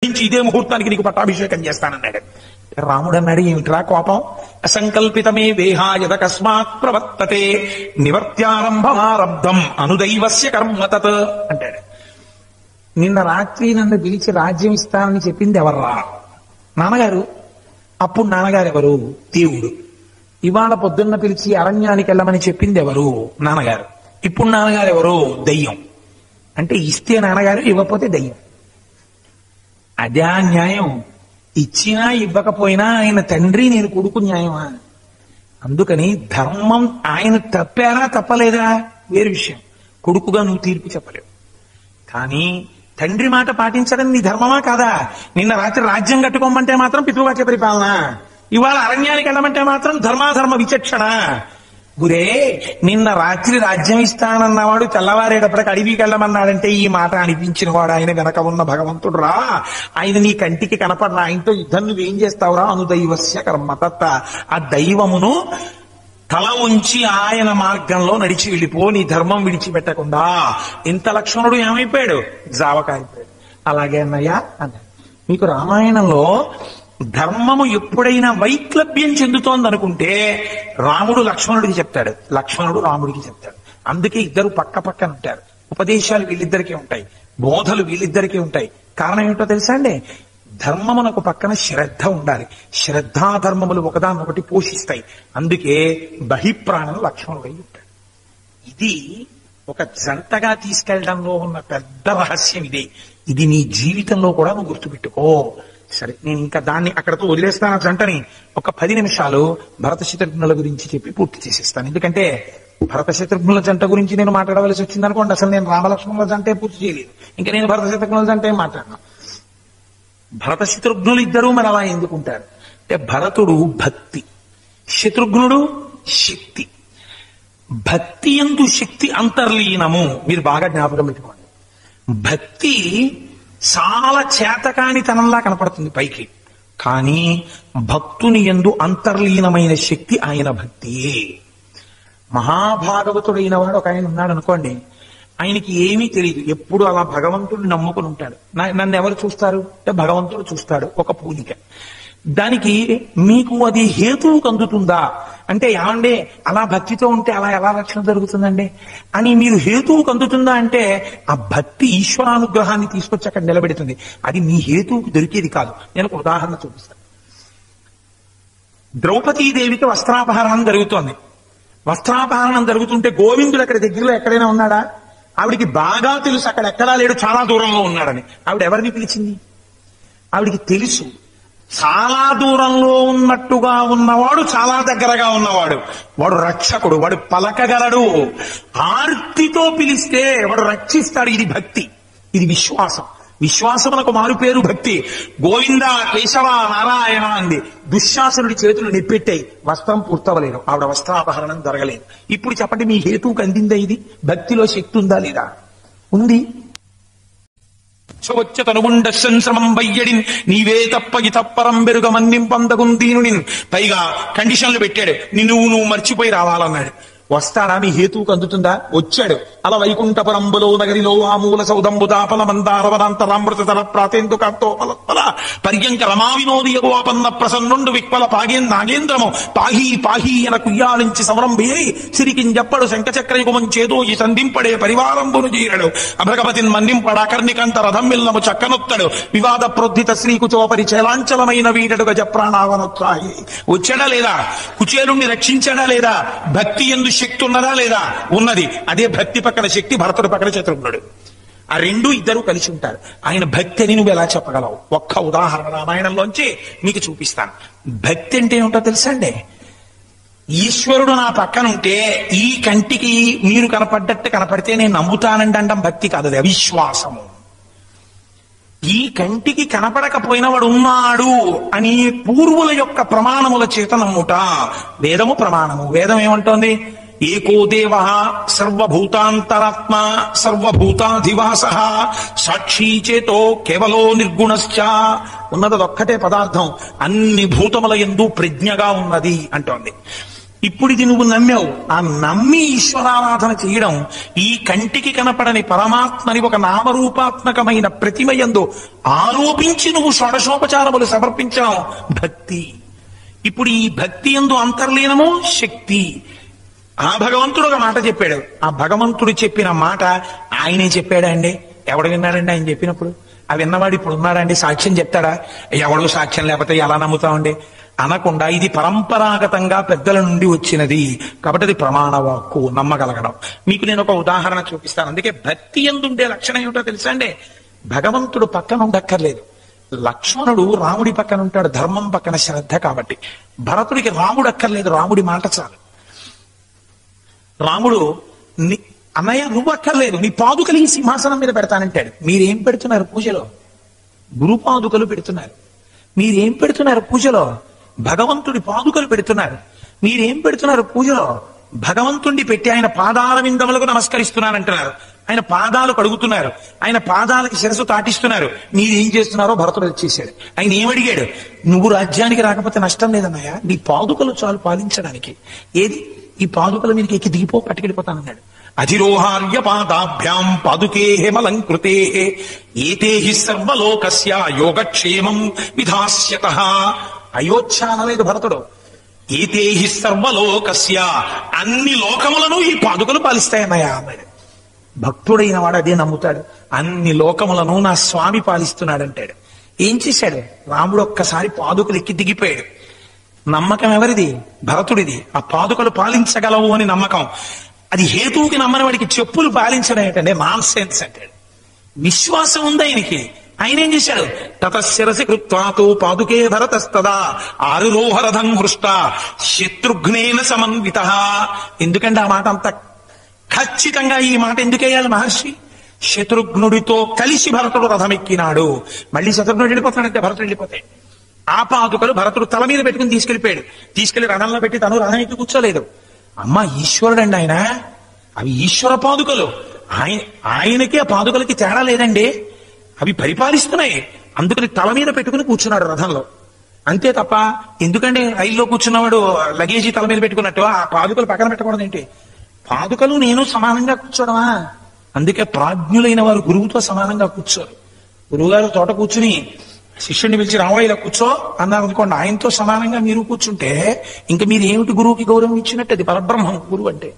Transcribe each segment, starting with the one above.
నుంచి ఇదే ముహూర్తానికి నీకు పట్టాభిషేకం చేస్తానన్నాడు. రాముడు అన్నాడు, ఏమిట్రా కోపం? అసంకల్పితమే వేహాయదకస్మాత్ ప్రవర్తతే నివర్త్యారంభమారబ్ధం అనుదైవస్య కర్మ తత్ అంటాడు. నిన్న రాత్రి నన్ను పిలిచి రాజ్యం ఇస్తానని చెప్పింది ఎవర్రా? నాన్నగారు. అప్పుడు నాన్నగారు ఎవరు? దేవుడు. ఇవాళ పొద్దున్న పిలిచి అరణ్యానికి వెళ్ళమని చెప్పింది ఎవరు? నాన్నగారు. ఇప్పుడు నాన్నగారు ఎవరు? దయ్యం. అంటే ఇస్తే నాన్నగారు, ఇవ్వకపోతే దయ్యం. అదే న్యాయం. ఇచ్చినా ఇవ్వకపోయినా ఆయన తండ్రి, నేను కొడుకు న్యాయమా? అందుకని ధర్మం ఆయన తప్పారా తప్పలేదా వేరు విషయం. కొడుకుగా నువ్వు తీర్పు చెప్పలేవు. కానీ తండ్రి మాట పాటించడం నీ ధర్మమా కాదా? నిన్న రాత్రి రాజ్యం కట్టుకోమంటే మాత్రం పితృవాక్య పరిపాలన, ఇవాళ అరణ్యానికి వెళ్ళమంటే మాత్రం ధర్మాధర్మ విచక్షణ. గురే, నిన్న రాత్రి రాజ్యం ఇస్తానన్నవాడు తెల్లవారేటప్పటికి అడవికి వెళ్ళమన్నాడంటే ఈ మాట అనిపించిన వాడు ఆయన వెనక ఉన్న భగవంతుడు రా. ఆయన నీ కంటికి కనపడరా, ఆయనతో యుద్ధం నువ్వేం చేస్తావురా? అనుదైవస్య కర్మ తత్. ఆ దైవమును తల ఉంచి ఆయన మార్గంలో నడిచి వెళ్ళిపో, నీ ధర్మం విడిచిపెట్టకుండా. ఇంత లక్ష్మణుడు ఏమైపోయాడు? జావకాయిపోయాడు. అలాగే అన్నయ్య అన్నాడు. మీకు రామాయణంలో ధర్మము ఎప్పుడైనా వైక్లభ్యం చెందుతోంది అనుకుంటే రాముడు లక్ష్మణుడికి చెప్తాడు, లక్ష్మణుడు రాముడికి చెప్తాడు. అందుకే ఇద్దరు పక్క పక్కన ఉంటారు. ఉపదేశాలు వీళ్ళిద్దరికీ ఉంటాయి, బోధలు వీళ్ళిద్దరికీ ఉంటాయి. కారణం ఏమిటో తెలుసా అండి? ధర్మమునకు పక్కన శ్రద్ధ ఉండాలి. శ్రద్ధాధర్మములు ఒకదానొకటి పోషిస్తాయి. అందుకే బహిప్రాణం లక్ష్మణుడై ఉంటాడు. ఇది ఒక జంటగా తీసుకెళ్లడంలో ఉన్న పెద్ద రహస్యం ఇదే. ఇది నీ జీవితంలో కూడా నువ్వు గుర్తుపెట్టుకో. సరే, నేను ఇంకా దాన్ని అక్కడతో వదిలేస్తాను. ఆ జంటని ఒక 10 నిమిషాలు భరత శత్రుఘ్నుల గురించి చెప్పి పూర్తి చేసేస్తాను. ఎందుకంటే భరత శత్రుఘ్నుల జంట గురించి నేను మాట్లాడవలసి వచ్చింది అనుకోండి, అసలు నేను రామలక్ష్మణుల జంటే పూర్తి చేయలేదు. ఇంకా నేను భరత శత్రుఘ్నుల జంటే మాట్లాడను. భరత శత్రుఘ్నులు ఇద్దరూ మరి అలా ఎందుకుంటారు అంటే, భరతుడు భక్తి, శత్రుఘ్నుడు శక్తి. భక్తి యందు శక్తి అంతర్లీనము. మీరు బాగా జ్ఞాపకం పెట్టుకోండి. భక్తి చాలా చేతకానితనంలా కనపడుతుంది పైకి, కానీ భక్తుని యందు అంతర్లీనమైన శక్తి ఆయన భక్తియే. మహాభాగవతుడైన వాడు ఒక ఆయన ఉన్నాడు అనుకోండి, ఆయనకి ఏమీ తెలియదు, ఎప్పుడు అలా భగవంతుడిని నమ్ముకుని ఉంటాడు. నన్ను ఎవరు చూస్తారు అంటే భగవంతుడు చూస్తాడు. ఒక పూలిక దానికి మీకు అది హేతువుకు అందుతుందా అంటే, ఏమండే అలా భక్తితో ఉంటే అలా ఎలా రక్షణ జరుగుతుందండి అని మీరు హేతువుకు అందుతుందా అంటే, ఆ భక్తి ఈశ్వరానుగ్రహాన్ని తీసుకొచ్చి అక్కడ నిలబెడుతుంది. అది మీ హేతువుకు దొరికేది కాదు. నేను ఒక ఉదాహరణ చూపిస్తాను. ద్రౌపదీదేవికి వస్త్రాపహరణం జరుగుతోంది. వస్త్రాపహరణం జరుగుతుంటే గోవిందుడు అక్కడ దగ్గరలో ఎక్కడైనా ఉన్నాడా? ఆవిడికి బాగా తెలుసు అక్కడ ఎక్కడా లేడు, చాలా దూరంలో ఉన్నాడని. ఆవిడ ఎవరిని పిలిచింది? ఆవిడికి తెలుసు చాలా దూరంలో ఉన్నట్టుగా ఉన్నవాడు చాలా దగ్గరగా ఉన్నవాడు, వాడు రక్షకుడు, వాడు పలకగలడు. ఆర్తితో పిలిస్తే వాడు రక్షిస్తాడు. ఇది భక్తి, ఇది విశ్వాసం. విశ్వాసమునకు మారు పేరు భక్తి. గోవింద, కేశవ, నారాయణ అంది. దుశ్శాసనుడి చేతులు నెప్పెట్టాయి, వస్త్రం పూర్తవలేదు, ఆవిడ వస్త్రాపహరణం జరగలేదు. ఇప్పుడు చెప్పండి, మీ హేతువుకు అందిందా ఇది? భక్తిలో శక్తి ఉందా లేదా? ఉంది. వచ్చ తనుగుండ సంశ్రమం వయ్యడిన్ నీవే తప్ప ఇతప్పరం బెరుగ మన్నిం పందగుం దీనుని. పైగా కండిషన్లు పెట్టాడు, నువ్వు మర్చిపోయి రావాలన్నాడు. వస్తాడా? మీ హేతువుకు అందుతుందా? వచ్చాడు. అలా వైకుంఠపురంబులో నగరిలో ఆ మూల సౌదంబు దాపల మందారవనాంతరామృత తల ప్రాతేందుకాంతో ఫలత్ఫల పర్యంక రమా వినోదియగోపన్న ప్రసన్నుండు విక్వల నాగేంద్రము పాహీ పాహీ ఎన కుయ్యాళించి సంరంభే సిరికింజప్పడు శంఖచక్రయుగమం చేదో ఈ సంధింపడే పరివారంబును జీరడు అభ్రగపతిన్ మన్నింపడ కర్ణికంఠ రథమిల్లము చక్కనొత్తడు వివాద ప్రోద్ధిత శ్రీకుచోపరి చేలాంచలమైన వీడడు గజ ప్రాణావనోత్సాహి. వచ్చాడా లేదా? కుచేలుణ్ణి రక్షించాడా లేదా? భక్తి ఎందు శక్తి ఉన్నదా లేదా? ఉన్నది. అదే భక్తి పక్కన శక్తి, భరతుడి పక్కన శత్రుఘ్నుడు. ఆ రెండు ఇద్దరు కలిసి ఉంటారు. ఆయన భక్తి అని నువ్వు ఎలా చెప్పగలవు? ఒక్క ఉదాహరణ రామాయణంలోంచి మీకు చూపిస్తాను. భక్తి అంటే ఏమిటో తెలుసా అండి? ఈశ్వరుడు నా పక్కన ఉంటే ఈ కంటికి మీరు కనపడ్డట్టు కనపడితే నేను నమ్ముతానండి అంటాం భక్తి కాదు, అది అవిశ్వాసము. ఈ కంటికి కనపడకపోయిన వాడు ఉన్నాడు అని పూర్వుల యొక్క ప్రమాణముల చేత నమ్ముట వేదము ప్రమాణము. వేదం ఏమంటోంది? ఏకో దేవ సర్వభూతాంతరాత్మ సర్వభూతాధివాస సాక్షీ చేతో కేవలో నిర్గుణశ్చ. ఉన్నదొక్కటే పదార్థం, అన్ని భూతముల యందు ప్రజ్ఞగా ఉన్నది అంటోంది. ఇప్పుడు ఇది నువ్వు నమ్మావు. ఆ నమ్మి ఈశ్వరారాధన చేయడం, ఈ కంటికి కనపడని పరమాత్మని ఒక నామరూపాత్మకమైన ప్రతిమయందు ఆరోపించి నువ్వు షోడశోపచారములు సమర్పించడం భక్తి. ఇప్పుడు ఈ భక్తి యందు అంతర్లీనము శక్తి. ఆ భగవంతుడు ఒక మాట చెప్పాడు. ఆ భగవంతుడు చెప్పిన మాట ఆయనే చెప్పాడా అండి? ఎవడు విన్నాడండి ఆయన చెప్పినప్పుడు? ఆ విన్నవాడు ఇప్పుడు ఉన్నాడండి? సాక్ష్యం చెప్తాడా? ఎవడో సాక్ష్యం లేకపోతే ఎలా నమ్ముతామండి అనకుండా, ఇది పరంపరాగతంగా పెద్దల నుండి వచ్చినది కాబట్టి అది ప్రమాణవాక్కు, నమ్మగలగడం. మీకు నేను ఒక ఉదాహరణ చూపిస్తాను. అందుకే భక్తి యందుండే లక్షణం ఏమిటో తెలుసా అండి? భగవంతుడు పక్కన ఉండక్కర్లేదు. లక్ష్మణుడు రాముడి పక్కన ఉంటాడు, ధర్మం పక్కన శ్రద్ధ కాబట్టి. భరతుడికి రాముడు అక్కర్లేదు, రాముడి మాట చాలు. రాముడు అన్నయ్య నువ్వు అక్కర్లేదు, నీ పాదుకలు ఈ సింహాసనం మీద పెడతానంటాడు. మీరేం పెడుతున్నారు పూజలో? గురు పాదుకలు పెడుతున్నారు. మీరేం పెడుతున్నారు పూజలో? భగవంతుడి పాదుకలు పెడుతున్నారు. మీరేం పెడుతున్నారు పూజలో? భగవంతుడిని పెట్టి ఆయన పాదాల విందములకు నమస్కరిస్తున్నారంటున్నారు. ఆయన పాదాలు కడుగుతున్నారు, ఆయన పాదాలకి శిరస్సు తాటిస్తున్నారు. మీరేం చేస్తున్నారో భరతుడు వచ్చేసాడు. ఆయన ఏమడిగాడు? నువ్వు రాజ్యానికి రాకపోతే నష్టం లేదన్నయ్య, నీ పాదుకలు చాలు పాలించడానికి. ఏది ఈ పాదుకల మీదకి ఎక్కి దిగిపో, పట్టుకెళ్ళిపోతానన్నాడు. అధిరోహార్య పాదాభ్యాం పాదుకే హేమలంకృతే ఏతే హి సర్వలోకస్య యోగక్షేమం విధాస్యతః. అయోధ్య అనలేదు భరతుడు, ఏతే హి సర్వలోకస్య, అన్ని లోకములను ఈ పాదుకలు పాలిస్తాయన్నయ్య అన్నాడు. భక్తుడైన వాడు అదే నమ్ముతాడు. అన్ని లోకములను నా స్వామి పాలిస్తున్నాడంటాడు. ఏం చేశాడు? రాముడు ఒక్కసారి పాదుకలు ఎక్కి దిగిపోయాడు. నమ్మకం ఎవరిది? భరతుడిది. ఆ పాదుకలు పాలించగలవు అని నమ్మకం. అది హేతువుకి నమ్మని వాడికి చెప్పులు పాలించడం ఏంటంటే నాన్ సెన్స్ అంటాడు. విశ్వాసం ఉంది ఆయనకి. ఆయన ఏం చేశాడు? తతశిరసి కృత్వాతో పాదుకే భరతస్తదా ఆరురోహరథం హృష్ట శత్రుఘ్నేన సమన్విత. ఎందుకంటే ఆ మాట అంత ఖచ్చితంగా ఈ మాట ఎందుకేయాలి మహర్షి? శత్రుఘ్నుడితో కలిసి భరతుడు రథం ఎక్కినాడు. మళ్ళీ శత్రుఘ్నుడు వెళ్ళిపోతాడంటే భరతుడు వెళ్ళిపోతాయి. ఆ పాదుకలు భరతుడు తల మీద పెట్టుకుని తీసుకెళ్లిపోయాడు. తీసుకెళ్లి రథంలో పెట్టి తను రథం ఎక్కి కూర్చోలేదు. అమ్మ ఈశ్వరుడు అండి ఆయన. అవి ఈశ్వర పాదుకలు. ఆయనకి ఆ పాదుకలకి తేడా లేదండి. అవి పరిపాలిస్తున్నాయి. అందుకని తల మీద పెట్టుకుని కూర్చున్నాడు రథంలో. అంతే తప్ప ఎందుకంటే రైల్లో కూర్చున్నవాడు లగేజీ తల మీద పెట్టుకున్నట్టు ఆ పాదుకలు పక్కన పెట్టకూడదు ఏంటి? పాదుకలు నేను సమానంగా కూర్చోవడమా? అందుకే ప్రాజ్ఞులైన వారు గురువుతో సమానంగా కూర్చోరు. గురువుగారు తోట కూర్చుని శిష్యుడిని పిలిచి రామయ్య ఇలా కూర్చో అన్నారు అనుకోండి, ఆయనతో సమానంగా మీరు కూర్చుంటే ఇంకా మీరు ఏమిటి గురువుకి గౌరవం ఇచ్చినట్టు? అది పరబ్రహ్మం గురువు అంటే.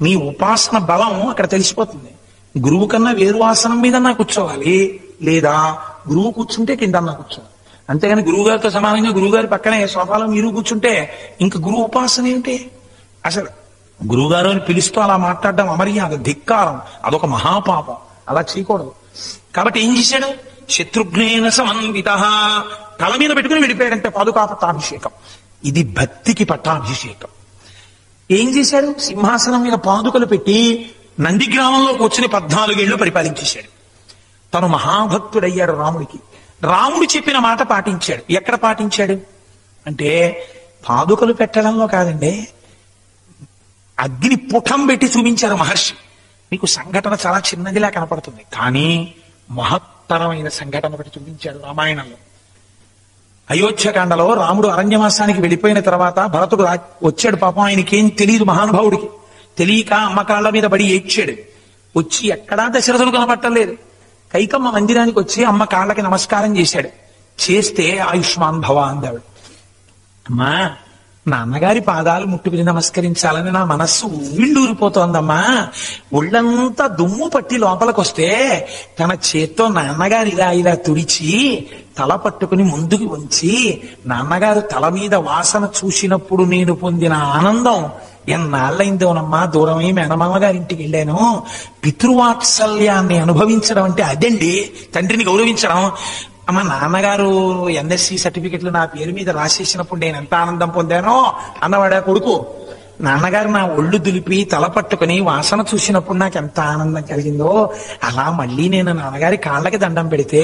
మీ ఉపాసన బలం అక్కడ తెలిసిపోతుంది. గురువు కన్నా వేరు ఆసనం మీద నా కూర్చోవాలి, లేదా గురువు కూర్చుంటే కింద నా కూర్చోవాలి. అంతేగాని గురువు గారితో సమానంగా గురువు గారి పక్కనే సోఫాలో మీరు కూర్చుంటే ఇంకా గురువు ఉపాసన ఏంటి? అసలు గురువుగారు అని పిలుస్తూ అలా మాట్లాడడం అమర్యాద, ధిక్కారం, అదొక మహాపాపం. అలా చేయకూడదు. కాబట్టి ఏం చేశాడు? శత్రుఘ్నేన సమన్విత. తల మీద పెట్టుకుని వెళ్ళిపోయాడంటే పాదుకా పట్టాభిషేకం. ఇది భక్తికి పట్టాభిషేకం. ఏం చేశాడు? సింహాసనం మీద పాదుకలు పెట్టి నందిగ్రామంలో కూర్చుని 14 ఏళ్లు పరిపాలించేశాడు. తను మహాభక్తుడయ్యాడు రాముడికి. రాముడు చెప్పిన మాట పాటించాడు. ఎక్కడ పాటించాడు అంటే పాదుకలు పెట్టడంలో కాదండి, అగ్ని పుటం పెట్టి చూపించారు మహర్షి. మీకు సంఘటన చాలా చిన్నదిలా కనపడుతుంది, కానీ మహత్తరమైన సంఘటన పెట్టి చూపించాడు రామాయణంలో. అయోధ్యకాండలో రాముడు అరణ్యవాసానికి వెళ్ళిపోయిన తర్వాత భరతుడు వచ్చాడు. పాపం ఆయనకేం తెలియదు, మహానుభావుడికి తెలియక అమ్మ కాళ్ళ మీద పడి ఏడ్చాడు. వచ్చి ఎక్కడా దశరథుడు కనపట్టలేదు. కైకమ్మ మందిరానికి వచ్చి అమ్మ కాళ్ళకి నమస్కారం చేశాడు. చేస్తే ఆయుష్మాన్ భవ అందాడు. అమ్మా, నాన్నగారి పాదాలు ముట్టుకుని నమస్కరించాలని నా మనస్సు ఉవ్విళ్ళూరిపోతోందమ్మా. ఒళ్ళంతా దుమ్ము పట్టి లోపలికొస్తే తన చేత్తో నాన్నగారు ఇలా ఇలా తుడిచి తల పట్టుకుని ముందుకు వంచి నాన్నగారు తల మీద వాసన చూసినప్పుడు నేను పొందిన ఆనందం ఎన్నాళ్ళైందోనమ్మా. దూరమై మేనమామ గారింటికి వెళ్ళాను. పితృవాత్సల్యాన్ని అనుభవించడం అంటే అదండి, తండ్రిని గౌరవించడం. అమ్మ, నాన్నగారు ఎన్ఎస్సి సర్టిఫికెట్లు నా పేరు మీద రాసేసినప్పుడు నేను ఎంత ఆనందం పొందానో అన్నవాడా కొడుకు. నాన్నగారు నా ఒళ్ళు దులిపి తల పట్టుకుని వాసన చూసినప్పుడు నాకు ఎంత ఆనందం కలిగిందో, అలా మళ్ళీ నేను నాన్నగారి కాళ్ళకి దండం పెడితే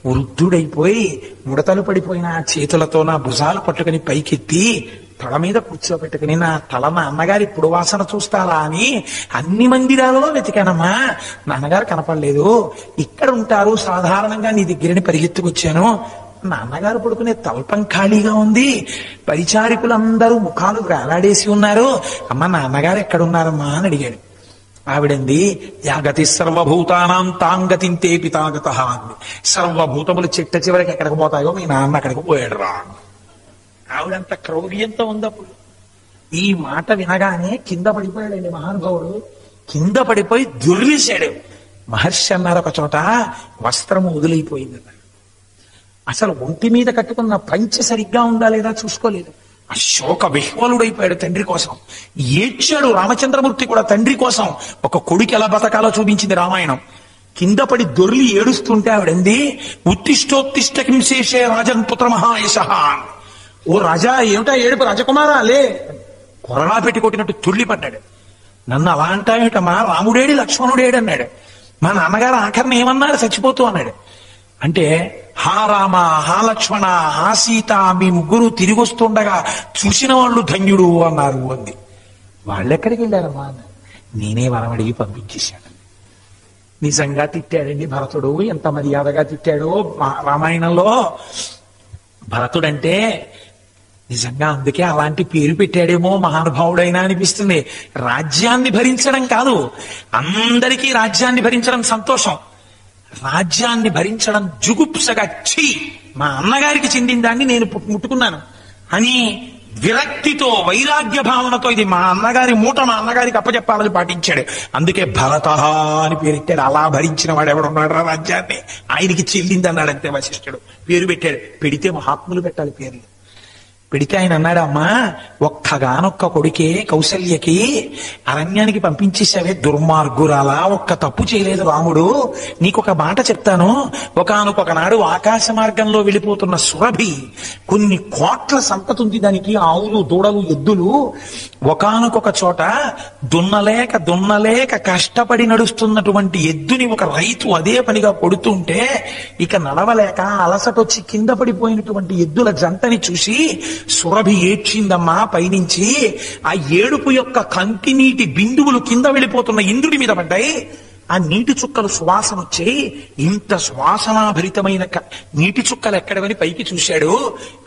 వృద్ధుడైపోయి ముడతలు పడిపోయిన చేతులతో నా భుజాలు పట్టుకుని పైకెత్తి తల మీద కూర్చోబెట్టుకుని నా తల మా అన్నగారు ఇప్పుడు వాసన చూస్తారా అని అన్ని మందిరాలలో వెతికానమ్మా. నాన్నగారు కనపడలేదు. ఇక్కడ ఉంటారు సాధారణంగా, నీ దగ్గరని పరిగెత్తుకొచ్చాను. నాన్నగారు పడుకునే తల్పం ఖాళీగా ఉంది, పరిచారికులందరూ ముఖాలు వేలాడేసి ఉన్నారు. అమ్మ నాన్నగారు ఎక్కడున్నారమ్మా అని అడిగాడు. ఆవిడంది, యాగతి సర్వభూతానాం తాంగతింతే పితాగత అంది. సర్వభూతములు చిట్ట చివరికి ఎక్కడికి పోతాయో మీ నాన్న అక్కడికి పోయాడు రా. ఆవిడంత క్రౌర్యంతో ఉందప్పుడు. ఈ మాట వినగానే కింద పడిపోయాడండి మహానుభావుడు. కింద పడిపోయి దుర్విశాడు. మహర్షి అన్నారు ఒక చోట, వస్త్రము వదిలిపోయిందన్నారు. అసలు ఒంటి మీద కట్టుకున్న పంచె సరిగ్గా ఉందా లేదా చూసుకోలేదు. ఆ శోక విహ్వలుడైపోయాడు తండ్రి కోసం. ఏడ్చాడు రామచంద్రమూర్తి కూడా తండ్రి కోసం. ఒక కొడుకు ఎలా బతకాలో చూపించింది రామాయణం. కింద పడి దొర్లి ఏడుస్తుంటే ఆవిడంది, ఉత్తిష్టోత్తిష్ట కింశేషే రాజన్ పుత్ర మహాయశ. ఓ రాజా, ఏమిటా ఏడుపు, రాజకుమారా లే. కొరడా పెట్టి కొట్టినట్టు తుళ్ళిపడ్డాడు. నన్ను అలా అంటావేటమ్మా, రాముడేడి లక్ష్మణుడేడి అన్నాడు. మా నాన్నగారు ఆఖరిని ఏమన్నారు, చచ్చిపోతూ అన్నాడు. అంటే హా రామ, హా లక్ష్మణ, హా సీత, మీ ముగ్గురు తిరిగి వస్తుండగా చూసిన వాళ్ళు ధన్యుడు అన్నారు అంది. వాళ్ళెక్కడికి వెళ్ళారమ్మా అన్నారు. నేనే వరం అడిగి పంపించేశాను. నిజంగా తిట్టాడండి భరతుడు. ఎంత మర్యాదగా తిట్టాడో రామాయణంలో. భరతుడంటే నిజంగా అందుకే అలాంటి పేరు పెట్టాడేమో మహానుభావుడైనా అనిపిస్తుంది. రాజ్యాన్ని భరించడం కాదు, అందరికీ రాజ్యాన్ని భరించడం సంతోషం. రాజ్యాన్ని భరించడం జుగుప్సగా, ఛీ మా అన్నగారికి చెందిన దాన్ని నేను ముట్టుకున్నాను అని విరక్తితో, వైరాగ్య భావనతో ఇది మా అన్నగారి మూట, మా అన్నగారికి అప్పచెప్పాలని పాటించాడు. అందుకే భరత అని పేరెట్టాడు. అలా భరించిన వాడు ఎవడున్నాడు రా రాజ్యాన్ని, ఆయనకి చెల్లింది అన్నాడు అంతే వశిష్ఠుడు. పేరు పెట్టాడు. పెడితే మహాత్ములు పెట్టాలి పేర్లు. పెడితే ఆయన అన్నాడు, అమ్మా ఒక్కగానొక్క కొడుకే కౌసల్యకి అరణ్యానికి పంపించేసావే దుర్మార్గురాలా, ఒక్క తప్పు చేయలేదు రాముడు. నీకొక మాట చెప్తాను. ఒకానొకనాడు ఆకాశ మార్గంలో వెళ్ళిపోతున్న సురభి, కొన్ని కోట్ల సంతతి ఉంది దానికి, ఆవులు, దూడలు, ఎద్దులు. ఒకానొక చోట దున్నలేక కష్టపడి నడుస్తున్నటువంటి ఎద్దుని ఒక రైతు అదే పనిగా కొడుతుంటే ఇక నడవలేక అలసటొచ్చి కింద పడిపోయినటువంటి ఎద్దుల జంటని చూసి సురభి ఏడ్చిందమ్మా పైనుంచి. ఆ ఏడుపు యొక్క కంటి నీటి బిందువులు కింద వెళ్ళిపోతున్న ఇంద్రుడి మీద పడ్డాయి. ఆ నీటి చుక్కలు సువాసన వచ్చాయి. ఇంత సువాసనాభరితమైన నీటి చుక్కలు ఎక్కడవని పైకి చూశాడు.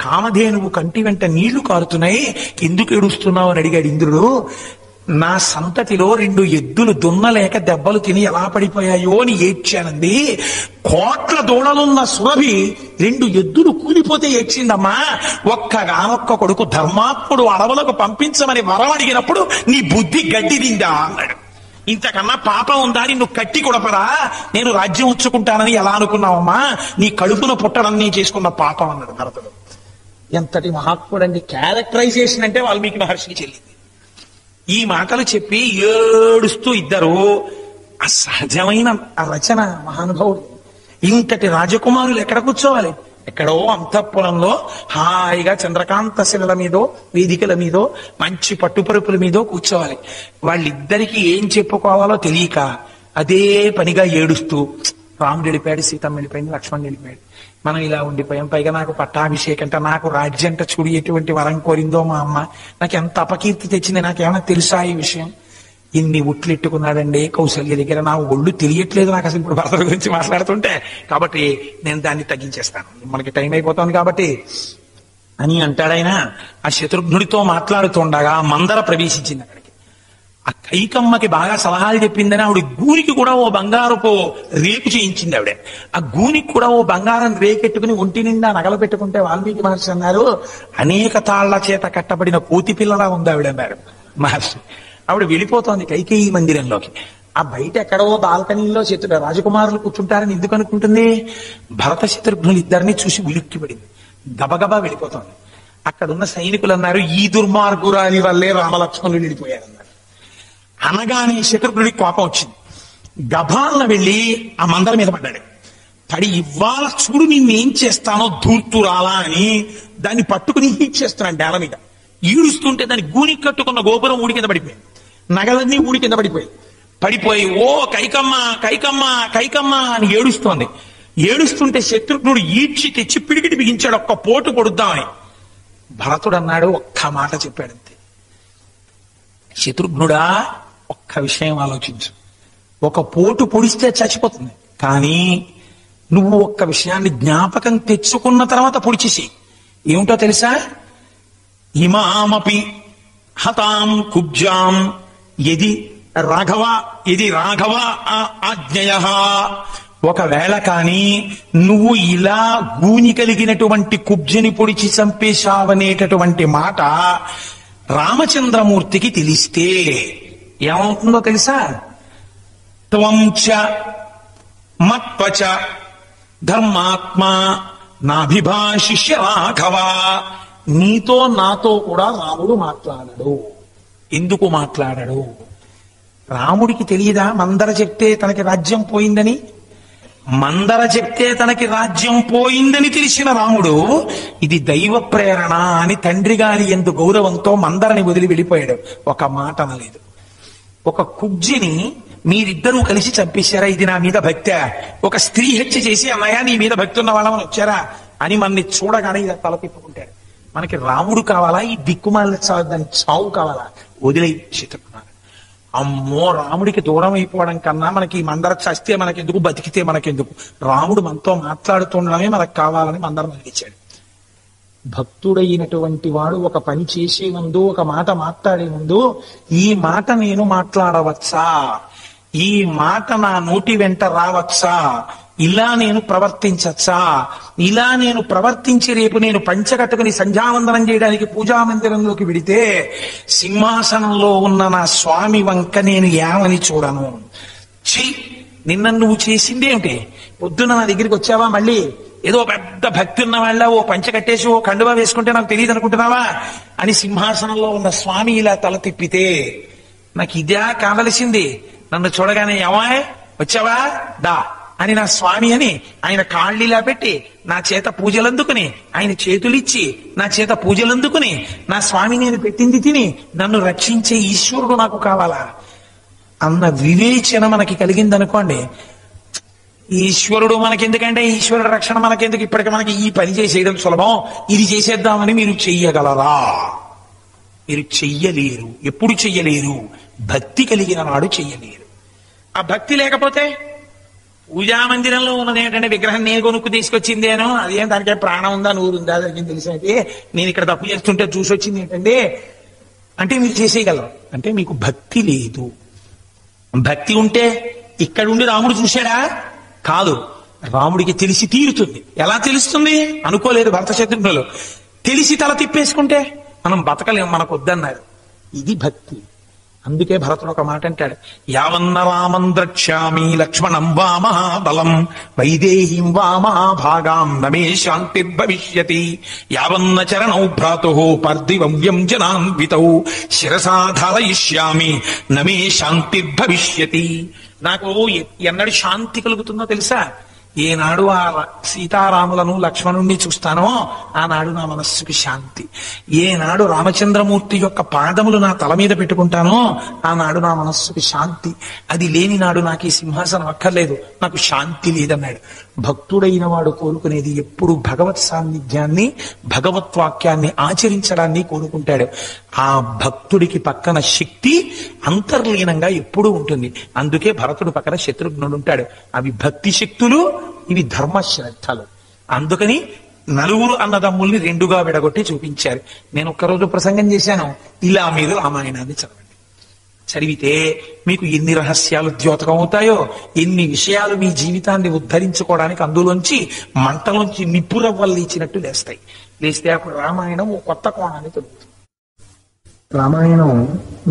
కామధేనువు కంటి వెంట నీళ్లు కారుతున్నాయి. ఎందుకు ఏడుస్తున్నావు అని అడిగాడు ఇంద్రుడు. నా సంతతిలో 2 ఎద్దులు దున్నలేక దెబ్బలు తిని ఎలా పడిపోయాయో అని ఏడ్చానంది. కోట్ల దూడలున్న సురభి 2 ఎద్దులు కూలిపోతే ఏడ్చిందమ్మా. ఒక్కగానొక్క కొడుకు ధర్మాత్ముడు అడవులకు పంపించమని వరం అడిగినప్పుడు నీ బుద్ధి గడ్డిదిందా అన్నాడు. ఇంతకన్నా పాపం ఉందా, నిన్ను కట్టి కొడపరా, నేను రాజ్యం ఉంచుకుంటానని ఎలా అనుకున్నావమ్మా, నీ కడుపున పుట్టడం నీ చేసుకున్న పాపం అన్నాడు భరతుడు. ఎంతటి మహాత్ముడండి. క్యారెక్టరైజేషన్ అంటే వాల్మీకి మహర్షికి చెల్లింది. ఈ మాటలు చెప్పి ఏడుస్తూ ఇద్దరు అసహజమైన రచన మహానుభావుడు. ఇంతటి రాజకుమారులు ఎక్కడ కూర్చోవాలి? ఎక్కడో అంతఃపురంలో హాయిగా చంద్రకాంత శిలల మీదో, వేదికల మీదో, మంచి పట్టుపరుపుల మీదో కూర్చోవాలి. వాళ్ళిద్దరికీ ఏం చెప్పుకోవాలో తెలియక అదే పనిగా ఏడుస్తూ, రాముడు వెళ్ళిపోయాడు, సీతమ్మ వెళ్ళిపోయింది, లక్ష్మణుడు వెళ్ళిపోయాడు, మనం ఇలా ఉండిపోయాం. పైగా నాకు పట్టాభిషేకం అంటే, నాకు రాజ్యం అంటే చూడు ఎటువంటి వరం కోరిందో మా అమ్మ, నాకు ఎంత అపకీర్తి తెచ్చింది, నాకేమైనా తెలుసా ఈ విషయం? ఇన్ని ఉట్లెట్టుకున్నాడండి కౌసల్య దగ్గర. నా ఒళ్ళు తెలియట్లేదు నాకు అసలు ఇప్పుడు భర్తల గురించి మాట్లాడుతుంటే. కాబట్టి నేను దాన్ని తగ్గించేస్తాను, మనకి టైం అయిపోతుంది కాబట్టి అని అంటాడాయన. ఆ శత్రుఘ్నుడితో మాట్లాడుతుండగా మందర ప్రవేశించింది అక్కడికి. ఆ కైకమ్మకి బాగా సలహాలు చెప్పిందని ఆవిడ గూనికి కూడా ఓ బంగారపు రేకు చేయించింది ఆవిడ. ఆ గూనికి కూడా ఓ బంగారం రేకెట్టుకుని ఒంటి నిండా నగలు పెట్టుకుంటే వాల్మీకి మహర్షి అన్నారు, అనేక తాళ్ల చేత కట్టబడిన కోతి పిల్లలా ఉంది ఆవిడ అన్నారు మహర్షి. ఆవిడ వెళ్ళిపోతోంది కైకేయి మందిరంలోకి. ఆ బయట ఎక్కడో బాల్కనీలో రాజకుమారులు కూర్చుంటారని ఎందుకు అనుకుంటుంది? భరత శత్రుఘ్నులు ఇద్దరిని చూసి ఉలిక్కిపడింది, గబగబా వెళ్ళిపోతోంది. అక్కడున్న సైనికులు అన్నారు, ఈ దుర్మార్గురాలి వల్లే రామలక్ష్మణులు వెళ్ళిపోయారన్నారు. అనగానే శత్రుఘ్నుడికి కోపం వచ్చింది. గభాలను వెళ్ళి ఆ మందర మీద పడ్డాడు. పడి ఇవాళ చూడు నిన్నేం చేస్తానో ధూర్తురాలా అని దాన్ని పట్టుకుని హీట్ చేస్తున్నాడు నేల మీద. ఈడుస్తుంటే దాన్ని గూని కట్టుకున్న గోపురం ఊడి కింద పడిపోయింది, నగలన్నీ ఊడి కింద పడిపోయి ఓ కైకమ్మ కైకమ్మ కైకమ్మ అని ఏడుస్తోంది. ఏడుస్తుంటే శత్రుఘ్నుడు ఈడ్చి తెచ్చి పిడికిటి బిగించాడు, ఒక్క పోటు కొడుద్దామని. భరతుడు అన్నాడు, ఒక్క మాట చెప్పాడంతే, శత్రుఘ్నుడా ఒక్క విషయం ఆలోచించు, ఒక పోటు పొడిస్తే చచ్చిపోతుంది, కానీ నువ్వు ఒక్క విషయాన్ని జ్ఞాపకం తెచ్చుకున్న తర్వాత పొడిచేసి ఏమిటో తెలుసా? ఇమామపి హతాం కుబ్జాం యది రాఘవ ఆజ్ఞయ. ఒకవేళ కాని నువ్వు ఇలా గూని కలిగినటువంటి కుబ్జని పొడిచి చంపేశావనేటటువంటి మాట రామచంద్రమూర్తికి తెలిస్తే ఏమవుతుందో తెలుసా? త్వంచ మత్వచ ధర్మాత్మా నాభిభాషిష్య రాఘవ. నీతో నాతో కూడా రాముడు మాట్లాడడు. ఎందుకు మాట్లాడడు? రాముడికి తెలియదా మందర చెప్తే తనకి రాజ్యం పోయిందని? మందర చెప్తే తనకి రాజ్యం పోయిందని తెలిసిన రాముడు ఇది దైవ ప్రేరణ అని తండ్రి గారి ఎందు గౌరవంతో మందరని వదిలి వెళ్ళిపోయాడు. ఒక మాట అనలేదు. ఒక కుబ్జిని మీరిద్దరూ కలిసి చంపేశారా? ఇది నా మీద భక్తే? ఒక స్త్రీ హత్య చేసి అన్నయ్య నీ మీద భక్తి ఉన్న వాళ్ళమని వచ్చారా అని మనని చూడగానే ఇలా తల తిప్పుకుంటాడు. మనకి రాముడు కావాలా? ఈ దిక్కుమాల దాని చావు కావాలా? వదిలే చిత్తుకున్నాడు. అమ్మో, రాముడికి దూరం అయిపోవడం కన్నా మనకి మందర చస్తే మనకెందుకు, బతికితే మనకెందుకు, రాముడు మనతో మాట్లాడుతుండడమే మనకు కావాలని మందరం అనిపించాడు. భక్తుడైనటువంటి వాడు ఒక పని చేసే ముందు, ఒక మాట మాట్లాడే ముందు, ఈ మాట నేను మాట్లాడవచ్చా, ఈ మాట నా నోటి వెంట రావచ్చా, ఇలా నేను ప్రవర్తించచ్చా, ఇలా నేను ప్రవర్తించి రేపు నేను పంచకట్టుకుని సంధ్యావందనం చేయడానికి పూజా మందిరంలోకి వెడితే సింహాసనంలో ఉన్న నా స్వామి వంక నేను ఏమని చూడను? నిన్న నువ్వు చేసిందేమిటి? పొద్దున్న నా దగ్గరికి వచ్చావా? మళ్ళీ ఏదో పెద్ద భక్తి ఉన్న వాళ్ళ ఓ పంచ కట్టేసి ఓ కండువా వేసుకుంటే నాకు తెలియదు అనుకుంటున్నావా అని సింహాసనంలో ఉన్న స్వామి ఇలా తల తిప్పితే నాకు ఇదే కావలసింది. నన్ను చూడగానే ఏమాయ్ వచ్చావా దా అని నా స్వామి అని ఆయన కాళ్ళు ఇలా పెట్టి నా చేత పూజలందుకుని, ఆయన చేతులిచ్చి నా చేత పూజలందుకుని, నా స్వామి నేను పెట్టింది తిని నన్ను రక్షించే ఈశ్వరుడు నాకు కావాలా అన్న వివేచన మనకి కలిగిందనుకోండి, ఈశ్వరుడు మనకెందుకంటే ఈశ్వరుడు రక్షణ మనకెందుకు, ఇప్పటికి మనకి ఈ పని చేసేయడం సులభం, ఇది చేసేద్దామని మీరు చెయ్యగలరా? మీరు చెయ్యలేరు. ఎప్పుడు చెయ్యలేరు? భక్తి కలిగిన నాడు చెయ్యలేరు. ఆ భక్తి లేకపోతే పూజా మందిరంలో ఉన్నది ఏంటంటే విగ్రహం నేను కొనుక్కు తీసుకొచ్చిందేనో, అదేం దానికే ప్రాణం ఉందా నూరు ఉందా దానికి తెలిసినట్టే, నేను ఇక్కడ తప్పు చేస్తుంటే చూసి వచ్చింది ఏంటంటే అంటే మీరు చేసేయగలరు. అంటే మీకు భక్తి లేదు. భక్తి ఉంటే ఇక్కడుండి రాముడు చూశాడా? కాదు, రాముడికి తెలిసి తీరుతుంది. ఎలా తెలుస్తుంది? అనుకోలేదు భరత శత్రుఘ్నులు. తెలిసి తల తిప్పేసుకుంటే మనం బతకలేం, మనకు వద్దన్నారు. ఇది భక్తి. అందుకే భరతుడు ఒక మాట అంటాడు, యావన్న రామం ద్రక్ష్యామి లక్ష్మణం వా మహాబలం వైదేహీం వా మహాభాగాం నమే శాంతిర్భవిష్యతి యావన్న చరణౌ భ్రాతుః పార్థివ్యం జనాన్వితౌ శిరసా ధారయిష్యామి నమే శాంతిర్భవిష్యతి. నాకు ఎన్నడు శాంతి కలుగుతుందో తెలుసా? ఏనాడు ఆ సీతారాములను లక్ష్మణుణ్ణి చూస్తానో ఆనాడు నా మనస్సుకి శాంతి. ఏనాడు రామచంద్రమూర్తి యొక్క పాదములు నా తల మీద పెట్టుకుంటానో ఆనాడు నా మనస్సుకి శాంతి. అది లేని నాడు నాకు ఈ సింహాసనం అక్కర్లేదు, నాకు శాంతి లేదన్నాడు. భక్తుడైన వాడు కోరుకునేది ఎప్పుడు భగవత్ సాన్నిధ్యాన్ని, భగవత్వాక్యాన్ని ఆచరించడాన్ని కోరుకుంటాడు. ఆ భక్తుడికి పక్కన శక్తి అంతర్లీనంగా ఎప్పుడూ ఉంటుంది. అందుకే భరతుడు పక్కన శత్రుఘ్నుడు ఉంటాడు. అవి భక్తి శక్తులు, ఇవి ధర్మశ్రద్ధలు. అందుకని నలుగురు అన్నదమ్ముల్ని రెండుగా విడగొట్టి చూపించారు. నేను ఒక్కరోజు ప్రసంగం చేశాను, ఇలా మీరు రామాయణాన్ని చదవండి. చదివితే మీకు ఎన్ని రహస్యాలు ద్యోతకం అవుతాయో, ఎన్ని విషయాలు మీ జీవితాన్ని ఉద్ధరించుకోవడానికి అందులోంచి మంటలోంచి నిప్పురవ్వలు లేచినట్టు లేస్తాయి. లేస్తే అప్పుడు రామాయణం ఓ కొత్త కోణాన్ని తొలుగుతుంది. రామాయణం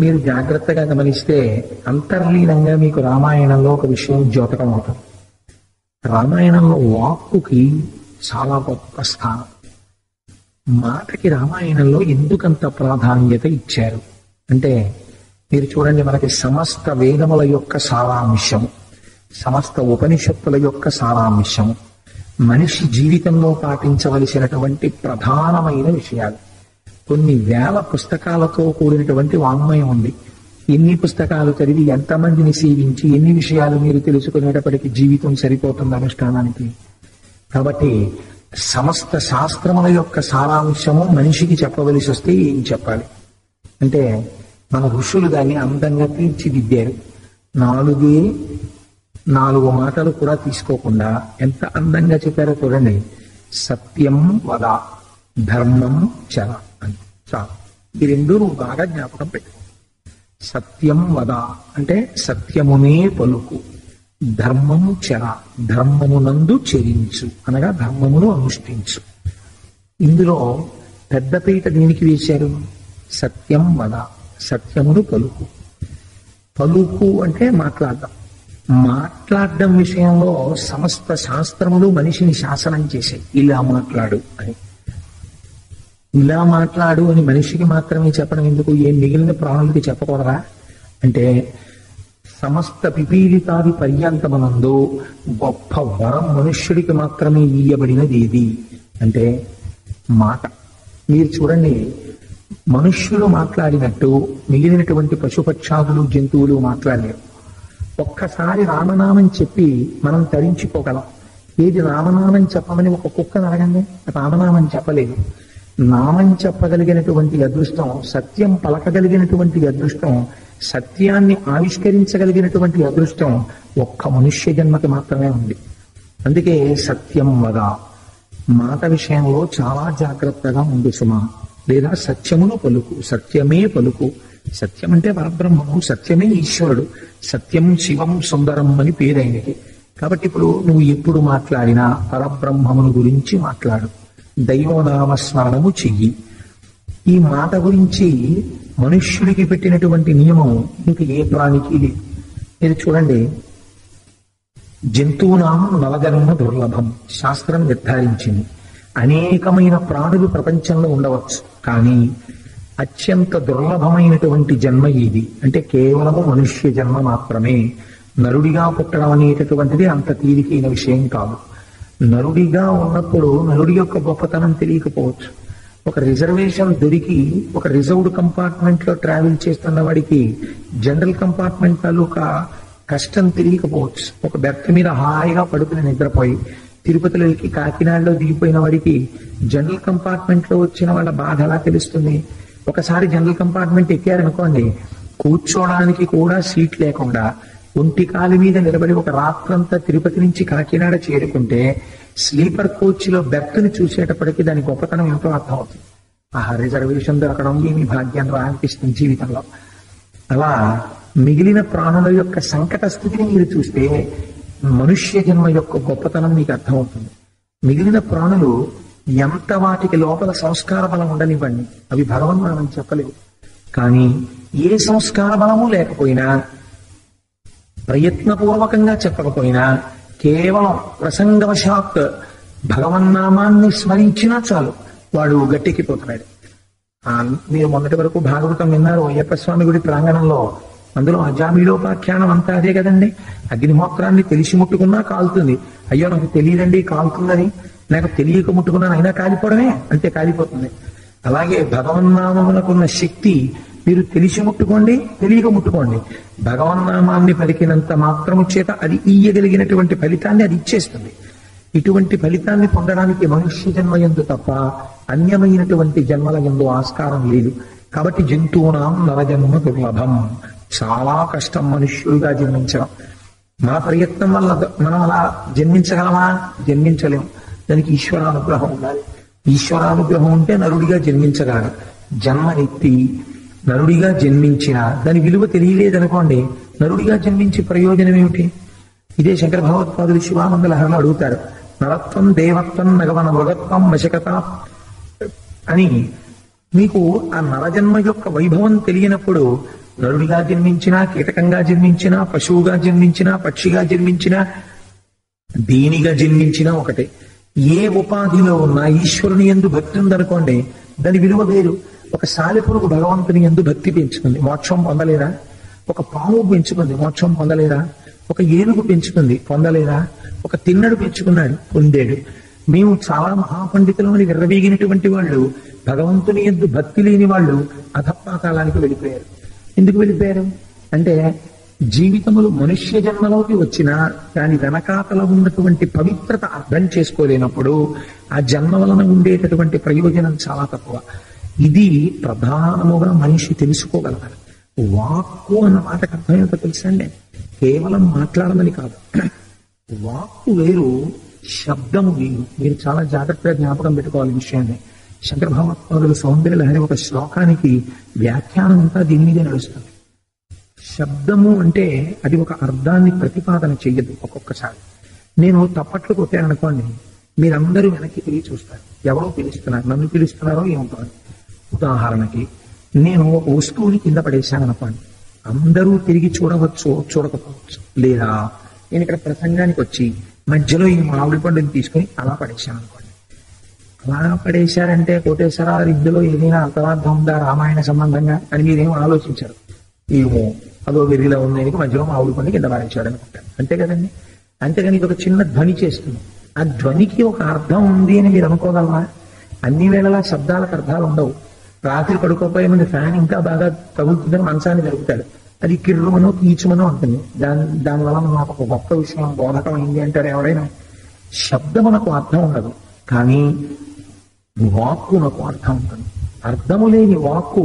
మీరు జాగ్రత్తగా గమనిస్తే అంతర్లీనంగా మీకు రామాయణంలో ఒక విషయం ద్యోతకం అవుతుంది. రామాయణంలో వాక్కుకి చాలా గొప్ప స్థానం. మాటకి రామాయణంలో ఎందుకంత ప్రాధాన్యత ఇచ్చారు అంటే, మీరు చూడండి, మనకి సమస్త వేదముల యొక్క సారాంశము, సమస్త ఉపనిషత్తుల యొక్క సారాంశము, మనిషి జీవితంలో పాటించవలసినటువంటి ప్రధానమైన విషయాలు, కొన్ని వేల పుస్తకాలతో కూడినటువంటి వాంగ్మయం ఉంది. ఎన్ని పుస్తకాలు చదివి ఎంతమందిని సేవించి ఎన్ని విషయాలు మీరు తెలుసుకునేటప్పటికీ జీవితం సరిపోతుంది అనుష్ఠానానికి. కాబట్టి సమస్త శాస్త్రముల యొక్క సారాంశము మనిషికి చెప్పవలసి వస్తే ఏం చెప్పాలి అంటే, మన ఋషులు దాన్ని అందంగా తీర్చిదిద్దారు. 4 4 మాటలు కూడా తీసుకోకుండా ఎంత అందంగా చెప్పారో చూడండి. సత్యం వద, ధర్మం చర అని. చాలు, ఈ రెండు నువ్వు బాగా జ్ఞాపకం పెట్టు. సత్యం వద అంటే సత్యమునే పలుకు, ధర్మము చర ధర్మమునందు చెరించు అనగా ధర్మమును అనుష్ఠించు. ఇందులో పెద్దపీట దేనికి వేశారు? సత్యం వద, సత్యమును పలుకు. పలుకు అంటే మాట్లాడడం. మాట్లాడడం విషయంలో సమస్త శాస్త్రములు మనిషిని శాసనం చేశాయి. ఇలా మాట్లాడు అని. ఇలా మాట్లాడు అని మనిషికి మాత్రమే చెప్పడం ఎందుకు? ఏం మిగిలిన ప్రాణులకి చెప్పకూడదా అంటే, సమస్త పిపీలితాది పర్యంతమనందు గొప్ప వరం మనుష్యుడికి మాత్రమే ఇయ్యబడినది ఏది అంటే మాట. మీరు చూడండి, మనుష్యులు మాట్లాడినట్టు మిగిలినటువంటి పశుపక్షాదులు జంతువులు మాట్లాడలేవు. ఒక్కసారి రామనామం చెప్పి మనం తరించిపోగలం. ఏది రామనామం చెప్పమని ఒక కుక్కను అడగండి, రామనామం చెప్పలేదు. నామం చెప్పగలిగినటువంటి అదృష్టం, సత్యం పలకగలిగినటువంటి అదృష్టం, సత్యాన్ని ఆవిష్కరించగలిగినటువంటి అదృష్టం ఒక్క మనుష్య జన్మకి మాత్రమే ఉంది. అందుకే సత్యం వద, మాట విషయంలో చాలా జాగ్రత్తగా ఉంది సుమా. లేదా సత్యమును పలుకు, సత్యమే పలుకు. సత్యం అంటే పరబ్రహ్మము, సత్యమే ఈశ్వరుడు. సత్యం శివం సుందరం అని పేరైనది. కాబట్టి ఇప్పుడు నువ్వు ఎప్పుడు మాట్లాడినా పరబ్రహ్మమును గురించి మాట్లాడు, దైవనామస్మరణము చెయ్యి. ఈ మాట గురించి మనుష్యుడికి పెట్టినటువంటి నియమం ఇంక ఏ ప్రాణికి లేదు. ఇది చూడండి, జంతువునాం నవజన్మ దుర్లభం శాస్త్రం నిర్ధారించింది. అనేకమైన ప్రాణులు ప్రపంచంలో ఉండవచ్చు, కానీ అత్యంత దుర్లభమైనటువంటి జన్మ ఇది అంటే కేవలము మనుష్య జన్మ మాత్రమే. నరుడిగా పుట్టడం అనేటటువంటిది అంత తేలికైన విషయం కాదు. నరుడిగా ఉన్నప్పుడు నరుడి యొక్క గొప్పతనం తెలియకపోవచ్చు. ఒక రిజర్వేషన్ దొరికి ఒక రిజర్వ్డ్ కంపార్ట్మెంట్ లో ట్రావెల్ చేస్తున్న వాడికి జనరల్ కంపార్ట్మెంట్ తాలూకా కష్టం తెలియకపోవచ్చు. ఒక బెర్త్ మీద హాయిగా పడుకుని నిద్రపోయి తిరుపతిలోకి కాకినాడలో దిగిపోయిన వాడికి జనరల్ కంపార్ట్మెంట్ లో వచ్చిన వాళ్ళ బాధ ఎలా తెలుస్తుంది? ఒకసారి జనరల్ కంపార్ట్మెంట్ ఎక్కారనుకోండి, కూర్చోడానికి కూడా సీట్ లేకుండా ఒంటి కాలి మీద నిలబడి ఒక రాత్రంతా తిరుపతి నుంచి కాకినాడ చేరుకుంటే స్లీపర్ కోచ్ లో బెర్త్ని చూసేటప్పటికీ దాని గొప్పతనం ఎంతో అర్థమవుతుంది. ఆ రిజర్వేషన్ దొరకడం ఏమి భాగ్యం రా అనిపిస్తుంది జీవితంలో. అలా మిగిలిన ప్రాణుల యొక్క సంకట స్థితిని మీరు చూస్తే మనుష్య జన్మ యొక్క గొప్పతనం మీకు అర్థమవుతుంది. మిగిలిన ప్రాణులు ఎంత వాటికి లోపల సంస్కార బలం ఉండనివ్వండి, అవి భగవన్మానం చెప్పలేవు. కానీ ఏ సంస్కార బలము లేకపోయినా, ప్రయత్నపూర్వకంగా చెప్పకపోయినా, కేవలం ప్రసంగవశాత్ భగవన్నామాన్ని స్మరించినా చాలు వాడు గట్టెక్కిపోతున్నాడు. మీరు మొన్నటి వరకు భాగవతం విన్నారు అయ్యప్ప స్వామి గుడి ప్రాంగణంలో. అందులో అజామిలోపాఖ్యానం అంతా అదే కదండి. అగ్నిహోత్రాన్ని తెలిసి ముట్టుకున్నా కాలుతుంది. అయ్యో నాకు తెలియదండి కాలుతుందని, నాకు తెలియక ముట్టుకున్నాను అయినా కాలిపోవడమే, అంతే కాలిపోతుంది. అలాగే భగవన్నామమునకున్న శక్తి మీరు తెలిసి ముట్టుకోండి, తెలియక ముట్టుకోండి, భగవన్నామాన్ని పలికినంత మాత్రము చేత అది ఇయ్యగలిగినటువంటి ఫలితాన్ని అది ఇచ్చేస్తుంది. ఇటువంటి ఫలితాన్ని పొందడానికి మనుష్య జన్మ యందు తప్ప అన్యమైనటువంటి జన్మల యందు ఆస్కారం లేదు. కాబట్టి జంతువునాం నరజన్మ దుర్లభం, చాలా కష్టం మనుష్యుడిగా జన్మించడం. మన ప్రయత్నం వల్ల మనం అలా జన్మించగలమా? జన్మించలేం. దానికి ఈశ్వరానుగ్రహం ఉండాలి. ఈశ్వరానుగ్రహం ఉంటే నరుడిగా జన్మించగలడు. జన్మనెత్తి నరుడిగా జన్మించిన దాని విలువ తెలియలేదనుకోండి, నరుడిగా జన్మించి ప్రయోజనం ఏమిటి? ఇదే శంకర భగవత్పాదులు శివానంద లహరిలో అడుగుతారు. నరత్వం దేవత్వం నగవన మృగత్వం వశకత అని. మీకు ఆ నరజన్మ యొక్క వైభవం తెలియనప్పుడు నరుడిగా జన్మించినా, కీటకంగా జన్మించినా, పశువుగా జన్మించినా, పక్షిగా జన్మించినా, దేనిగా జన్మించినా ఒకటే. ఏ ఉపాధిలో ఉన్నా ఈశ్వరుని యందు భక్తి ఉందనుకోండి, దాని విలువ వేరు. ఒక సాలెపురుగు భగవంతుని యందు భక్తి పెంచుకుంది, మోక్షం పొందలేదా? ఒక పాము పెంచుకుంది, మోక్షం పొందలేదా? ఒక ఏనుగు పెంచుకుంది, పొందలేదా? ఒక తిన్నడు పెంచుకున్నాడు, పొందాడు. మేము చాలా మహాపండితులని విర్రవీగినటువంటి వాళ్ళు, భగవంతుని యందు భక్తి లేని వాళ్ళు అధపాతాళానికి వెళ్ళిపోయారు. ఎందుకు వెళ్ళిపోయారు అంటే, జీవితములు మనుష్య జన్మలోకి వచ్చినా దాని వెనకాతల ఉన్నటువంటి పవిత్రత అర్థం చేసుకోలేనప్పుడు ఆ జన్మ వలన ఉండేటటువంటి ప్రయోజనం చాలా తక్కువ. ఇది ప్రధానముగా మనిషి తెలుసుకోగలగాలి. వాక్కు అన్న మాటకు అర్థం ఏంటో తెలుసండి, కేవలం మాట్లాడమని కాదు. వాక్కు వేరు, శబ్దము వేరు. మీరు చాలా జాగ్రత్తగా జ్ఞాపకం పెట్టుకోవాలి విషయాన్ని. శంకర భగవత్పాదులు సౌందర్య లహరి ఒక శ్లోకానికి వ్యాఖ్యానం అంతా దీని మీదే నడుస్తుంది. శబ్దము అంటే అది ఒక అర్థాన్ని ప్రతిపాదన చెయ్యదు. ఒక్కొక్కసారి నేను తప్పట్లు కొట్టాననుకోండి, మీరందరూ వెనక్కి తిరిగి చూస్తారు, ఎవరో పిలుస్తున్నారు, నన్ను పిలుస్తున్నారో ఏమంటారు. ఉదాహరణకి నేను ఒక వస్తువుని కింద పడేశాను అనుకోండి, అందరూ తిరిగి చూడవచ్చు, చూడకపోవచ్చు. లేదా నేను ఇక్కడ ప్రసంగానికి వచ్చి మధ్యలో ఈ మామిడి పండుని తీసుకుని అలా పడేశాను అనుకోండి. అలా పడేశారంటే కోటేశ్వర ఇందులో ఏదైనా అర్థార్థం ఉందా రామాయణ సంబంధంగా అని మీరేమో ఆలోచించారు. ఏమో అదో వెర్రిలో ఉన్నాయి, మధ్యలో మామిడి పండు కింద పడేశాడు అనుకుంటాను, అంతే కదండి. అంతేగాని ఇది ఒక చిన్న ధ్వని చేస్తుంది. ఆ ధ్వనికి ఒక అర్థం ఉంది అని మీరు అనుకోగలరా? అన్ని వేళలా శబ్దాలకు అర్థాలు ఉండవు. రాత్రి పడుకోపోయే ముందు ఫ్యాన్ ఇంకా బాగా తగులుతుందని మనసాన్ని జరుపుతాడు, అది కిర్రుమనో కీచుమనో ఉంటుంది. దానివల్ల నాకు ఒక గొప్ప విషయం బోధకం అయింది అంటారు ఎవరైనా. శబ్దమునకు అర్థం ఉండదు, కానీ వాక్కునకు అర్థం ఉంటుంది. అర్థము లేని వాక్కు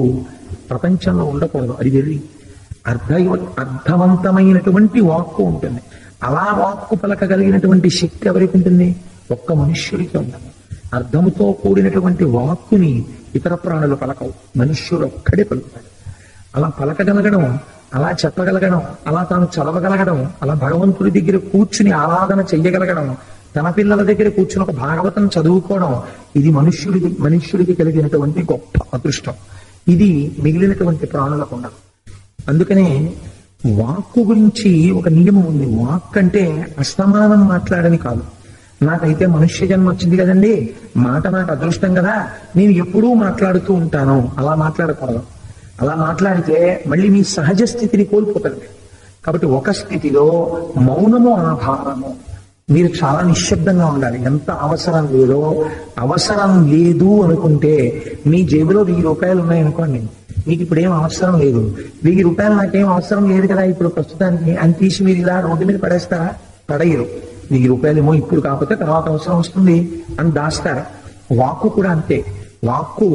ప్రపంచంలో ఉండకూడదు, అది వెర్రి. అర్థవంతమైనటువంటి వాక్కు ఉంటుంది. అలా వాక్కు పలకగలిగినటువంటి శక్తి ఎవరికి ఉంటుంది? ఒక్క మనుష్యుడికి ఉంటుంది. అర్థముతో కూడినటువంటి వాక్కుని ఇతర ప్రాణులు పలకవు, మనుష్యుడు ఒక్కడే పలుకుతాడు. అలా పలకగలగడం, అలా చెప్పగలగడం, అలా తాను చదవగలగడం, అలా భగవంతుడి దగ్గర కూర్చుని ఆరాధన చెయ్యగలగడం, తన పిల్లల దగ్గర కూర్చుని ఒక భాగవతం చదువుకోవడం, ఇది మనుష్యుడికి కలిగినటువంటి గొప్ప అదృష్టం. ఇది మిగిలినటువంటి ప్రాణులకు ఉండదు. అందుకనే వాక్కు గురించి ఒక నియమం ఉంది. వాక్ అంటే అస్తమానం మాట్లాడని కాదు. నాకైతే మనుష్య జన్మ వచ్చింది కదండి, మాట నాకు అదృష్టం కదా, నేను ఎప్పుడూ మాట్లాడుతూ ఉంటాను, అలా మాట్లాడకూడదు. అలా మాట్లాడితే మళ్ళీ మీ సహజ స్థితిని కోల్పోతారు. కాబట్టి ఒక స్థితిలో మౌనము ఆధారము. మీరు చాలా నిశ్శబ్దంగా ఉండాలి. ఎంత అవసరం లేదో, అవసరం లేదు అనుకుంటే మీ జేబులో 1000 రూపాయలు ఉన్నాయనుకోండి, మీకు ఇప్పుడు ఏం అవసరం లేదు, 1000 రూపాయలు నాకేం అవసరం లేదు కదా ఇప్పుడు ప్రస్తుతానికి అని తీసి మీరు ఇలా రోడ్డు మీద పడేస్తారా? పడేయరు. 1000 రూపాయలు ఏమో ఇప్పుడు కాకపోతే తర్వాత అవసరం వస్తుంది అని దాస్తారు. వాక్కు కూడా అంతే. వాక్కు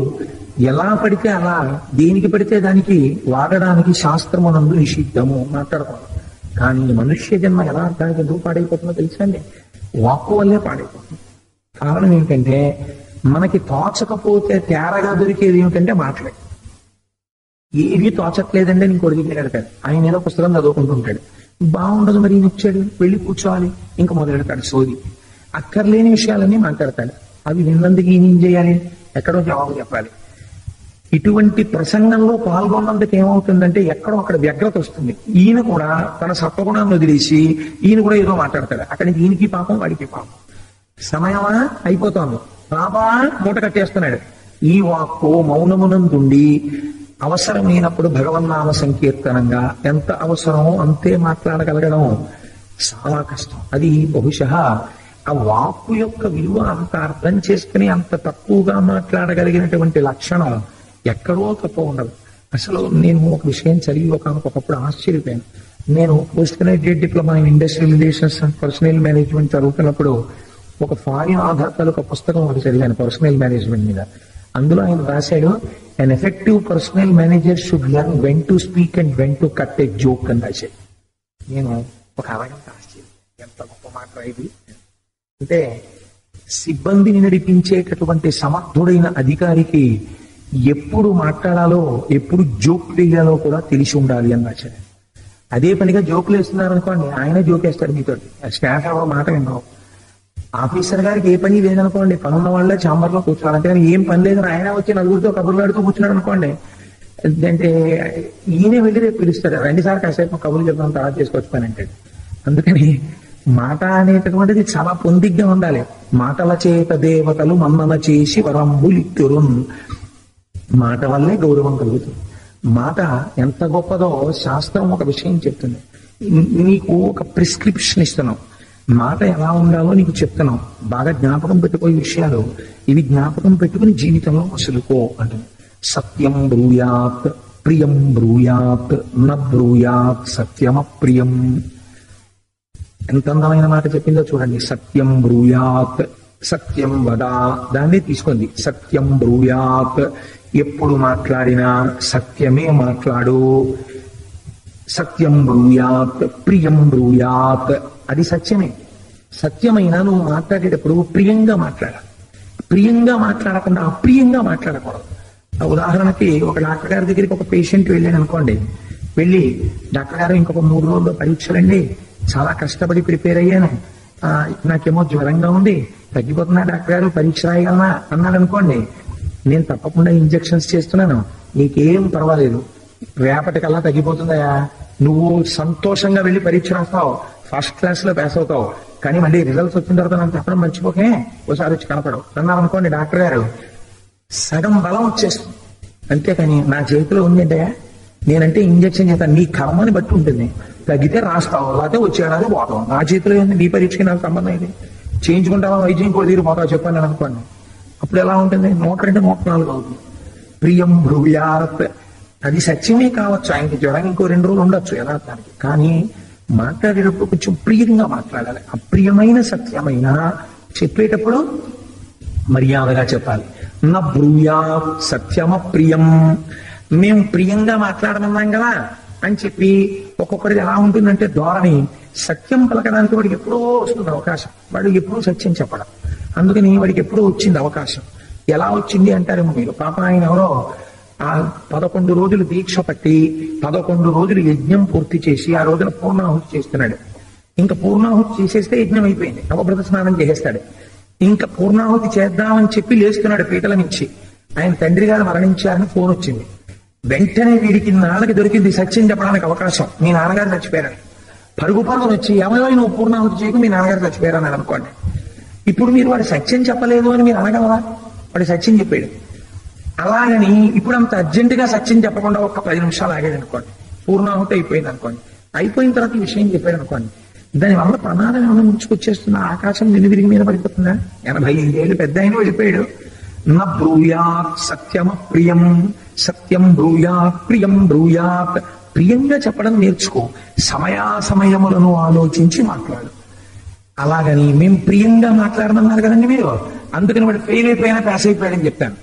ఎలా పడితే అలా, దేనికి పడితే దానికి వాడడానికి శాస్త్రమునందు నిషిద్ధము, మాట్లాడకూడదు. కానీ మనుష్య జన్మ ఎలా దానికి ఎందుకు పాడైపోతుందో తెలుసండి? వాక్కు వల్లే పాడైపోతుంది. కారణం ఏమిటంటే మనకి తోచకపోతే తేరగా దొరికేది ఏమిటంటే మాటలే. ఏవి తోచట్లేదంటే ఇంకోటి దగ్గర కడతాడు, ఆయన ఏదో పుస్తకం చదువుకుంటూ ఉంటాడు, బాగుండదు మరి ఈయన వచ్చాడు వెళ్ళి కూర్చోవాలి, ఇంకా మొదలెడతాడు సోది. అక్కర్లేని విషయాలన్నీ మాట్లాడతాడు. అవి విన్నందుకు ఈయన ఏం చేయాలి? ఎక్కడో జవాబు చెప్పాలి. ఇటువంటి ప్రసంగంలో పాల్గొన్నందుకు ఏమవుతుందంటే ఎక్కడో అక్కడ వ్యగ్రత వస్తుంది. ఈయన కూడా తన సత్వగుణాన్ని వదిలేసి ఈయన కూడా ఏదో మాట్లాడతాడు. అక్కడి నుంచి ఈయనకి పాపం, వాడికి పాపం. సమయమా అయిపోతోంది, పాపా మూట కట్టేస్తున్నాడు. ఈ వాక్కు మౌనమునందుండి అవసరమైనప్పుడు భగవన్నామ సంకీర్తనంగా ఎంత అవసరమో అంతే మాట్లాడగలగడం చాలా కష్టం. అది బహుశः ఆ వాక్కు యొక్క విలువ అంత అర్థం చేసుకుని అంత తక్కువగా మాట్లాడగలిగినటువంటి లక్షణం ఎక్కడో తప్ప ఉండదు. అసలు నేను ఒక విషయం చదివి ఒకప్పుడు ఆశ్చర్యపోయాను. నేను post graduate diploma in industrial relations and personal management చదువుతున్నప్పుడు ఒక ఫారిన్ ఆధార్ తాలూకు పుస్తకం ఒకటి చదివాను పర్సనల్ మేనేజ్మెంట్ మీద. అందులో ఆయన రాశాడు, an effective personal manager should learn when to speak and when to cut a joke అని రాశాడు. నేను ఒక అరగంట ఆశ్చర్యం, ఎంత గొప్ప మాట ఇది అంటే, సిబ్బందిని నడిపించేటటువంటి సమర్థుడైన అధికారికి ఎప్పుడు మాట్లాడాలో, ఎప్పుడు జోక్ వేయాలో కూడా తెలిసి ఉండాలి అని రాశాడు. అదే పనిగా జోకులు వేస్తున్నారు అనుకోండి, ఆయన జోక్ వేస్తాడు మీతో, స్టాఫ్ ఎవరో మాట విన్నావు. ఆఫీసర్ గారికి ఏ పని లేదనుకోండి, పనున్న వాళ్ళే ఛాంబర్ లో కూర్చోవాలి. అంతేగాని ఏం పని లేదు ఆయన వచ్చి నలుగురితో కబుర్లు ఆడుతూ కూర్చున్నాడు అనుకోండి, అంటే ఈయనే వెళ్ళి రేపు పిలుస్తాడు, 2 సార్లు కాసేపు కబుర్లు చెప్తాం తర్వాత చేసుకొచ్చుకోనంటాడు. అందుకని మాట అనేటటువంటిది చాలా పొందిగ్గా ఉండాలి. మాటల చేత దేవతలు మన్నన చేసి వరంబులిత్తురున్. మాట వల్లే గౌరవం కలుగుతుంది. మాట ఎంత గొప్పదో శాస్త్రం ఒక విషయం చెప్తుంది. నీకు ఒక ప్రిస్క్రిప్షన్ ఇస్తున్నాం, మాట ఎలా ఉండాలో నీకు చెప్తున్నాం, బాగా జ్ఞాపకం పెట్టుకోే విషయాలు, ఇవి జ్ఞాపకం పెట్టుకుని జీవితంలో అసలుకో అంటుంది. సత్యం బ్రూయాత్ ప్రియం బ్రూయాత్ న బ్రూయాత్ సత్యమప్రియం. ఎంత అందమైన మాట చెప్పిందో చూడండి. సత్యం బ్రూయాత్, సత్యం వద, దాన్ని తీసుకుంది. సత్యం బ్రూయాత్, ఎప్పుడు మాట్లాడినా సత్యమే మాట్లాడు. సత్యం బ్రూయాత్ ప్రియం బ్రూయాత్. అది సత్యమే. సత్యమైన నువ్వు మాట్లాడేటప్పుడు ప్రియంగా మాట్లాడాలి. ప్రియంగా మాట్లాడకుండా అప్రియంగా మాట్లాడకూడదు. ఉదాహరణకి ఒక డాక్టర్ గారి దగ్గరికి ఒక పేషెంట్ వెళ్ళాను అనుకోండి. వెళ్ళి, డాక్టర్ గారు ఇంకొక 3 రోజుల్లో పరీక్షలండి, చాలా కష్టపడి ప్రిపేర్ అయ్యాను, నాకేమో జ్వరంగా ఉంది, తగ్గిపోతున్నా డాక్టర్ గారు, పరీక్ష రాయగలనా అన్నాడు అనుకోండి. నేను తప్పకుండా ఇంజెక్షన్స్ చేస్తున్నాను, నీకేం పర్వాలేదు, రేపటికల్లా తగ్గిపోతుందయా, నువ్వు సంతోషంగా వెళ్ళి పరీక్ష రాస్తావు, ఫస్ట్ క్లాస్ లో పాస్ అవుతావు, కానీ మళ్ళీ రిజల్ట్స్ వచ్చిన తర్వాత నాకు చెప్పడం మర్చిపోకే, ఒకసారి వచ్చి కనపడవు అన్నారు అనుకోండి. డాక్టర్ గారు సగం బలం వచ్చేస్తుంది. అంతేకాని నా చేతిలో ఉందంటయా, నేనంటే ఇంజక్షన్ చేస్తాను, నీ కర్మని బట్టి ఉంటుంది, తగ్గితే రాస్తావు, లేకపోతే వచ్చేడాది పోతావు, నా చేతిలో ఉంది, నీ పరీక్షకి నాకు సంబంధం ఇది, చేయించుకుంటావా వైద్యం కూడా తీరు పోతావు చెప్పండి అని అనుకోండి. అప్పుడు ఎలా ఉంటుంది? 102, 104 అవుతుంది. ప్రియం భ్రూయాత్. అది సత్యమే కావచ్చు, ఆయనకి జ్వరం ఇంకో 2 రోజులు ఉండొచ్చు యథార్థానికి, కానీ మాట్లాడేటప్పుడు కొంచెం ప్రియంగా మాట్లాడాలి. అప్రియమైన సత్యమైన చెప్పేటప్పుడు మర్యాదగా చెప్పాలి. నా బ్రూయాత్ సత్యమ ప్రియం. మేము ప్రియంగా మాట్లాడమన్నాం కదా అని చెప్పి ఒక్కొక్కరికి ఎలా ఉంటుందంటే ధోరణి, సత్యం పలకడానికి వాడికి ఎప్పుడో వస్తుంది అవకాశం, వాడికి ఎప్పుడూ సత్యం చెప్పడం, అందుకని వాడికి ఎప్పుడూ వచ్చింది అవకాశం. ఎలా వచ్చింది అంటారేమో మీరు. పాప ఆయన ఎవరో 11 రోజులు దీక్ష పట్టి 11 రోజులు యజ్ఞం పూర్తి చేసి ఆ రోజున పూర్ణాహుతి చేస్తున్నాడు. ఇంకా పూర్ణాహుతి చేసేస్తే యజ్ఞం అయిపోయింది, నవవ్రత స్నానం చేసేస్తాడు. ఇంకా పూర్ణాహుతి చేద్దామని చెప్పి లేస్తున్నాడు పీటల నుంచి. ఆయన తండ్రి గారు మరణించారని ఫోన్ వచ్చింది. వెంటనే వీడికి నాన్నకి దొరికింది సత్యం చెప్పడానికి అవకాశం, మీ నాన్నగారు చచ్చిపోయారని. పరుగును వచ్చి, ఎవరో నువ్వు పూర్ణాహుతి చేయకు, మీ నాన్నగారు చచ్చిపోయారని అనుకోండి. ఇప్పుడు మీరు వాడు సత్యం చెప్పలేదు అని మీరు అనగలరా? వాడు సత్యం చెప్పాడు. అలాగని ఇప్పుడు అంత అర్జెంటుగా సత్యం చెప్పకుండా ఒక 10 నిమిషాలు ఆగాడు అనుకోండి, పూర్ణాహుతి అయిపోయింది అనుకోండి. అయిపోయిన తర్వాత ఈ విషయం చెప్పాడు అనుకోండి, దానివల్ల ప్రమాదం ఏమైనా ముంచుకొచ్చేస్తున్న ఆకాశం వెనుదిరిగి మీద పడిపోతుందా? 85 ఏళ్ళు పెద్ద ఆయన వెళ్ళిపోయాడు. నా బ్రూయాత్ సత్యమ ప్రియం. సత్యం బ్రూయాత్ ప్రియం బ్రూయాత్. ప్రియంగా చెప్పడం నేర్చుకో, సమయాసమయములను ఆలోచించి మాట్లాడు. అలాగని మేము ప్రియంగా మాట్లాడమన్నారు కదండి మీరు, అందుకని వాడు ఫెయిల్ అయిపోయినా పాస్ అయిపోయాడని చెప్తాను.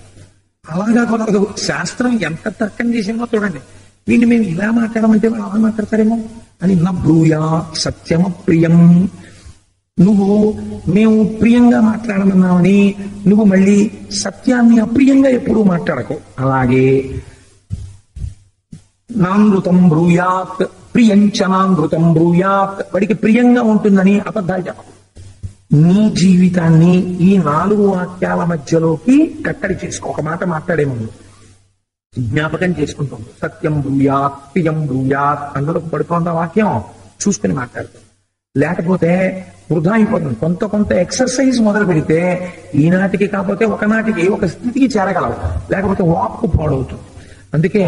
అలాగా కొనదు. శాస్త్రం ఎంత తర్కం చేసిందో చూడండి. వీడిని మేము ఇలా మాట్లాడమంటే వాళ్ళు అలా మాట్లాడతారేమో అని. నా బ్రూయాత్ సత్యమ ప్రియం. నువ్వు మేము ప్రియంగా మాట్లాడమన్నావని నువ్వు మళ్ళీ సత్యాన్ని అప్రియంగా ఎప్పుడూ మాట్లాడకు. అలాగే నానృతం బ్రూయాత్ ప్రియంచనానృతం బ్రూయాత్. వాడికి ప్రియంగా ఉంటుందని అబద్ధాలు చెప్పకు. నీ జీవితాన్ని ఈ 4 వాక్యాల మధ్యలోకి కట్టడి చేసుకో. ఒక మాట మాట్లాడే ముందు జ్ఞాపకం చేసుకుంటాం. సత్యం బ్రూయాత్ ప్రియం బ్రూయాత్ అందులో పడుతోంది వాక్యం, చూసుకుని మాట్లాడుతాం. లేకపోతే వృధా అయిపోతుంది. కొంత ఎక్సర్సైజ్ మొదలు పెడితే ఈనాటికి కాకపోతే ఒకనాటికి ఒక స్థితికి చేరగలవు, లేకపోతే వాక్కు పాడవుతుంది. అందుకే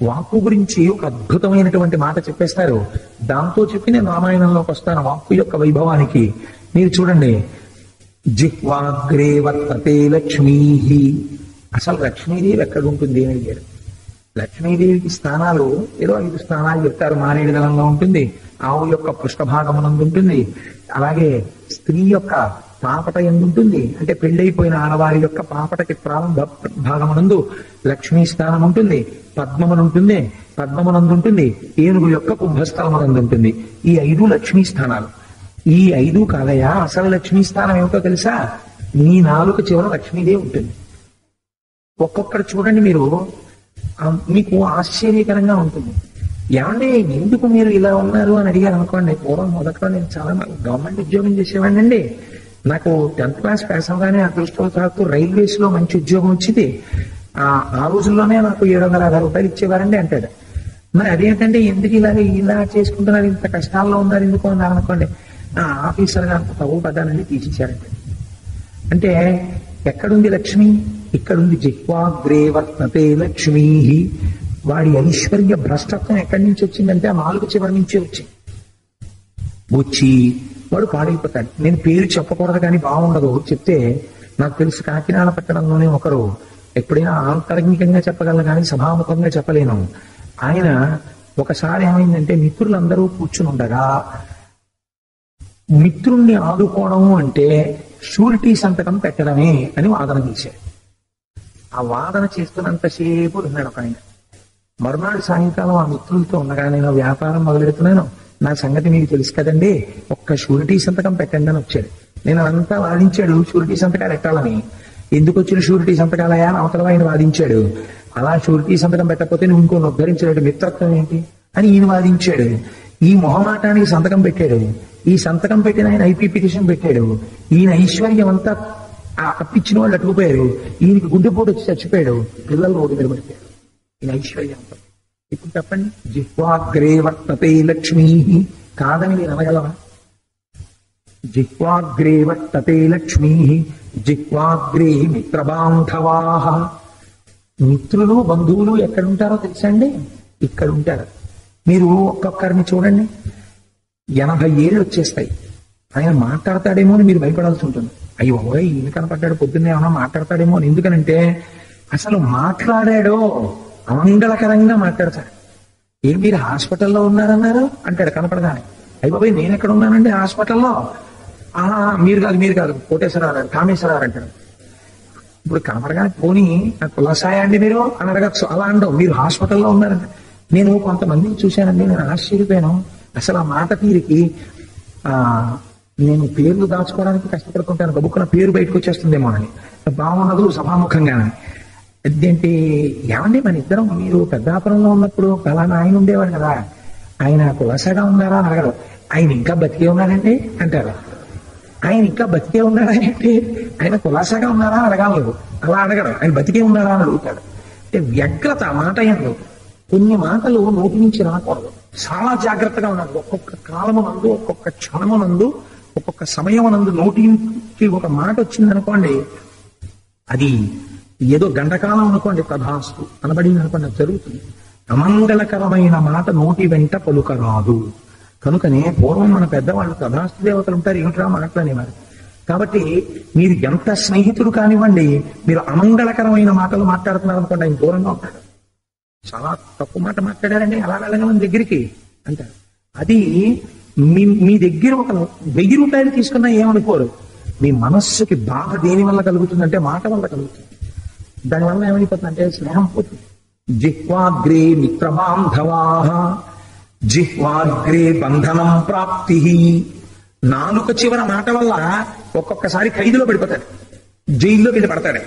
వాక్కు గురించి ఒక అద్భుతమైనటువంటి మాట చెప్పేస్తారు. దాంతో చెప్పి నేను రామాయణంలోకి వస్తాను. వాక్కు యొక్క వైభవానికి మీరు చూడండి. జిహ్వాగ్రే వర్తతే లక్ష్మీ. అసలు లక్ష్మీదేవి ఎక్కడ ఉంటుంది అని అడిగారు. లక్ష్మీదేవికి స్థానాలు ఏదో 5 స్థానాలు చెప్తారు. మారేడు దళంలో ఉంటుంది, ఆవు యొక్క పృష్ఠభాగమునందు ఉంటుంది, అలాగే స్త్రీ యొక్క పాపట ఎందుంటుంది, అంటే పెళ్ళైపోయిన ఆడవారి యొక్క పాపటకి ప్రారంభ భాగమునందు లక్ష్మీ స్థానం ఉంటుంది, పద్మమునుంటుంది, పద్మమునందు ఉంటుంది, ఏనుగు యొక్క కుంభస్థలమునందు ఉంటుంది. ఈ 5 లక్ష్మీ స్థానాలు. ఈ 5 కాదయా, అసలు లక్ష్మీ స్థానం ఏమిటో తెలుసా? నీ నాలుక చివర లక్ష్మీదేవి ఉంటుంది. ఒక్కొక్కరు చూడండి, మీరు మీకు ఆశ్చర్యకరంగా ఉంటుంది. ఏమంటే ఎందుకు మీరు ఇలా ఉన్నారు అని అడిగారు అనుకోండి. పూర్వం మొదట్లో నేను చాలా గవర్నమెంట్ ఉద్యోగం చేసేవాడిని అండి. నాకు 10th క్లాస్ పాస్ అవగానే అదృష్టవశాత్తు రైల్వేస్ లో మంచి ఉద్యోగం వచ్చింది. ఆ రోజుల్లోనే నాకు 750 రూపాయలు ఇచ్చేవారండి అంటాడు. మరి అదేంటంటే ఎందుకు ఇలా చేసుకుంటున్నారు, ఇంత కష్టాల్లో ఉన్నారు ఎందుకు అన్నారు అనుకోండి. ఆఫీసర్ గారు తగు పదాన్ని తీసిచ్చారండి. అంటే ఎక్కడుంది లక్ష్మి? ఇక్కడుంది. జిహ్వాగ్రే వర్తతే లక్ష్మీ. వాడి ఐశ్వర్య భ్రష్టత్వం ఎక్కడి నుంచి వచ్చిందంటే ఆ 4 చివరి నుంచే వచ్చి వాడు పాడైపోతాడు. నేను పేరు చెప్పకూడదు కానీ బాగుండదు చెప్తే. నాకు తెలుసు కాకినాడ పట్టణంలోనే ఒకరు, ఎప్పుడైనా ఆంతరంగికంగా చెప్పగలను కానీ సభాముఖంగా చెప్పలేను. ఆయన ఒకసారి ఏమైందంటే మిత్రులందరూ కూర్చుని ఉండగా మిత్రుణ్ణి ఆదుకోవడం అంటే షూరిటీ సంతకం పెట్టడమే అని వాదన చేశాడు. ఆ వాదన చేస్తున్నంతసేపు ఉన్నాడు ఒక ఆయన. మరునాడు సాయంకాలం ఆ మిత్రులతో ఉండగా, నేను వ్యాపారం మొదలెడుతున్నాను, నా సంగతి మీకు తెలుసు కదండి, ఒక్క షూరిటీ సంతకం పెట్టండి అని వచ్చాడు. నేను అదంతా వాదించాడు, షూరిటీ సంతకాలు పెట్టాలని. ఎందుకు వచ్చిన షూరిటీ సంతకాలయా అని అవతల ఆయన వాదించాడు. అలా షూరిటీ సంతకం పెట్టకపోతే నువ్వు ఇంకోని ఉద్ధరించలేడు, మిత్రత్వం ఏంటి అని ఈయన వాదించాడు. ఈ మొహమాటానికి సంతకం పెట్టాడు. ఈ సంతకం పెట్టిన ఆయన ఐపీ పిటిషన్ పెట్టాడు. ఈయన ఐశ్వర్యం అంతా అప్పించిన వాళ్ళు అట్టుకుపోయారు. ఈయనకి గుండెపోటు వచ్చి చచ్చిపోయాడు. పిల్లలు రోడ్డు మీద పడిపోయాడు. ఈయన ఐశ్వర్యం అంతా. ఇప్పుడు చెప్పండి, జిహ్వాగ్రే వర్తతే లక్ష్మీ కాదని మీరు అనగలవా? జిహ్వాగ్రే వర్తతే లక్ష్మీ జిహ్వాగ్రే మిత్రబాంధవా. మిత్రులు బంధువులు ఎక్కడుంటారో తెలుసా అండి? ఇక్కడ ఉంటారు. మీరు ఒక్కొక్కరిని చూడండి, 80 ఏళ్ళు వచ్చేస్తాయి. ఆయన మాట్లాడతాడేమో అని మీరు భయపడాల్సి ఉంటుంది. అయ్యో ఈయన కనపడ్డాడు, పొద్దున్నే ఏమన్నా మాట్లాడతాడేమో అని. ఎందుకనంటే అసలు మాట్లాడాడో అమంగళకరంగా మాట్లాడతాడు. ఏం మీరు హాస్పిటల్లో ఉన్నారన్నారు అంటాడు కనపడగానే. అయ్యబాబోయ్ నేను ఎక్కడ ఉన్నానండి హాస్పిటల్లో? మీరు కాదు కోటేశ్వరరావు గారు, కామేశ్వరరావు అంటాడు. ఇప్పుడు కనపడగానే పోనీ నాకు కులాసాయా అండి మీరు అని అడగచ్చు. అలా అండవు, మీరు హాస్పిటల్లో ఉన్నారండి. నేను కొంతమందిని చూశానండి, నేను ఆశ్చర్యపోయాను. అసలు ఆ మాట తీరికి నేను పేర్లు దాచుకోవడానికి కష్టపడుతుంటాను, గబుక్కున పేరు బయటకు వచ్చేస్తుందేమో అని. బాగున్నదు సభాముఖంగానే. అదేంటి ఏమండి మన ఇద్దరం మీరు పెద్దాపురంలో ఉన్నప్పుడు ఫలానా ఆయన ఉండేవాడు కదా, ఆయన కులాసాగా ఉన్నారా అని అడగడు. ఆయన ఇంకా బతికే ఉన్నాడండి అంటారు. ఆయన ఇంకా బతికే ఉన్నాడా అంటే ఆయన కులాసాగా ఉన్నారా అడగలేదు. అలా అడగడు, ఆయన బతికే ఉన్నారా అని అడుగుతాడు. అంటే వ్యగ్రత మాట ఎందు. కొన్ని మాటలు నోటి నుంచి రాకూడదు, చాలా జాగ్రత్తగా ఉన్నాడు. ఒక్కొక్క కాలమునందు, ఒక్కొక్క క్షణమునందు, ఒక్కొక్క సమయమునందు నోటి నుంచి ఒక మాట వచ్చిందనుకోండి, అది ఏదో గంటకాలం అనుకోండి, తథాస్తు అనబడింది అనుకోండి, అది జరుగుతుంది. అమంగళకరమైన మాట నోటి వెంట పలుకరాదు. కనుకనే పూర్వం మన పెద్దవాళ్ళు తథాస్తు దేవతలు ఉంటారు, ఏమిట్రా మాట్లాడేవారు. కాబట్టి మీరు ఎంత స్నేహితుడు కానివ్వండి, మీరు అమంగళకరమైన మాటలు మాట్లాడుతున్నారు అనుకోండి, ఆయన దూరంగా ఉంటాడు. చాలా తప్పు మాట మాట్లాడారండి, అలా వెళ్ళగలని దగ్గరికి అంటారు. అది మీ దగ్గర ఒక 1000 రూపాయలు తీసుకున్నా ఏమనుకోరు. మీ మనస్సుకి బాధ దేని వల్ల కలుగుతుందంటే మాట వల్ల కలుగుతుంది. దానివల్ల ఏమైపోతుందంటే స్నేహం పోతుంది. జిహ్వాగ్రే మిత్రబాంధవా జిహ్వాగ్రే బంధనం ప్రాప్తి. నాలుక చివర మాట వల్ల ఒక్కొక్కసారి ఖైదులో పడిపోతాడు, జైల్లో వెళ్ళి పడతాడు.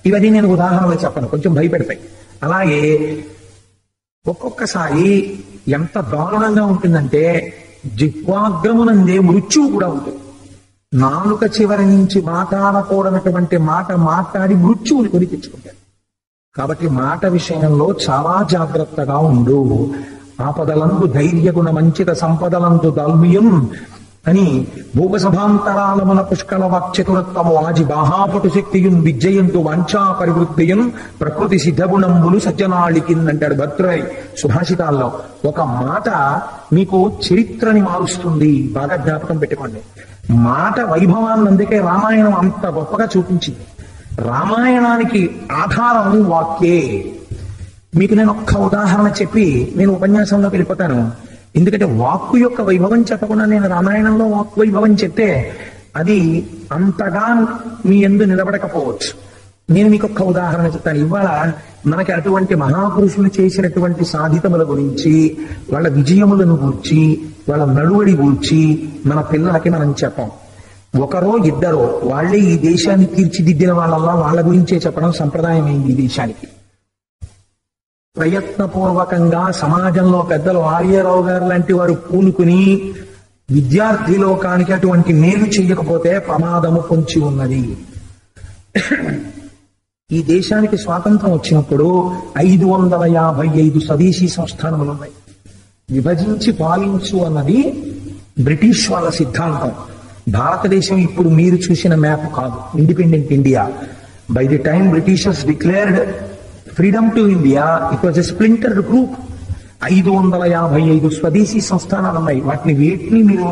ఇవన్నీ నేను ఉదాహరణలు చెప్పను, కొంచెం భయపెడతాయి. అలాగే ఒక్కొక్కసారి ఎంత దారుణంగా ఉంటుందంటే జిహ్వాగ్రమునందే మృత్యువు కూడా ఉంటుంది. నాలుక చివరి నుంచి మాట్లాడకూడనటువంటి మాట మాట్లాడి మృత్యువుని కొని తెచ్చుకుంటాడు. కాబట్టి మాట విషయంలో చాలా జాగ్రత్తగా ఉండు. ఆపదలందు ధైర్యగుణ మంచిత సంపదలందు దాల్మియం అని భూపసభాంతరాలమున పుష్కల వాక్చతురత్వము ఆజి బాహాపటు శక్తియున్ విజయంతు వాంఛా పరివృద్ధియం ప్రకృతి సిద్ధగుణంబులు సజ్జనాళికిన్ అంటాడు భద్రాయ్ సుభాషితాల్లో. ఒక మాట మీకు చరిత్రని మారుస్తుంది, బాగా జ్ఞాపకం పెట్టుకోండి. మాట వైభవాన్ని అందుకే రామాయణం అంత గొప్పగా చూపించింది. రామాయణానికి ఆధారం వాక్యే. మీకు నేను ఒక్క ఉదాహరణ చెప్పి నేను ఉపన్యాసంలోకి వెళ్ళిపోతాను. ఎందుకంటే వాక్కు యొక్క వైభవం చెప్పకుండా నేను రామాయణంలో వాక్కు వైభవం చెప్తే అది అంతగా మీ యందు నిలబడకపోవచ్చు. నేను మీకు ఒక్క ఉదాహరణ చెప్తాను. ఇవాళ మనకి అటువంటి మహాపురుషులు చేసినటువంటి సాధితముల గురించి, వాళ్ళ విజయములను గూర్చి, వాళ్ళ నడువడి గూర్చి మన పిల్లలకి మనం చెప్పాం. ఒకరో ఇద్దరో వాళ్ళే ఈ దేశాన్ని తీర్చిదిద్దిన వాళ్ళల్లా వాళ్ళ గురించే చెప్పడం సంప్రదాయం అయింది ఈ దేశానికి. ప్రయత్నపూర్వకంగా సమాజంలో పెద్దలు ఆర్యరావు గారు లాంటి వారు పూనుకుని విద్యార్థి లోకానికి అటువంటి మేలు చేయకపోతే ప్రమాదము పొంచి ఉన్నది. ఈ దేశానికి స్వాతంత్రం వచ్చినప్పుడు 555 స్వదేశీ సంస్థానములు ఉన్నాయి. విభజించి పాలించు అన్నది బ్రిటిష్ వాళ్ళ సిద్ధాంతం. భారతదేశం ఇప్పుడు మీరు చూసిన మ్యాప్ కాదు, independent India. By the time Britishers declared freedom to India, it was a splintered group. 555 స్వదేశీ సంస్థానాలు ఉన్నాయి. వాటిని వేటిని మీరు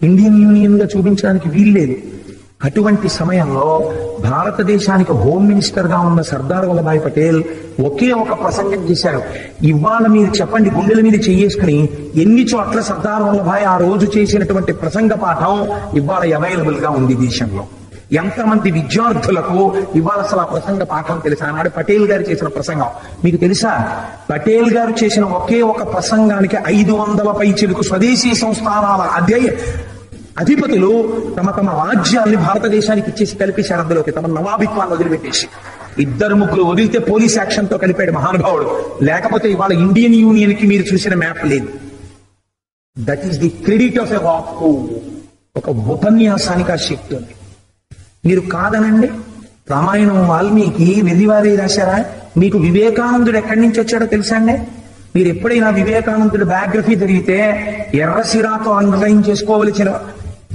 ఇండియన్ యూనియన్ గా చూపించడానికి వీల్లేదు. అటువంటి సమయంలో భారతదేశానికి హోమ్ మినిస్టర్ గా ఉన్న సర్దార్ వల్లభాయ్ పటేల్ ఒకే ఒక ప్రసంగం చేశారు. ఇవాళ మీరు చెప్పండి, గుండెల మీద చేసుకుని ఎన్ని చోట్ల సర్దార్ వల్లభాయ్ ఆ రోజు చేసినటువంటి ప్రసంగ పాఠం ఇవాళ అవైలబుల్ గా ఉంది దేశంలో. ఎంతమంది విద్యార్థులకు ఇవాళ అసలు ఆ ప్రసంగ పాఠం తెలుసా? ఆనాడు పటేల్ గారు చేసిన ప్రసంగం మీకు తెలుసా? పటేల్ గారు చేసిన ఒకే ఒక ప్రసంగానికి 500 పైచిలకు స్వదేశీ సంస్థానాల అధిపతులు తమ తమ రాజ్యాల్ని భారతదేశానికి ఇచ్చేసి కలిపేశారు. అందులోకి తమ నవాబిత్వాన్ని వదిలిపెట్టేసి 2-3 వదిలితే పోలీస్ యాక్షన్ తో కలిపాడు మహానుభావుడు. లేకపోతే ఇవాళ ఇండియన్ యూనియన్ కి మీరు చూసిన మ్యాప్ లేదు. That is the credit of a వాక్కు. ఒక ఉపన్యాసానికి ఆ శక్తి ఉంది. మీరు కాదనండి, రామాయణం వాల్మీకి వెర్రివారి రాశారా? మీకు వివేకానందుడు ఎక్కడి నుంచి వచ్చాడో తెలుసా అండి? మీరు ఎప్పుడైనా వివేకానందుడు బయోగ్రఫీ జరిగితే ఎర్రసిరాతో అండర్లైన్ చేసుకోవలసిన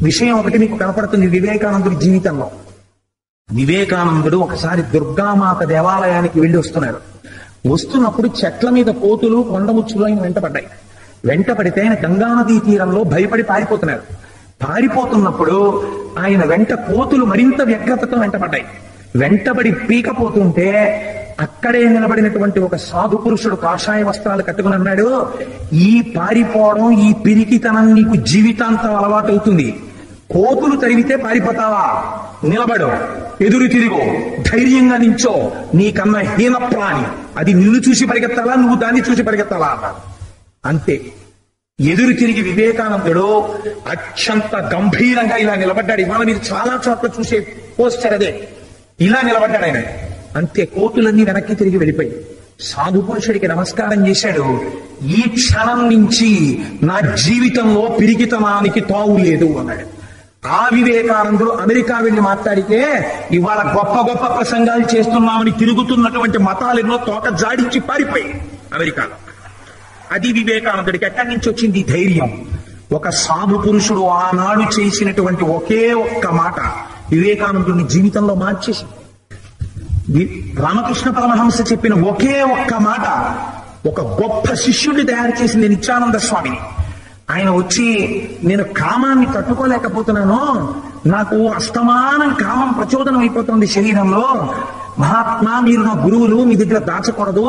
విషయం ఒకటి మీకు కనపడుతుంది వివేకానందుడి జీవితంలో. వివేకానందుడు ఒకసారి దుర్గామాత దేవాలయానికి వెళ్ళి వస్తున్నారు. వస్తున్నప్పుడు చెట్ల మీద కోతులు కొండముచ్చులు ఆయన వెంటపడ్డాయి. వెంటపడితే ఆయన గంగానదీ తీరంలో భయపడి పారిపోతున్నారు. పారిపోతున్నప్పుడు ఆయన వెంట కోతులు మరింత వ్యగ్రతతో వెంటపడ్డాయి. వెంటబడి పీకపోతుంటే అక్కడే నిలబడినటువంటి ఒక సాధు పురుషుడు కాషాయ వస్త్రాలు కట్టుకుని అన్నాడు, ఈ పారిపోవడం, ఈ పిరికితనం నీకు జీవితాంతం అలవాటు అవుతుంది. కోతులు తరిగితే పారిపోతావా? నిలబడు, ఎదురు తిరిగో, ధైర్యంగా నించో. నీకన్నా హీన ప్రాణి అది నిన్ను చూసి పరిగెత్తాలా, నువ్వు దాన్ని చూసి పరిగెత్తాలా అన్నాడు. అంతే. ఎదురు తిరిగి వివేకానందుడు అత్యంత గంభీరంగా ఇలా నిలబడ్డాడు. ఇవాళ మీరు చాలా చోట్ల చూసే పోస్టర్ అదే. ఇలా నిలబడ్డాడు ఆయన. అంతే. కోతులన్నీ వెనక్కి తిరిగి వెళ్ళిపోయి సాధు పురుషుడికి నమస్కారం చేశాడు. ఈ క్షణం నుంచి నా జీవితంలో పిరికితనానికి తావు లేదు అన్నాడు. ఆ వివేకానందుడు అమెరికా వెళ్ళి మాట్లాడితే ఇవాళ గొప్ప గొప్ప ప్రసంగాలు చేస్తున్నామని తిరుగుతున్నటువంటి మతాలెన్నో తోక జాడించి పారిపోయి అమెరికాలో. అది వివేకానందుడికి ఎక్కడి నుంచి వచ్చింది ధైర్యం? ఒక సాధు పురుషుడు ఆనాడు చేసినటువంటి ఒకే ఒక్క మాట వివేకానందుడిని జీవితంలో మార్చేసి, రామకృష్ణ పరమహంస చెప్పిన ఒకే ఒక్క మాట ఒక గొప్ప శిష్యుడిని తయారు చేసింది నిత్యానంద స్వామిని. ఆయన వచ్చి, నేను కామాన్ని తట్టుకోలేకపోతున్నాను, నాకు అస్తమానం కామం ప్రచోదనం అయిపోతుంది శరీరంలో, మహాత్మా మీరు నా గురువులు, మీ దగ్గర దాచకూడదు,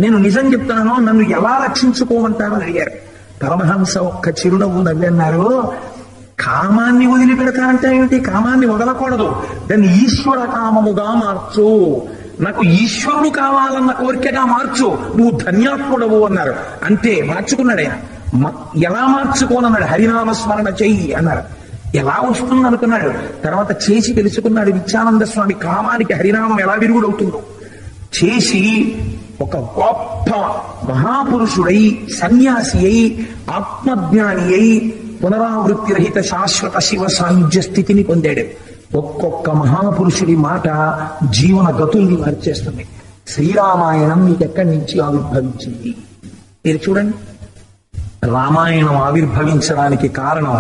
నేను నిజం చెప్తున్నాను, నన్ను ఎలా రక్షించుకోమంటారని అడిగారు. పరమహంస ఒక్క చిరునవ్వు నవ్వి అన్నారు, కామాన్ని వదిలిపెడతానంటే ఏమిటి? కామాన్ని వదలకూడదు, దాన్ని ఈశ్వర కామముగా మార్చు, నాకు ఈశ్వరుడు కావాలన్న కోరికగా మార్చు, నువ్వు ధన్యాత్ముడవు అన్నారు. అంతే, మార్చుకున్నాడు ఆయన. ఎలా మార్చుకోనన్నాడు? హరినామస్మరణ చెయ్యి అన్నారు. ఎలా వస్తుంది అనుకున్నాడు. తర్వాత చేసి తెలుసుకున్నాడు నిత్యానంద స్వామి కామానికి హరినామం ఎలా విరుగుడవుతుందో. చేసి ఒక గొప్ప మహాపురుషుడై, సన్యాసి అయి, ఆత్మజ్ఞాని అయి, పునరావృత్తి రహిత శాశ్వత శివ సాయుధ్య స్థితిని పొందాడు. ఒక్కొక్క మహాపురుషుడి మాట జీవన గతుల్ని మార్చేస్తుంది. శ్రీరామాయణం మీకు ఎక్కడి నుంచి ఆవిర్భవించింది? మీరు చూడండి. రామాయణం ఆవిర్భవించడానికి కారణం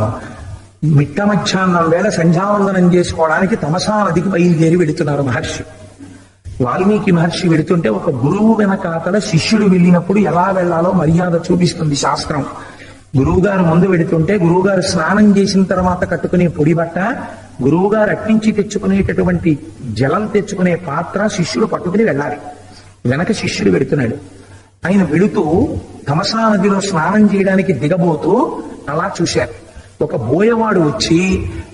మిట్ట మధ్యాహ్నం వేళ సంధ్యావందనం చేసుకోవడానికి తమసా నదికి బయలుదేరి వెడుతున్నారు మహర్షి. వాల్మీకి మహర్షి వెడుతుంటే ఒక గురువు వెనకాతల శిష్యుడు వెళ్ళినప్పుడు ఎలా వెళ్లాలో మర్యాద చూపిస్తుంది శాస్త్రం. గురువుగారు ముందు వెడుతుంటే గురువుగారు స్నానం చేసిన తర్వాత కట్టుకునే పొడి బట్ట, గురువుగారు అట్టించి తెచ్చుకునేటటువంటి జలం తెచ్చుకునే పాత్ర శిష్యుడు పట్టుకుని వెళ్ళాలి. వెనక శిష్యుడు వెడుతున్నాడు. ఆయన వెళుతూ తమసా నదిలో స్నానం చేయడానికి దిగబోతూ అలా చూశారు. ఒక బోయవాడు వచ్చి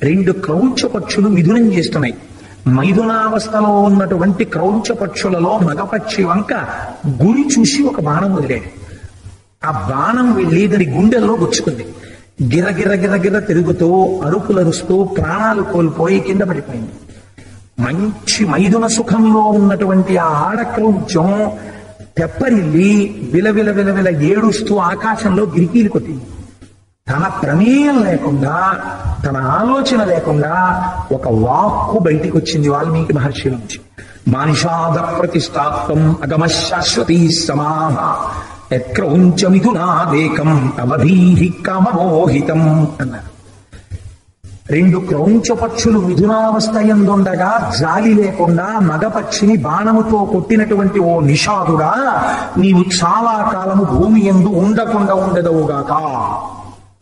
2 క్రౌంచ పక్షులు మిథునం చేస్తున్నాయి. మైథునావస్థలో ఉన్నటువంటి క్రౌంచ పక్షులలో మగపక్షి వంక గురి చూసి ఒక బాణం వదిలాడు. ఆ బాణం వెళ్ళి దాని గుండెల్లో గుచ్చుకుంది. గిరగిర గిరగిర తిరుగుతూ అరుపులరుస్తూ ప్రాణాలు కోల్పోయి కింద పడిపోయింది. మంచి మైథున సుఖంలో ఉన్నటువంటి ఆ ఆడక్రౌంచం తెప్పరిల్లి విలవిల విలవిల ఏడుస్తూ ఆకాశంలో గిరికీలు కొట్టింది. తన ప్రమేయం లేకుండా, తన ఆలోచన లేకుండా ఒక వాక్కు బయటికి వచ్చింది వాల్మీకి మహర్షి నుంచి. మానిషాద ప్రతిష్టాత్వం అగమ శాశ్వతీ సమాహ యత్క్రౌంచ మిథునాదేకం అవధీహి కామమోహితం అన్నారు. 2 క్రౌంచ పక్షులు మిథునావస్థ యందుండగా జాలి లేకుండా మగపక్షిని బాణముతో కొట్టినటువంటి ఓ నిషాదుడా, నీవు చాలా కాలము భూమి యందు ఉండకుండా ఉండదవుగాక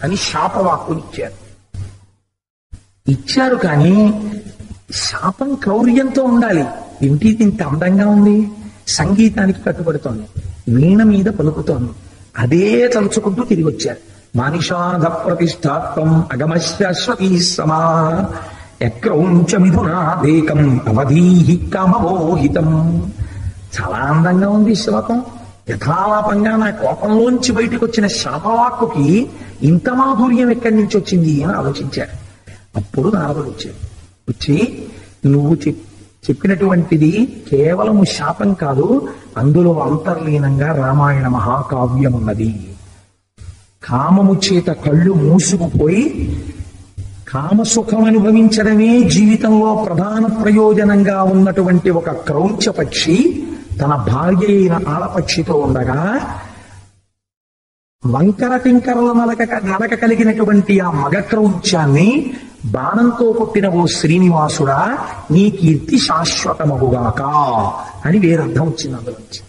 అని శాపవాక్కునిచ్చారు. ఇచ్చారు కానీ శాపం క్రౌర్యంతో ఉండాలి. ఇంటి ఇంత అందంగా ఉంది, సంగీతానికి కట్టుబడుతోంది, వీణ మీద పలుకుతోంది, అదే తలుచుకుంటూ తిరిగి వచ్చారు. మానిషాధ ప్రతిష్టాత్వం అగమ శాశ్వతీ సమా యక్రౌంచమిథునాదేకం అవధీహి కామమోహితం. చాలా అందంగా ఉంది ఈ శ్లోకం. యథాలాపంగా నా కోపంలోంచి బయటకు వచ్చిన శాపవాక్కుకి ఇంత మాధుర్యం ఎక్కడి నుంచి వచ్చింది అని ఆలోచించాడు. అప్పుడు నారదుడు వచ్చాడు. వచ్చి నువ్వు చెప్పినటువంటిది కేవలము శాపం కాదు, అందులో అంతర్లీనంగా రామాయణ మహాకావ్యం ఉన్నది. కామము చేత కళ్ళు మూసుకుపోయి కామసుఖం అనుభవించడమే జీవితంలో ప్రధాన ప్రయోజనంగా ఉన్నటువంటి ఒక క్రౌంచ పక్షి తన భార్య అయిన ఆడపక్షితో ఉండగా వంకర టింకరల నడక కలిగినటువంటి ఆ మగ క్రౌంచాన్ని బాణంతో కొట్టిన ఓ శ్రీనివాసుడా నీ కీర్తి శాశ్వతమగుగాక అని వేరర్థం వచ్చింది అందులోంచి.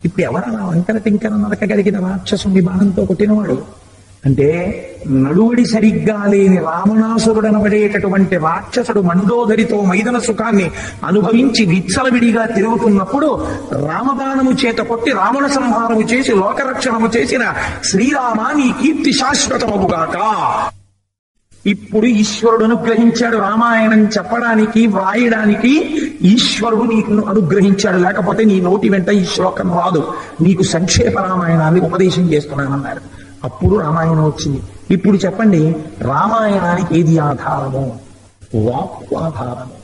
ఇప్పుడు ఎవరన్నా వంకర టింకర నడక కలిగిన రాక్షసుని బాణంతో కొట్టినవాడు అంటే నడువడి సరిగ్గా లేని రావణాసురుడు అనబడేటటువంటి రాక్షసుడు మండోదరితో మైదన సుఖాన్ని అనుభవించి విచ్చలవిడిగా తిరుగుతున్నప్పుడు రామబాణము చేత కొట్టి రావణ సంహారము చేసి లోకరక్షణము చేసిన శ్రీరామ నీ కీర్తి శాశ్వతమగుగాక. ఇప్పుడు ఈశ్వరుడు అనుగ్రహించాడు రామాయణం చెప్పడానికి వ్రాయడానికి. ఈశ్వరుడు నీకు అనుగ్రహించాడు, లేకపోతే నీ నోటి వెంట ఈ శ్లోకం రాదు. నీకు సంక్షేప రామాయణాన్ని ఉపదేశం చేస్తున్నానన్నాడు. అప్పుడు రామాయణం వచ్చింది. ఇప్పుడు చెప్పండి, రామాయణానికి ఏది ఆధారము? వాక్కు ఆధారము.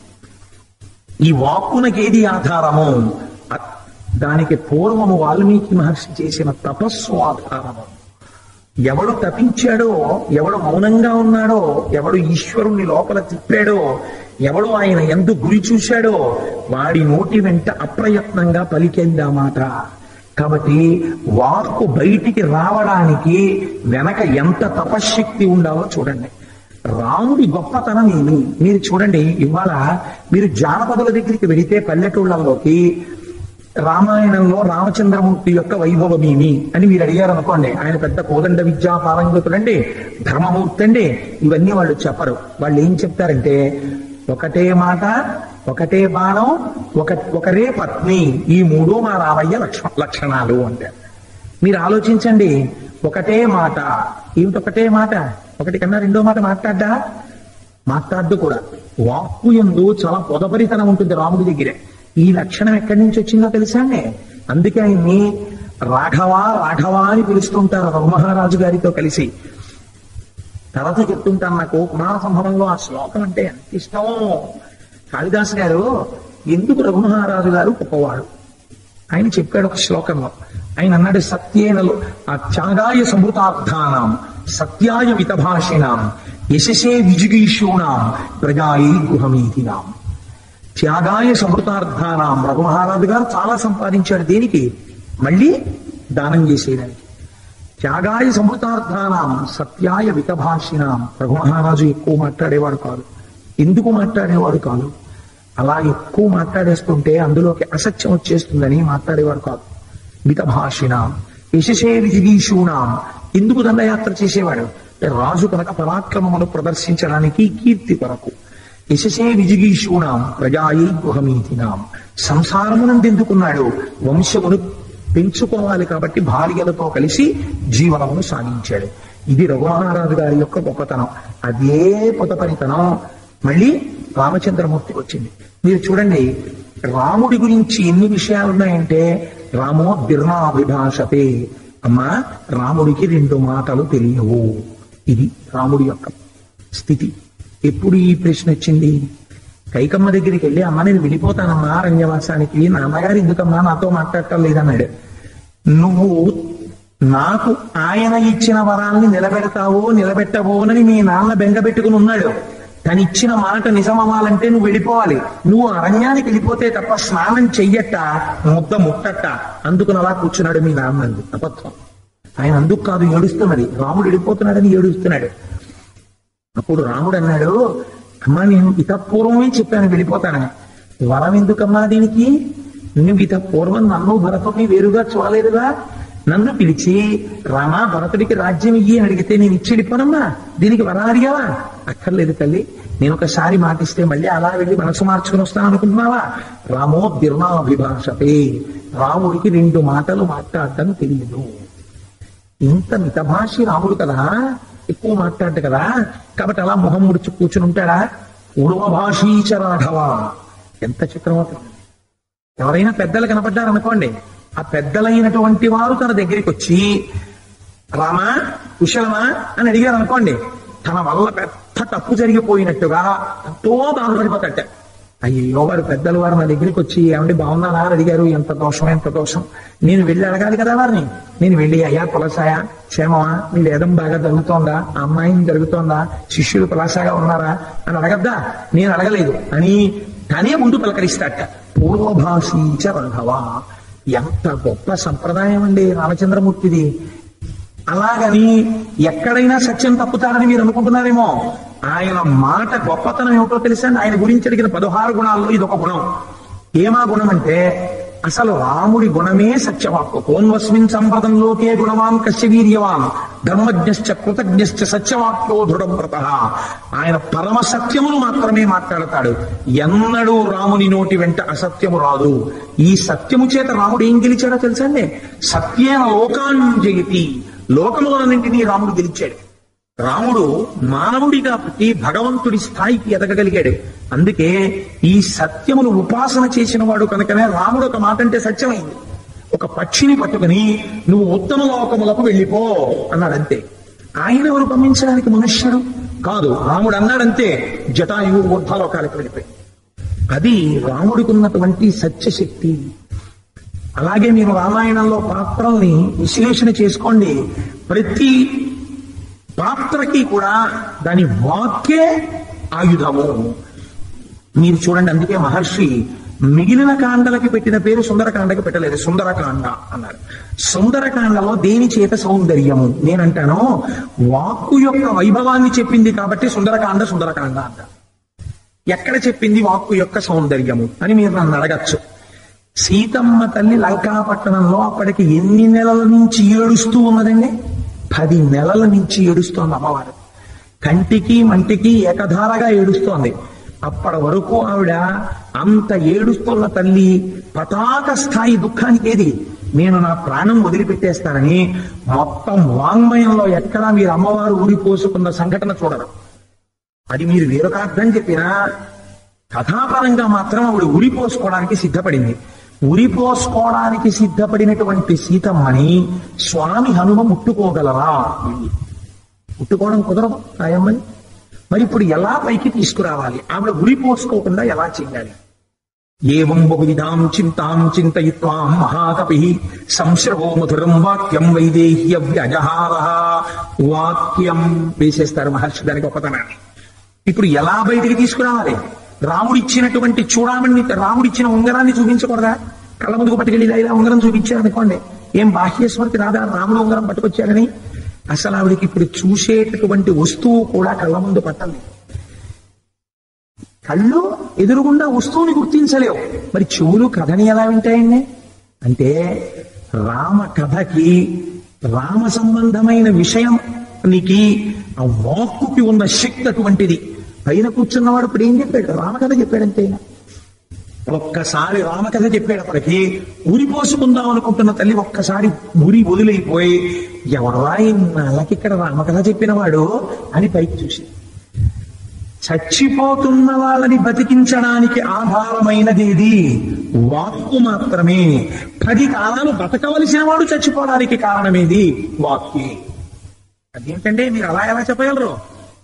ఈ వాక్కునకి ఏది ఆధారము? దానికి పూర్వము వాల్మీకి మహర్షి చేసిన తపస్సు ఆధారము. ఎవడు తపించాడో, ఎవడు మౌనంగా ఉన్నాడో, ఎవడు ఈశ్వరుణ్ణి లోపల తిప్పాడో, ఎవడు ఆయన యందు గురి చూశాడో వాడి నోటి వెంట అప్రయత్నంగా పలికింది ఆ మాట. కాబట్టి వాక్కు బయటికి రావడానికి వెనక ఎంత తపశ్శక్తి ఉండాలో చూడండి. రాముడి గొప్పతనం ఏమి మీరు చూడండి. ఇవాళ మీరు జానపదుల దగ్గరికి వెళితే పల్లెటూళ్ళల్లోకి రామాయణంలో రామచంద్రమూర్తి యొక్క వైభవం ఏమి అని మీరు అడిగారు అనుకోండి, ఆయన పెద్ద కోదండ విద్యా పారంగతుడండి, ధర్మమూర్తి అండి, ఇవన్నీ వాళ్ళు చెప్పరు. వాళ్ళు ఏం చెప్తారంటే ఒకటే మాట, ఒకటే బాణం, ఒకరే పత్ని, ఈ మూడు మా రామయ్య లక్షణాలు అంటారు. మీరు ఆలోచించండి, ఒకటే మాట ఏమిటి? ఒకటే మాట, ఒకటి కన్నా రెండో మాట మాట్లాడ్డు కూడా. వాక్కు యందు చాలా పొదపరితనం ఉంటుంది రాముడి దగ్గరే. ఈ లక్షణం ఎక్కడి నుంచి వచ్చిందో తెలుసా అండి? అందుకే ఆయన్ని రాఘవ అని పిలుస్తుంటారు రఘుమహారాజు గారితో కలిసి. తర్వాత చెప్తుంటాను, నాకు కుమార సంభవంలో ఆ శ్లోకం అంటే ఎంత ఇష్టమో. కాళిదాసు గారు ఎందుకు రఘుమహారాజు గారు గొప్పవాడు ఆయన చెప్పాడు ఒక శ్లోకంలో. ఆయన అన్నాడు, సత్యేనలు ఆ త్యాగాయ సమృతార్థానాం సత్యాయ వితభాషిణాం యశసే విజిగీషూణాం ప్రజాయై గృహమీతినాం. త్యాగాయ సమృతార్థానాం, రఘుమహారాజు గారు చాలా సంపాదించాడు. దేనికి? మళ్ళీ దానం చేసేయడానికి. త్యాగాయ సమృతార్థానాం సత్యాయ వితభాషిణాం. రఘుమహారాజు ఎక్కువ మాట్లాడేవాడు కాదు. ఎందుకు మాట్లాడేవాడు కాదు? అలా ఎక్కువ మాట్లాడేస్తుంటే అందులోకి అసత్యం వచ్చేస్తుందని మాట్లాడేవాడు కాదు. మితభాషిణాం యశసే విజిగీషూణాం. ఎందుకు దండయాత్ర చేసేవాడు? రాజు కనుక పరాక్రమమును ప్రదర్శించడానికి, కీర్తి కొరకు. యశసే విజిగీషూణాం ప్రజాయై గృహమీతినాం. సంసారమునందు ఎందుకున్నాడు? వంశమును పెంచుకోవాలి కాబట్టి భార్యలతో కలిసి జీవనమును సాగించాడు. ఇది రఘుమహారాజు గారి యొక్క గొప్పతనం. అదే పొతపరితనం మళ్ళీ రామచంద్రమూర్తికి వచ్చింది. మీరు చూడండి, రాముడి గురించి ఎన్ని విషయాలు ఉన్నాయంటే రామో దిర్నాభిభాషతే. అమ్మా, రాముడికి రెండు మాటలు తెలియవు. ఇది రాముడి యొక్క స్థితి. ఎప్పుడు ఈ ప్రశ్న వచ్చింది? కైకమ్మ దగ్గరికి వెళ్ళి, అమ్మ నేను వెళ్ళిపోతానమ్మా అరణ్యవాసానికి, నాన్నగారు ఎందుకమ్మా నాతో మాట్లాడటం లేదన్నాడు. నువ్వు నాకు ఆయన ఇచ్చిన వరాల్ని నిలబెట్టవో అని మీ నాన్న బెంగబెట్టుకుని ఉన్నాడు. తనిచ్చిన మాట నిజమవ్వాలంటే నువ్వు వెళ్ళిపోవాలి. నువ్వు అరణ్యానికి వెళ్ళిపోతే తప్ప స్నానం చెయ్యట, ముద్ద ముట్టట. అందుకుని అలా కూర్చున్నాడు మీ నాన్న. అబద్ధం. ఆయన అందుకు కాదు ఏడుస్తున్నది, రాముడు వెళ్ళిపోతున్నాడని ఏడుస్తున్నాడు. అప్పుడు రాముడు అన్నాడు, అమ్మా నేను ఇతపూర్వమే చెప్పాను వెళ్ళిపోతానని. వరం ఎందుకమ్మా దీనికి? నువ్వు ఇతపూర్వం నన్ను భరతుడిని వేరుగా చూడలేదుగా. నన్ను పిలిచి రామా భరతుడికి రాజ్యం ఇయ్యి అని అడిగితే నేను ఇచ్చి వెళ్ళిపోనమ్మా, దీనికి వరం అడిగావా? అక్కర్లేదు తల్లి, నేను ఒకసారి మాటిస్తే మళ్ళీ అలా వెళ్ళి మనసు మార్చుకుని వస్తాను అనుకుంటున్నావా? రామో దిర్నాభిభాషతే. రాముడికి రెండు మాటలు మాట్లాడటం తెలియదు. ఇంత మితభాషి రాముడు కదా, ఎక్కువ మాట్లాడు కదా, కాబట్టి అలా మొహం ముడుచు కూర్చుని ఉంటాడా? పూర్వభాషీచ రాఘవ. ఎంత చిత్రమవుతుంది. ఎవరైనా పెద్దలు కనపడ్డారనుకోండి, ఆ పెద్దలైనటువంటి వారు తన దగ్గరికి వచ్చి రామా కుశలమా అని అడిగారు అనుకోండి, తన వల్ల పెద్ద తప్పు జరిగిపోయినట్టుగా ఎంతో బాధపడిపోతాట. అయ్యో వారు పెద్దలు వారు నా దగ్గరికి వచ్చి ఏమండి బాగున్నారా అని అడిగారు, ఎంత దోషం ఎంత దోషం. నేను వెళ్ళి అడగాలి కదా వారిని. నేను వెళ్ళి అయ్యా కులసాయా క్షేమమా, మీ వేదం బాగా జరుగుతోందా, అమ్మాయిని జరుగుతోందా, శిష్యులు కులాసాగా ఉన్నారా అని అడగద్దా? నేను అడగలేదు అని తనే ముందు పలకరిస్తాట. పూర్వభాషీచ రాఘవ. ఎంత గొప్ప సంప్రదాయం అండి రామచంద్రమూర్తిది. అలాగని ఎక్కడైనా సత్యం తప్పుతారని మీరు అనుకుంటున్నారేమో. ఆయన మాట గొప్పతనం ఏమిటో తెలుసా? ఆయన గురించి అడిగిన 16 గుణాల్లో ఇదొక గుణం. ఏమా గుణం అంటే అసలు రాముడి గుణమే సత్యవాక్కు. కోన్వస్మిన్ సంపదంలోకే గుణవాన్ కశ్య వీర్యవాన్ ధర్మజ్ఞశ్చ కృతజ్ఞశ్చ సత్యవాక్యో దృఢవ్రత. ఆయన పరమ సత్యమును మాత్రమే మాట్లాడతాడు. ఎన్నడూ రాముని నోటి వెంట అసత్యము రాదు. ఈ సత్యము చేత రాముడు ఏం గెలిచాడో తెలుసా అండి? సత్యేన లోకాన్ జయతి. లోకములన్నింటినీ రాముడు గెలిచాడు. రాముడు మానవుడిగా పుట్టి భగవంతుడి స్థాయికి ఎదగగలిగాడు. అందుకే ఈ సత్యమును ఉపాసన చేసిన వాడు కనుకనే రాముడు ఒక మాట అంటే సత్యమైంది. ఒక పక్షిని పట్టుకుని నువ్వు ఉత్తమ లోకములకు వెళ్ళిపో అన్నాడంతే. ఆయన ఎవరు పంపించడానికి మనుష్యుడు కాదు. రాముడు అన్నాడంతే, జటాయువు ఊర్ధ్వలోకాలకు వెళ్ళిపోయి. అది రాముడికి ఉన్నటువంటి సత్యశక్తి. అలాగే మీరు రామాయణంలో పాత్రల్ని విశ్లేషణ చేసుకోండి. ప్రతి పాత్రకి కూడా దాని వాక్యే ఆయుధము. మీరు చూడండి, అందుకే మహర్షి మిగిలిన కాండలకి పెట్టిన పేరు సుందరకాండకి పెట్టలేదు, సుందరకాండ అన్నారు. సుందరకాండలో దేని చేత సౌందర్యము? నేనంటాను వాక్కు యొక్క వైభవాన్ని చెప్పింది కాబట్టి సుందరకాండ సుందరకాండ అంట. ఎక్కడ చెప్పింది వాక్కు యొక్క సౌందర్యము అని మీరు నన్ను అడగచ్చు. సీతమ్మ తల్లి లంకాపట్టణంలో అప్పటికి ఎన్ని నెలల నుంచి ఏడుస్తూ ఉన్నదండి? 10 నెలల నుంచి ఏడుస్తోంది అమ్మవారు. కంటికి మంటికి ఏకధారగా ఏడుస్తోంది. అప్పటి వరకు ఆవిడ అంత ఏడుస్తున్న తల్లి పతాక స్థాయి దుఃఖానికి ఏది? నేను నా ప్రాణం వదిలిపెట్టేస్తానని. మొత్తం వాంగ్మయంలో ఎక్కడా మీరు అమ్మవారు ఊరిపోసుకున్న సంఘటన చూడరు. అది మీరు వేరొక అర్థం చెప్పినా కథాపరంగా మాత్రం ఆవిడ ఉరిపోసుకోవడానికి సిద్ధపడింది. ఉరిపోసుకోవడానికి సిద్ధపడినటువంటి సీతమ్మని స్వామి హనుమ ముట్టుకోగలరా? ముట్టుకోవడం కుదరదు ఆయమ్మని. మరి ఇప్పుడు ఎలా పైకి తీసుకురావాలి? ఆవిడ ఉరిపోసుకోకుండా ఎలా చేయాలి? ఏవం బహువిధాం చింతాం చింతయిత్వా మహాకపి సంశ్రవో మధురం వాక్యం వైదేహ్య వ్యజహార. వాక్యం వేసేస్తారు మహర్షి దానికి గొప్పతనాన్ని. ఇప్పుడు ఎలా బయటికి తీసుకురావాలి? రాముడిచ్చినటువంటి చూడమని, రాముడిచ్చిన ఉంగరాన్ని చూపించకూడదా? కళ్ళ ముందుకు పట్టుకెళ్ళి ఇలా ఉంగరం చూపించారనుకోండి, ఏం బాహ్యస్మృతి రాదా రాముడు ఉంగరం పట్టుకొచ్చారని? అసలు ఆవిడికి ఇప్పుడు చూసేటటువంటి వస్తువు కూడా కళ్ళ ముందు పట్టండి. కళ్ళు ఎదురుగుండా వస్తువుని గుర్తించలేవు, మరి చెవులు కథని ఎలా వింటాయండి? అంటే రామ కథకి, రామ సంబంధమైన విషయానికి ఆ వాక్కుకి ఉన్న శక్తి అటువంటిది. పైన కూర్చున్నవాడు ఇప్పుడు ఏం చెప్పాడు? రామకథ చెప్పాడంతే. ఒక్కసారి రామకథ చెప్పేటప్పటికీ ఉరిపోసుకుందాం అనుకుంటున్న తల్లి ఒక్కసారి ఉరి వదిలైపోయి, ఎవరా నాళ్ళకి ఇక్కడ రామకథ చెప్పినవాడు అని పైకి చూసి, చచ్చిపోతున్న వాళ్ళని బతికించడానికి ఆధారమైనదేది వాక్కు మాత్రమే. 10 కాలాలు బతకవలసిన వాడు చచ్చిపోవడానికి కారణమేది వాక్కు. అదేంటంటే మీరు అలా ఎలా చెప్పగలరు?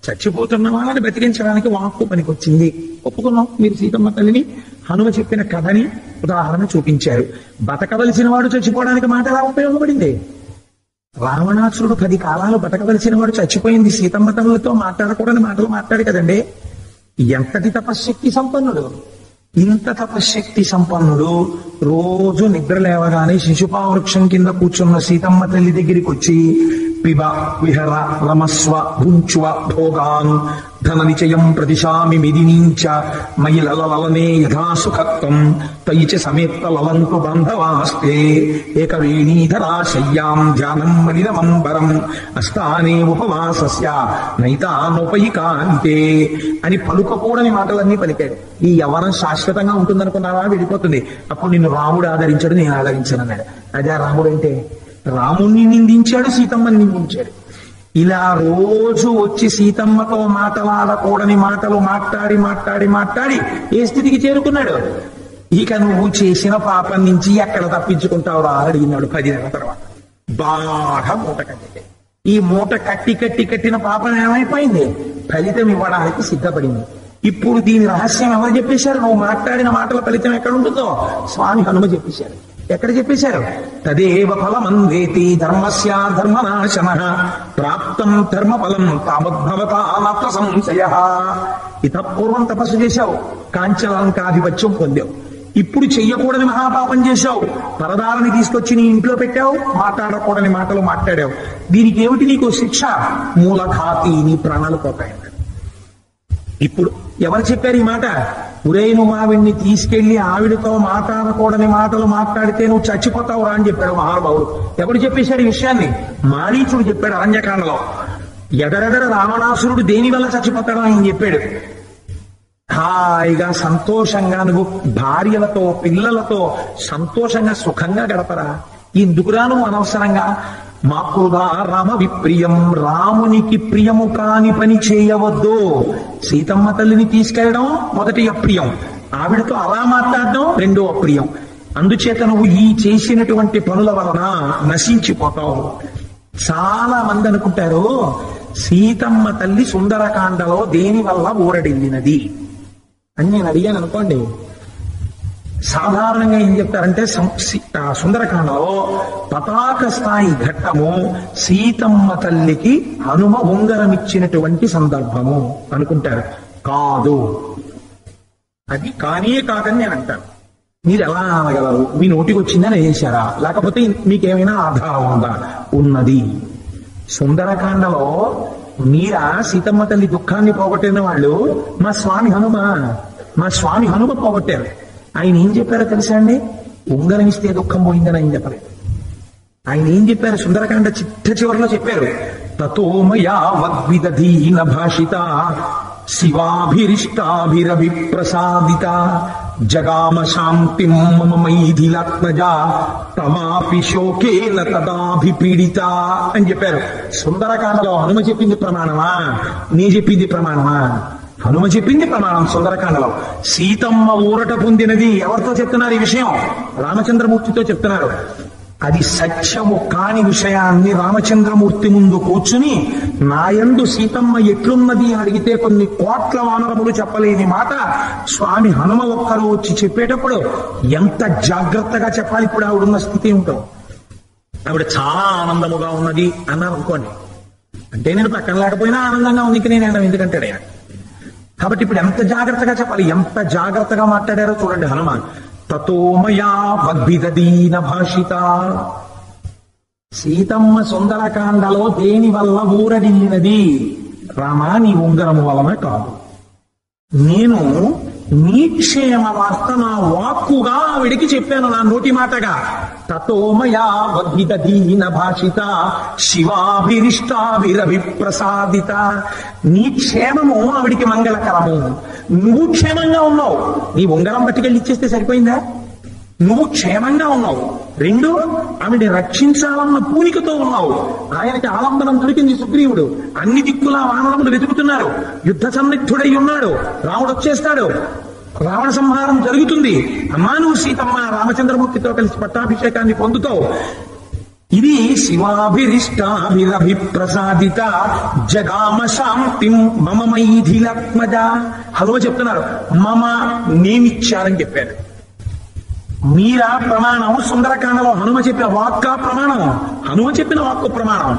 చచ్చిపోతున్న వాళ్ళని బతికించడానికి వాక్కు పనికొచ్చింది. ఒప్పుకున్నాం. మీరు సీతమ్మ తల్లిని హనుమ చెప్పిన కథని ఉదాహరణ చూపించారు. బతకవలసిన వాడు చచ్చిపోవడానికి మాట ఎలా ఉపయోగపడింది? రావణాసురుడు 10 కాలాలు బతకవలసిన వాడు చచ్చిపోయింది సీతమ్మ తల్లితో మాట్లాడకూడని మాటలు మాట్లాడు కదండి. ఎంతటి తపశ్శక్తి సంపన్నుడు! ఇంత తపశ్శక్తి సంపన్నుడు రోజు నిద్ర లేవగానే శిశుపా వృక్షం కింద కూర్చున్న సీతమ్మ తల్లి దగ్గరికి వచ్చి, పిబ విహర రమస్వ భుంచువ భోగాన్ ధన నిచయం ప్రతిశామి మిదినీంచ మయిలలలనే యథాసుఖత్వం తైచ సమేత్త లలంతు బాంధవాస్తే ఏకవేణీధరా శయ్యాం ధ్యానం మలినమంబరం అస్థానే ఉపవాసస్య నైతానుపయికాంతే అని పలుకకూడని మాటలన్నీ పలికాడు. ఈ యవ్వనం శాశ్వతంగా ఉంటుందనుకున్నావా? వెళ్ళిపోతుంది. అప్పుడు నిన్ను రాముడు ఆదరించాడు, నేను ఆదరించాను అన్నాడు. అదే రాముడు అంటే. రాముణ్ణి నిందించాడు, సీతమ్మని నిందించాడు. ఇలా రోజు వచ్చి సీతమ్మతో మాటలాడకూడని మాటలు మాట్లాడి మాట్లాడి మాట్లాడి ఏ స్థితికి చేరుకున్నాడు? ఇక నువ్వు చేసిన పాపం నుంచి ఎక్కడ తప్పించుకుంటావురా అడిగినాడు 10 నెలల తర్వాత. బాగా మూట కట్టితే ఈ మూట కట్టి కట్టి కట్టిన పాపం ఏమైపోయింది? ఫలితం ఇవ్వడానికి సిద్ధపడింది. ఇప్పుడు దీని రహస్యం ఎవరు చెప్పేశారు? నువ్వు మాట్లాడిన మాటల ఫలితం ఎక్కడ ఉంటుందో స్వామి హనుమ చెప్పేశారు. ఎక్కడ చెప్పేశారు? తదేవ ఫలమందేతి ధర్మస్య ధర్మనాశనః ప్రాప్తం ధర్మఫలం తావద్భవతా నాత్ర సంశయః. ఇతః పూర్వం తపస్సు చేశావు, కాంచలంకాధిపత్యం పొందావు. ఇప్పుడు చెయ్యకూడని మహాపాపం చేశావు, పరదాలని తీసుకొచ్చి నీ ఇంట్లో పెట్టావు, మాట్లాడకూడని మాటలు మాట్లాడావు. దీనికి ఏమిటి నీకు శిక్ష? మూలఘాతి, నీ ప్రాణాలు పోతాయన్నాడు. ఇప్పుడు ఎవరు చెప్పారు ఈ మాట? ఉరే నువ్వు ఆవిడ్ని తీసుకెళ్లి ఆవిడతో మాట్లాడకూడని మాటలు మాట్లాడితే నువ్వు చచ్చిపోతావురా అని చెప్పాడు మహానుభావుడు. ఎవరు చెప్పేశాడు ఈ విషయాన్ని? మారీచుడు చెప్పాడు అరణ్యకాండలో. ఎదరెదర రావణాసురుడు దేని వల్ల చచ్చిపోతాడో ఆయన చెప్పాడు. హాయిగా సంతోషంగా నువ్వు భార్యలతో పిల్లలతో సంతోషంగా సుఖంగా గడపరా, ఎందుకురా నువ్వు అనవసరంగా మాకృదా రామ విప్రియం, రామునికి ప్రియము కాని పని చేయవద్దు. సీతమ్మ తల్లిని తీసుకెళ్ళడం మొదటి అప్రియం, ఆవిడతో అలా మాట్లాడడం రెండో అప్రియం. అందుచేత నువ్వు ఈ చేసినటువంటి పనుల వలన నశించిపోతావు. చాలా మంది అనుకుంటారు సీతమ్మ తల్లి సుందరకాండలో దేని వల్ల ఊరడిల్లినది అని నేను అడిగాను అనుకోండి. సాధారణంగా ఏం చెప్తారంటే సుందరకాండలో పతాక స్థాయి ఘట్టము సీతమ్మ తల్లికి హనుమ ఉంగరం ఇచ్చినటువంటి సందర్భము అనుకుంటారు. కాదు, అది కానే కాదని నేను అంటాను. మీరు ఎలా అనగలరు? మీ నోటికి వచ్చిందని చేశారా? లేకపోతే మీకేమైనా ఆధారం ఉందా? ఉన్నది. సుందరకాండలో మీరా సీతమ్మ తల్లి దుఃఖాన్ని పోగొట్టిన వాళ్ళు మా స్వామి హనుమ పోగొట్టారు. ఆయన ఏం చెప్పారో తెలుసా అండి? ఉంగరం ఇస్తే దుఃఖం పోయిందని ఆయన చెప్పలేదు. ఆయన ఏం చెప్పారు? సుందరకాండ చివరిలో చెప్పారు, తతోమయా వద్విదధీన భాషిత శివాభిరిష్టాభిరవిప్రసాదిత జగామ శాంతిం మమ మైథిలాత్మజా తమాపి శోకేన తదాభిపీడిత అని చెప్పారు. సుందరకాండలో హనుమ చెప్పింది ప్రమాణమా? నీ చెప్పింది ప్రమాణమా? హనుమ చెప్పింది ప్రమాణం. సుందరకాండలో సీతమ్మ ఊరట పొందినది ఎవరితో చెప్తున్నారు ఈ విషయం? రామచంద్రమూర్తితో చెప్తున్నారు. అది సత్యము కాని విషయాన్ని రామచంద్రమూర్తి ముందు కూర్చుని నాయందు సీతమ్మ ఎట్లున్నది అని అడిగితే కొన్ని కోట్ల వానరములు చెప్పలేని మాట స్వామి హనుమ ఒక్కరు వచ్చి చెప్పేటప్పుడు ఎంత జాగ్రత్తగా చెప్పాలి. ఇప్పుడు ఆవిడున్న స్థితి ఉంటాం, ఆవిడ చాలా ఆనందముగా ఉన్నది అన్నారు అనుకోండి. అంటే నేను పక్కన లేకపోయినా ఆనందంగా ఉంది, నేను ఎందుకంటాడు. కాబట్టి ఇప్పుడు ఎంత జాగ్రత్తగా చెప్పాలి, ఎంత జాగ్రత్తగా మాట్లాడారో చూడండి హనుమాన్. తతోమయా వద్విదధీన భాషిత. సీతమ్మ సుందరకాండలో దేని వల్ల ఊరడిల్లినది? రామా నీ ఉంగరము వలన కాదు. నేను నీ క్షేమ వార్త నా వాక్కుగా ఆవిడికి చెప్పాను, నా నోటి మాటగా. తతోమయా వద్విదధీన భాషిత శివాభిరిష్టాభిరవిప్రసాదిత. నీ క్షేమము ఆవిడికి మంగళకరము. నువ్వు క్షేమంగా ఉన్నావు, నీ ఉంగరం పట్టుకెళ్ళి ఇచ్చేస్తే సరిపోయిందా? నువ్వు క్షేమంగా ఉన్నావు. రెండు, ఆవిడ రక్షించాలన్న పూనికతో ఉన్నావు. ఆయనకి ఆలంబనం దొరికింది సుగ్రీవుడు. అన్ని దిక్కులా వానరములు వెతుకుతున్నారు, యుద్ధ సన్నిధుడై ఉన్నాడు. రాముడు వచ్చేస్తాడు, రావణ సంహారం జరుగుతుంది. అమ్మా నువ్వు సీతమ్మ రామచంద్రమూర్తితో కలిసి పట్టాభిషేకాన్ని పొందుతావు. ఇది శివాభిరిష్టాభిరభిప్రసాదిత జగామ శాంతిం మమ మైథిలాత్మజ. హనుమ చెప్తున్నారు, మమ నేనిచ్చానని చెప్పారు. మీరా ప్రమాణం. సుందరకాండలో హనుమ చెప్పిన వాక్క ప్రమాణం, హనుమ చెప్పిన వాక్కు ప్రమాణం.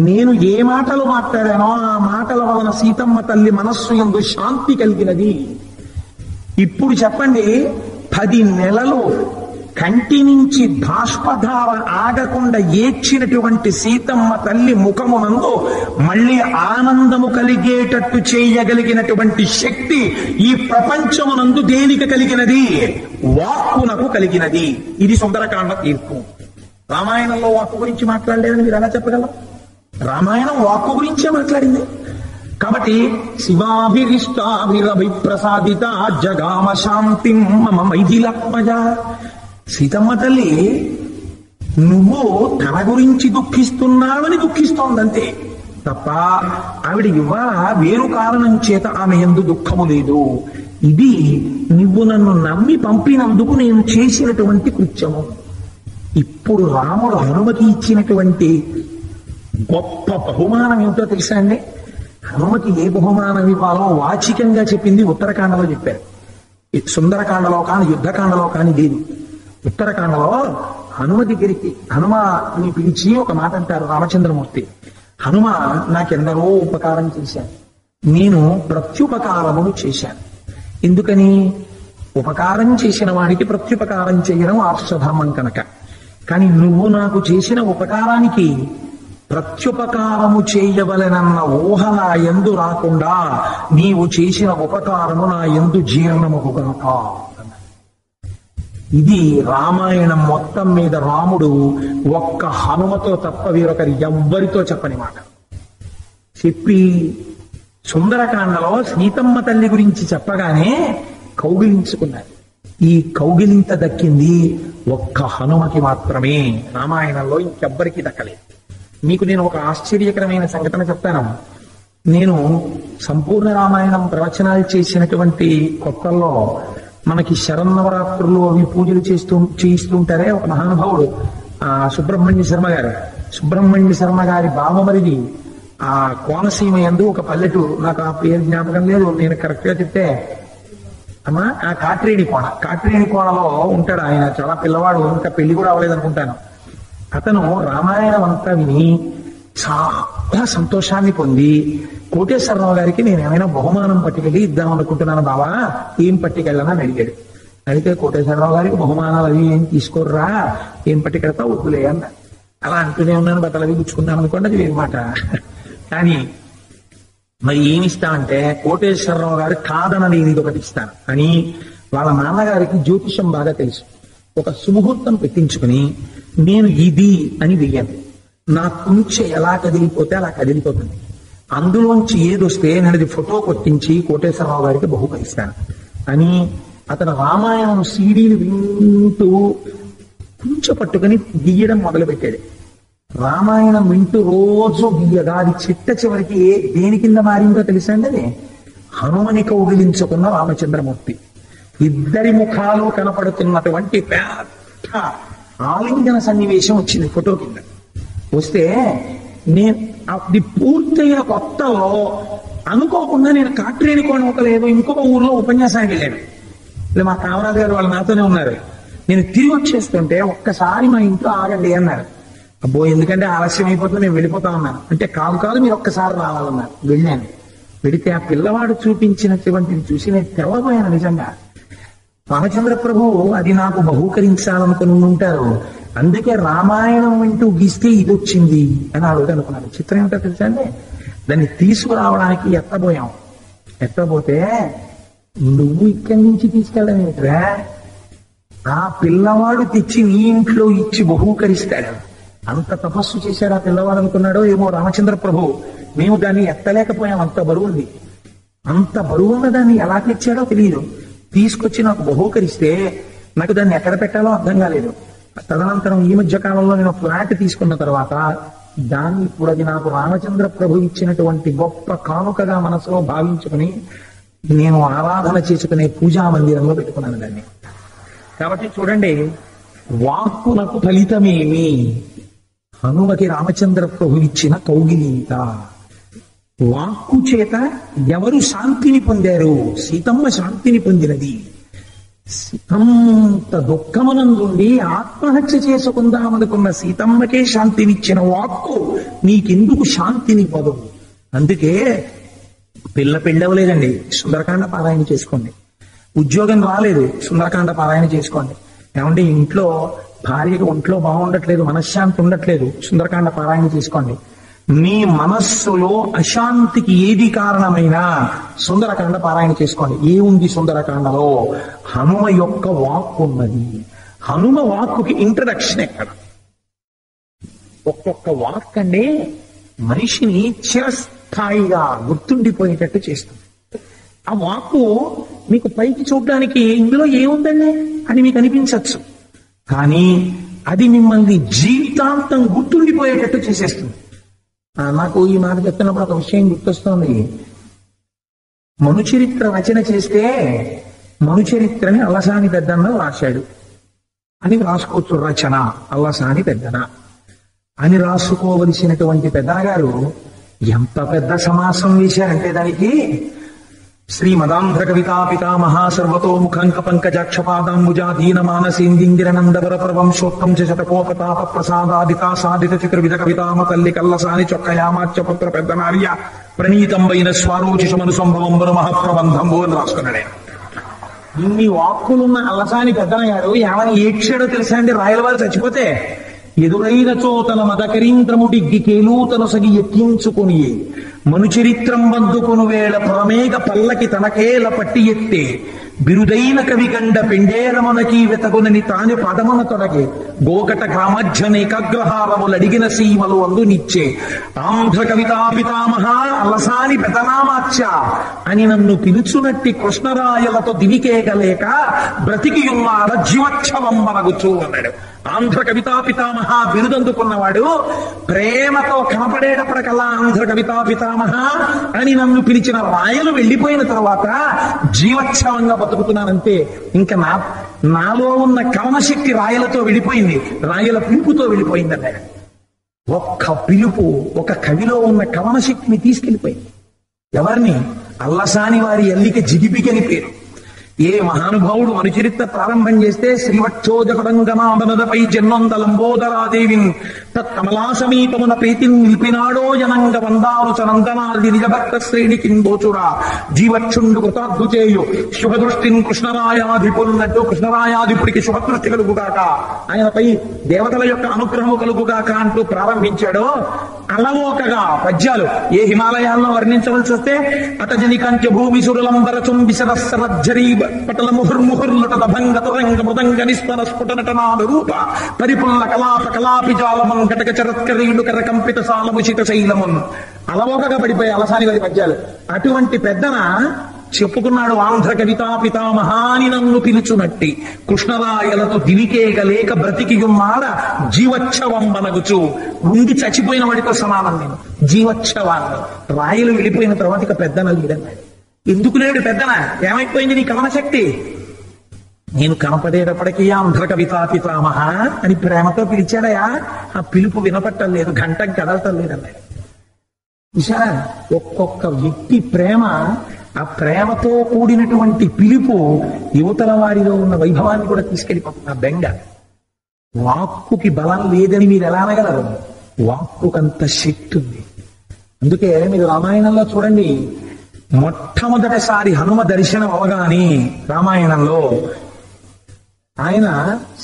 నేను ఏ మాటలు మాట్లాడానో ఆ మాటల వలన సీతమ్మ తల్లి మనస్సు యందు శాంతి కలిగినది. ఇప్పుడు చెప్పండి, 10 నెలలు కంటి నుంచి బాష్పధార ఆగకుండా ఏడ్చినటువంటి సీతమ్మ తల్లి ముఖమునందు మళ్ళీ ఆనందము కలిగేటట్టు చేయగలిగినటువంటి శక్తి ఈ ప్రపంచమునందు దేనికి కలిగినది? వాక్కునకు కలిగినది. ఇది సుందరకాండ తీర్పు. రామాయణంలో వాక్కు గురించి మాట్లాడలేదని మీరు ఎలా చెప్పగలరు? రామాయణం వాక్కు గురించే మాట్లాడింది. కాబట్టి శివాభిరిష్టాభిరభిప్రసాదిత జగామ శాంతిం మమ మైథిలాత్మజ. సీతమ్మ తల్లి నువ్వు తన గురించి దుఃఖిస్తున్నావని దుఃఖిస్తోందంతే. తప్ప ఆవిడ ఇవాళ వేరు కారణం చేత ఆమె యందు దుఃఖము లేదు. ఇది నువ్వు నన్ను నమ్మి పంపినందుకు నేను చేసినటువంటి కృత్యము. ఇప్పుడు రాముడు హనుమకి ఇచ్చినటువంటి గొప్ప బహుమానం ఏమిటో తెలుసా అండి? హనుమకి ఏ బహుమానం ఇవ్వాలో వాచికంగా చెప్పింది ఉత్తరకాండలో చెప్పారు. సుందరకాండలో కానీ యుద్ధకాండలో కానీ లేదు. ఉత్తరకాండలో హనుమ దగ్గరికి హనుమని పిలిచి ఒక మాట అంటారు రామచంద్రమూర్తి. హనుమ నాకెందరో ఉపకారం చేశాను, నేను ప్రత్యుపకారమును చేశాను. ఎందుకని? ఉపకారం చేసిన వాడికి ప్రత్యుపకారం చేయడం ఆర్షధర్మం కనుక. కానీ నువ్వు నాకు చేసిన ఉపకారానికి ప్రత్యుపకారము చేయవలెనన్న ఊహ నా యందు రాకుండా నీవు చేసిన ఉపకారము నా యందు జీర్ణముకు కనుక. ఇది రామాయణం మొత్తం మీద రాముడు ఒక్క హనుమతో తప్ప వేరొకరి ఎవ్వరితో చెప్పని మాట చెప్పి, సుందరకాండలో సీతమ్మ తల్లి గురించి చెప్పగానే కౌగిలించుకున్నారు. ఈ కౌగిలింత దక్కింది ఒక్క హనుమకి మాత్రమే. రామాయణంలో ఇంకెవ్వరికి దక్కలేదు. మీకు నేను ఒక ఆశ్చర్యకరమైన సంఘటన చెప్తాను. నేను సంపూర్ణ రామాయణం ప్రవచనాలు చేసినటువంటి కొత్తల్లో మనకి శరన్నవరాత్రులు అవి పూజలు చేయిస్తూ ఉంటారే ఒక మహానుభావుడు, సుబ్రహ్మణ్య శర్మ గారు. సుబ్రహ్మణ్య శర్మ గారి బావమరిది ఆ కోనసీమ యందు ఒక పల్లెటూరు, నాకు ఆ పేరు జ్ఞాపకం లేదు, నేను కరెక్ట్ గా చెప్తే అమ్మా ఆ కాట్రేని కోణలో ఉంటాడు ఆయన. చాలా పిల్లవాడు, ఇంకా పెళ్లి కూడా అవ్వలేదు అనుకుంటాను. అతను రామాయణం అంతా విని చాలా సంతోషాన్ని పొంది కోటేశ్వరరావు గారికి నేను ఏమైనా బహుమానం పట్టుకెళ్ళి ఇద్దాం అనుకుంటున్నాను బావా, ఏం పట్టుకెళ్ళని అడిగాడు. అడిగితే కోటేశ్వరరావు గారికి బహుమానాలు అవి ఏం తీసుకోర్రా, ఏం పట్టుకెళ్తా వద్దులే అన్న. అలా అంటూనే ఉన్నాను, బట్టలు అవి పుచ్చుకున్నాను అనుకోండి, అది వేరు మాట. కానీ మరి ఏమిస్తామంటే కోటేశ్వరరావు గారు కాదనలేనిది ఒకటి ఇస్తాను అని వాళ్ళ నాన్నగారికి జ్యోతిషం బాగా తెలుసు. ఒక సుముహూర్తం పెట్టించుకుని నేను ఇది అని వెయ్యాను, నా కుంచె ఎలా కదిలిపోతే అలా కదిలిపోతుంది, అందులోంచి ఏదొస్తే నేను అది ఫోటో కొట్టించి కోటేశ్వరరావు గారికి బహుకరిస్తాను అని అతను రామాయణం సీడీలు వింటూ కుంచె పట్టుకుని గీయడం మొదలుపెట్టాడు. రామాయణం వింటూ రోజు గీయగా అది చివరికి దేని కింద మారిందో తెలుసా అండి? అది హనుమని కౌగిలించుకున్న రామచంద్రమూర్తి. ఇద్దరి ముఖాలు కనపడుతున్నటువంటి పెద్ద ఆలింగన సన్నివేశం వచ్చింది ఫోటో కింద. వస్తే నేను అది పూర్తయిన కొత్తలో అనుకోకుండా నేను కాట్రేని కోణంలో ఇంకొక ఊర్లో ఉపన్యాసానికి వెళ్ళాను. ఇలా మా కామరాజు గారు వాళ్ళు నాతోనే ఉన్నారు. నేను తిరిగి వచ్చేస్తుంటే ఒక్కసారి మా ఇంట్లో ఆగండి అన్నారు. అబ్బో ఎందుకంటే ఆలస్యం అయిపోతుంది, నేను వెళ్ళిపోతా ఉన్నాను. అంటే కాదు మీరు ఒక్కసారి రావాలన్నారు. వెళ్ళాను. వెళితే ఆ పిల్లవాడు చూపించినటువంటిది చూసి నేను తెల్లబోయాను. నిజంగా రామచంద్ర ప్రభు అది నాకు బహూకరించాలనుకుని ఉంటారు, అందుకే రామాయణం వింటూ గీస్తే ఇది వచ్చింది అని అనుకున్నాను. చిత్రం ఏమిటో తెలుసా అండి? దాన్ని తీసుకురావడానికి ఎత్తబోతే నువ్వు ఇక్కడి నుంచి తీసుకెళ్ళడం ఏంట్రా, ఆ పిల్లవాడు తెచ్చి నీ ఇంట్లో ఇచ్చి బహూకరిస్తాడు. అంత తపస్సు చేశాడు ఆ పిల్లవాడు అనుకున్నాడో ఏమో రామచంద్ర ప్రభు. మేము దాన్ని ఎత్తలేకపోయాం, అంత బరువుంది. అంత బరువున్న దాన్ని ఎలా తెచ్చాడో తెలియదు. తీసుకొచ్చి నాకు బహూకరిస్తే నాకు దాన్ని ఎక్కడ పెట్టాలో అర్థం కాలేదు. తదనంతరం ఈ మధ్య కాలంలో నేను ఫ్లాట్ తీసుకున్న తర్వాత దాన్ని ఇప్పుడు అది నాకు రామచంద్ర ప్రభు ఇచ్చినటువంటి గొప్ప కానుకగా మనసులో భావించుకుని నేను ఆరాధన చేసుకునే పూజా మందిరంలో పెట్టుకున్నాను దాన్ని. కాబట్టి చూడండి, వాక్కునకు ఫలితమేమి? హనుమకి రామచంద్ర ప్రభు ఇచ్చిన కౌగిలీత. వాక్కు చేత ఎవరు శాంతిని పొందారు? సీతమ్మ శాంతిని పొందినది. అంత దుఃఖమునందుండి ఆత్మహత్య చేసుకుందామనుకున్న సీతమ్మకే శాంతినిచ్చిన వాక్కు నీకెందుకు శాంతినివ్వదు? అందుకే పెళ్ళవలేదండి, సుందరకాండ పారాయణ చేసుకోండి. ఉద్యోగం రాలేదు, సుందరకాండ పారాయణ చేసుకోండి. ఏమంటే ఇంట్లో భార్యకి ఒంట్లో బాగుండట్లేదు, మనశ్శాంతి ఉండట్లేదు, సుందరకాండ పారాయణ చేసుకోండి. మీ మనస్సులో అశాంతికి ఏది కారణమైనా సుందరకాండ పారాయణ చేసుకోండి. ఏముంది సుందరకాండలో? హనుమ యొక్క వాక్కు ఉన్నది. హనుమ వాక్కుకి ఇంట్రడక్షన్ ఎక్కడ? ఒక్కొక్క వాక్ అండి మనిషిని చిరస్థాయిగా గుర్తుండిపోయేటట్టు చేస్తుంది. ఆ వాక్కు మీకు పైకి చూడడానికి ఇందులో ఏముందండి అని మీకు అనిపించవచ్చు, కానీ అది మిమ్మల్ని జీవితాంతం గుర్తుండిపోయేటట్టు చేసేస్తుంది. నాకు ఈ మాట చెప్తున్నప్పుడు ఒక విషయం గుర్తొస్తోంది. మనుచరిత్ర రచన చేస్తే మనుచరిత్రని అల్లసాని పెద్దన్న రాశాడు అని రాసుకోవచ్చు. రచన అల్లసాని పెద్దన అని రాసుకోవలసినటువంటి పెద్దన గారు ఎంత పెద్ద సమాసం వేశారంటే దానికి శ్రీమదాంధ్ర కవితా పితామహ సర్వతోముఖంక పంకజాక్షపాదాంబుజాధీన మానసేందింగిరనందవర ప్రవంశోత్తం శతకోపతాప ప్రసాదాదితా సాధిత చిత్రవిధ కవితామ తల్లి కల్లసాని చొక్కయామాచ్యపుత్ర పెద్దనార్య ప్రణీతంబైన స్వారోచిషమను సంభవం మహప్రబంధంబు అని రాసుకున్నాడే. ఇన్ని వాక్కులున్న అల్లసాని పెద్దన గారు ఏమని ఏడ్చాడో తెలుసా అండి? రాయలవారు చచ్చిపోతే ఎదురైన చోతన మదకరీంద్రముడిగ్గి కేలూతను సగి ఎక్కించుకుని మనుచరిత్రం వద్దుకొను వేళ పురమేగ పల్లకి తనకేల పట్టి ఎత్తే బిరుదైన కవిగండ పెండేరమునకి వెతగునని తాని పదమున తొడగే గోకట గ్రామధ్యన ఏకాగ్రహారములడిగిన సీమలు అందునిచ్చే ఆంధ్ర కవితా పితామహ అల్లసాని పెదనామాచ్య అని నన్ను పిలుచునట్టి కృష్ణరాయలతో దివికేగలేక బ్రతికియున్నాడ జీవోత్సవం మనగుచూ అన్నాడు. ఆంధ్ర కవితా పితామహ బిరుదందుకున్నవాడు ప్రేమతో కనపడేటప్పటికల్లా ఆంధ్ర కవితా పితామహ అని నన్ను పిలిచిన రాయలు వెళ్ళిపోయిన తర్వాత జీవోత్సవంగా బతుకుతున్నానంతే. ఇంకా నాలో ఉన్న కవనశక్తి రాయలతో వెళ్ళిపోయింది, రాయల పిలుపుతో వెళ్ళిపోయింది అన్నాడు. ఒక్క పిలుపు ఒక కవిలో ఉన్న కవనశక్తిని తీసుకెళ్ళిపోయింది. ఎవరిని? అల్లసాని వారి అల్లిక జిగిపికని పేరు. ఏ మహానుభావుడు మనుచరిత్ర ప్రారంభం చేస్తే శ్రీవక్షోజకడంగనాభనదపై జన్మందలంబోదరాదేవిన్ తత్కమలా సమీపమున ప్రీతిని నిలిపినాడో జనంగ వందారు చనందనాది నిజభక్త శ్రేణికి దోచురా జీవక్షుండు కృతాద్భుచేయు శుభదృష్టిని కృష్ణరాయాధిపున్నట్టు కృష్ణరాయాధిపుడికి శుభదృష్టి కలుగుగాక, ఆయనపై దేవతల యొక్క అనుగ్రహము కలుగుగాక అంటూ ప్రారంభించాడో అలవోకగా పద్యాలు ఏ హిమాలయాల్లో వర్ణించవలసి వస్తే అటజనికంచ భూమి సురులంబర చుంబిసరస్సరజ్జరీ పటల ముహుర్ముహుర్లట భంగతరంగ మృదంగ నిస్పర స్ఫుట నటనాడు రూప పరిపుల్ల కలాప కలాపి జాలమన్ ఘటక చరత్కరీడు కరకంపిత సాలముచిత శైలమున్ అలవోకగా పడిపోయి అలసాని వారి పద్యాలు. అటువంటి పెద్దన చెప్పుకున్నాడు ఆంధ్ర కవితా పితామహాని నన్ను పిలుచునట్టి కృష్ణరాయలతో దివికేగలేక బ్రతికియున్నాడ జీవోత్సవం మనగుచు. ఉండి చచ్చిపోయిన వాడితో సమానం నేను జీవోత్సవాన్ని. రాయలు వెళ్ళిపోయిన తర్వాత ఇక పెద్దన లేదన్నాడు. ఎందుకు లేడు పెద్దన? ఏమైపోయింది నీ కవనశక్తి? నేను కనపడేటప్పటికీ ఆంధ్ర కవితా పితామహ అని ప్రేమతో పిలిచాడయా, ఆ పిలుపు వినపట్టం లేదు, గంటకు కదలటం లేదన్నాడు. చూసారా, ఒక్కొక్క వ్యక్తి ప్రేమ, ఆ ప్రేమతో కూడినటువంటి పిలుపు యువతల వారిలో ఉన్న వైభవాన్ని కూడా తీసుకెళ్ళిపోతుంది. ఆ బెంగ వాక్కుకి బలం లేదని మీరు ఎలా అనగలరు? వాక్కుకంత శక్తి ఉంది. అందుకే మీరు రామాయణంలో చూడండి, మొట్టమొదటిసారి హనుమ దర్శనం అవగానే రామాయణంలో ఆయన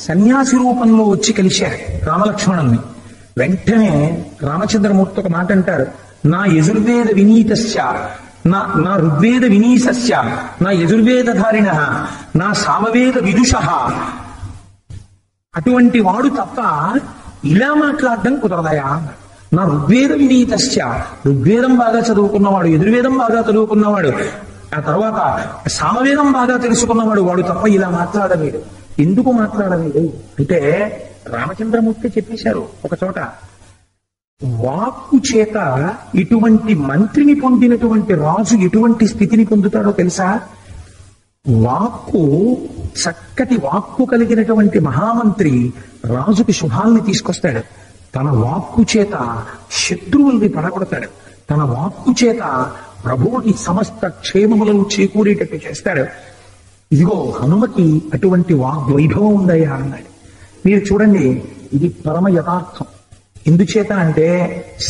సన్యాసి రూపంలో వచ్చి కలిశారు రామలక్ష్మణుల్ని. వెంటనే రామచంద్రమూర్తి ఒక మాట అంటారు, నా యజుర్వేద వినీతస్య నా ఋగ్వేద వినీసస్య నా యజుర్వేదధారిణ నా సామవేద విదుష అటువంటి వాడు తప్ప ఇలా మాట్లాడడం కుదరదయా. నా ఋగ్వేద వినీతస్య ఋగ్వేదం బాగా చదువుకున్నవాడు, యజుర్వేదం బాగా చదువుకున్నవాడు, ఆ తర్వాత సామవేదం బాగా తెలుసుకున్నవాడు, వాడు తప్ప ఇలా మాట్లాడలేడు. ఎందుకు మాట్లాడలేడు అంటే రామచంద్రమూర్తి చెప్పేశారు ఒక చోట, వాక్కు చేత ఇటువంటి మంత్రిని పొందినటువంటి రాజు ఎటువంటి స్థితిని పొందుతాడో తెలుసా? వాక్కు, చక్కటి వాక్కు కలిగినటువంటి మహామంత్రి రాజుకి శుభాల్ని తీసుకొస్తాడు. తన వాక్కు చేత శత్రువుల్ని పడగొడతాడు. తన వాక్కు చేత ప్రభువుకి సమస్త క్షేమములను చేకూరేటట్టు చేస్తాడు. ఇదిగో హనుమకి అటువంటి వైభవం ఉందయ్యా అన్నాడు. మీరు చూడండి, ఇది పరమ యథార్థం. ఎందుచేత అంటే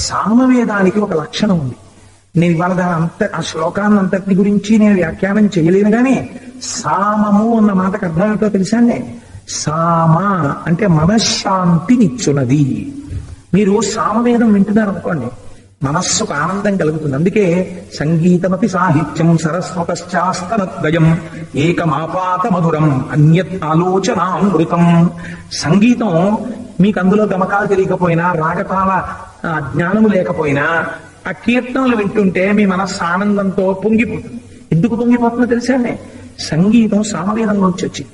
సామవేదానికి ఒక లక్షణం ఉంది. నేను ఇవాళ దాని ఆ శ్లోకాన్ని అంతటి గురించి నేను వ్యాఖ్యానం చేయలేను, కానీ సామము అన్న మాటకు అర్థం ఏంటో తెలుసా అండి? సామ అంటే మనశ్శాంతినిచ్చున్నది. మీరు సామవేదం వింటున్నారు అనుకోండి, మనస్సుకు ఆనందం కలుగుతుంది. అందుకే సంగీతమపి సాహిత్యం సరస్వతశ్చాస్తనద్వయం ఏకమాపాత మధురం అన్యత్ ఆలోచనామృతం. సంగీతం మీకు అందులో గమకాలు తెలియకపోయినా, రాగతాల జ్ఞానము లేకపోయినా, ఆ కీర్తనలు వింటుంటే మీ మనస్సు ఆనందంతో పొంగిపోతుంది. ఎందుకు పొంగిపోతుందో తెలుసా అండి? సంగీతం సామవేదంలోంచి వచ్చింది.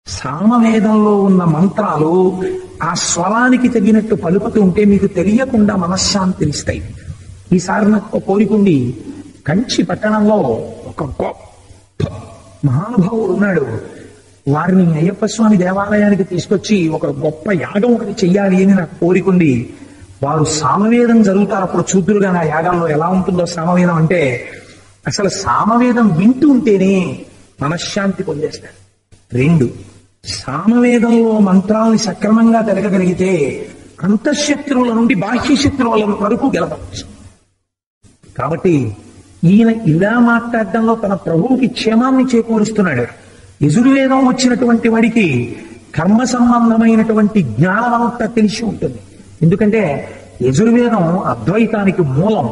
సామవేదంలో ఉన్న మంత్రాలు ఆ స్వరానికి తగినట్టు పలుకుతూ ఉంటే మీకు తెలియకుండా మనశ్శాంతినిస్తాయి. ఈసారి నాకు ఒక కోరికుండి, కంచి పట్టణంలో ఒక గొప్ప మహానుభావుడు ఉన్నాడు, వారిని అయ్యప్ప స్వామి దేవాలయానికి తీసుకొచ్చి ఒక గొప్ప యాగం ఒకటి చెయ్యాలి అని నాకు కోరికుంది. వారు సామవేదం జరుగుతారు, అప్పుడు చూద్దురుగా నా యాగంలో ఎలా ఉంటుందో సామవేదం అంటే. అసలు సామవేదం వింటూ ఉంటేనే మనశ్శాంతి పొందేస్తారు. 2, సామవేదంలో మంత్రాలని సక్రమంగా తిరగగలిగితే అంతఃశత్రువుల నుండి బాహ్య శత్రువుల వరకు గెలవచ్చు. కాబట్టి ఈయన ఇలా మాట్లాడడంలో తన ప్రభువుకి క్షేమాన్ని చేకూరుస్తున్నాడు. యజుర్వేదం వచ్చినటువంటి వాడికి కర్మ సంబంధమైనటువంటి జ్ఞానం అంతా తెలిసి ఉంటుంది. ఎందుకంటే యజుర్వేదం అద్వైతానికి మూలం.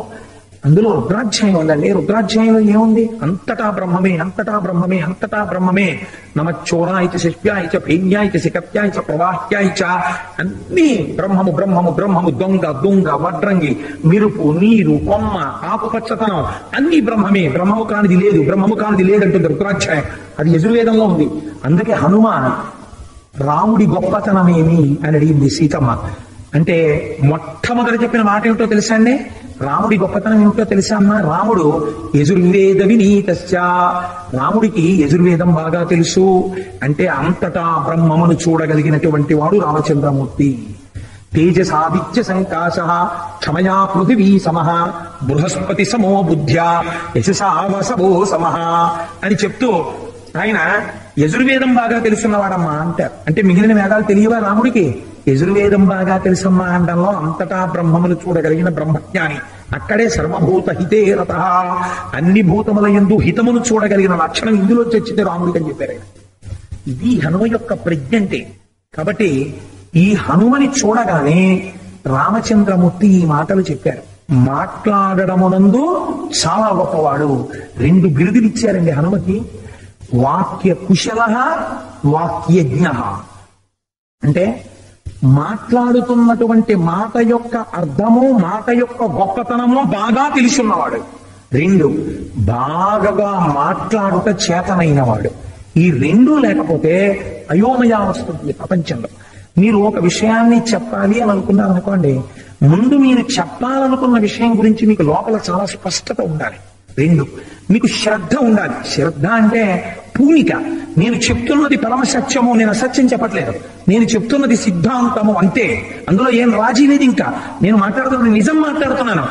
అందులో రుద్రాధ్యాయం ఉందండి. రుద్రాధ్యాయంలో ఏముంది? అంతటా బ్రహ్మమే, అంతటా బ్రహ్మమే, అంతటా బ్రహ్మమే. నమచ్చోరాయిచ శిష్యాయిచ భేన్యాయిచ శిఖత్యాయిచ ప్రవాహ్యాయిచ, అన్ని బ్రహ్మము బ్రహ్మము బ్రహ్మము. దొంగ దొంగ వడ్రంగి, మెరుపు, నీరు, కొమ్మ, ఆకుపచ్చతనం అన్ని బ్రహ్మమే. బ్రహ్మము కానిది లేదు, బ్రహ్మము కానిది లేదంటుంది రుద్రాధ్యాయం. అది యజుర్వేదంలో ఉంది. అందుకే హనుమ రాముడి గొప్పతనమేమి అని అడిగింది సీతమ్మ. అంటే మొట్టమొదటి చెప్పిన మాట ఏమిటో తెలుసా అండి? రాముడి గొప్పతనం ఏమిటో తెలుసా అమ్మా? రాముడు యజుర్వేద వినీతశ్చ, రాముడికి యజుర్వేదం బాగా తెలుసు. అంటే అంతటా బ్రహ్మమును చూడగలిగినటువంటి వాడు రామచంద్రమూర్తి. తేజసాదిత్య సంకాశ క్షమయా పృథివీ సమః బృహస్పతి సమో బుద్ధ్యా యశసా వసవో సమః అని చెప్తూ ఆయన యజుర్వేదం బాగా తెలుసున్నవాడమ్మా అంటారు. అంటే మిగిలిన వేదాలు తెలియవా రాముడికి? యజుర్వేదం బాగా తెలుసమ్మా అనడంలో అంతటా బ్రహ్మమును చూడగలిగిన బ్రహ్మజ్ఞాని. అక్కడే సర్వభూత హితే రతః, అన్ని భూతముల యందు హితమును చూడగలిగిన లక్షణం ఇందులో చర్చితే రాముడికి అని చెప్పారు. ఇది హనుమ యొక్క ప్రజ్ఞ అంటే. కాబట్టి ఈ హనుమని చూడగానే రామచంద్రమూర్తి ఈ మాటలు చెప్పారు. మాట్లాడడమునందు చాలా గొప్పవాడు. 2 బిరుదులు ఇచ్చారండి హనుమకి. వాక్య కుశల, వాక్యజ్ఞ. అంటే మాట్లాడుతున్నటువంటి మాట యొక్క అర్థము, మాట యొక్క గొప్పతనము బాగా తెలుసున్నవాడు. 2, బాగా మాట్లాడుట చేతనైన వాడు. ఈ 2 లేకపోతే అయోమయ వస్తుంది ప్రపంచంలో. మీరు ఒక విషయాన్ని చెప్పాలి అని అనుకున్నారు అనుకోండి, ముందు మీరు చెప్పాలనుకున్న విషయం గురించి మీకు లోపల చాలా స్పష్టత ఉండాలి. 2, మీకు శ్రద్ధ ఉండాలి. శ్రద్ధ అంటే పూనిక. నేను చెప్తున్నది పరమ సత్యము, నేను అసత్యం చెప్పట్లేదు, నేను చెప్తున్నది సిద్ధాంతము అంతే, అందులో ఏం రాజీ లేదు. ఇంకా నేను మాట్లాడుతున్నది నిజం మాట్లాడుతున్నాను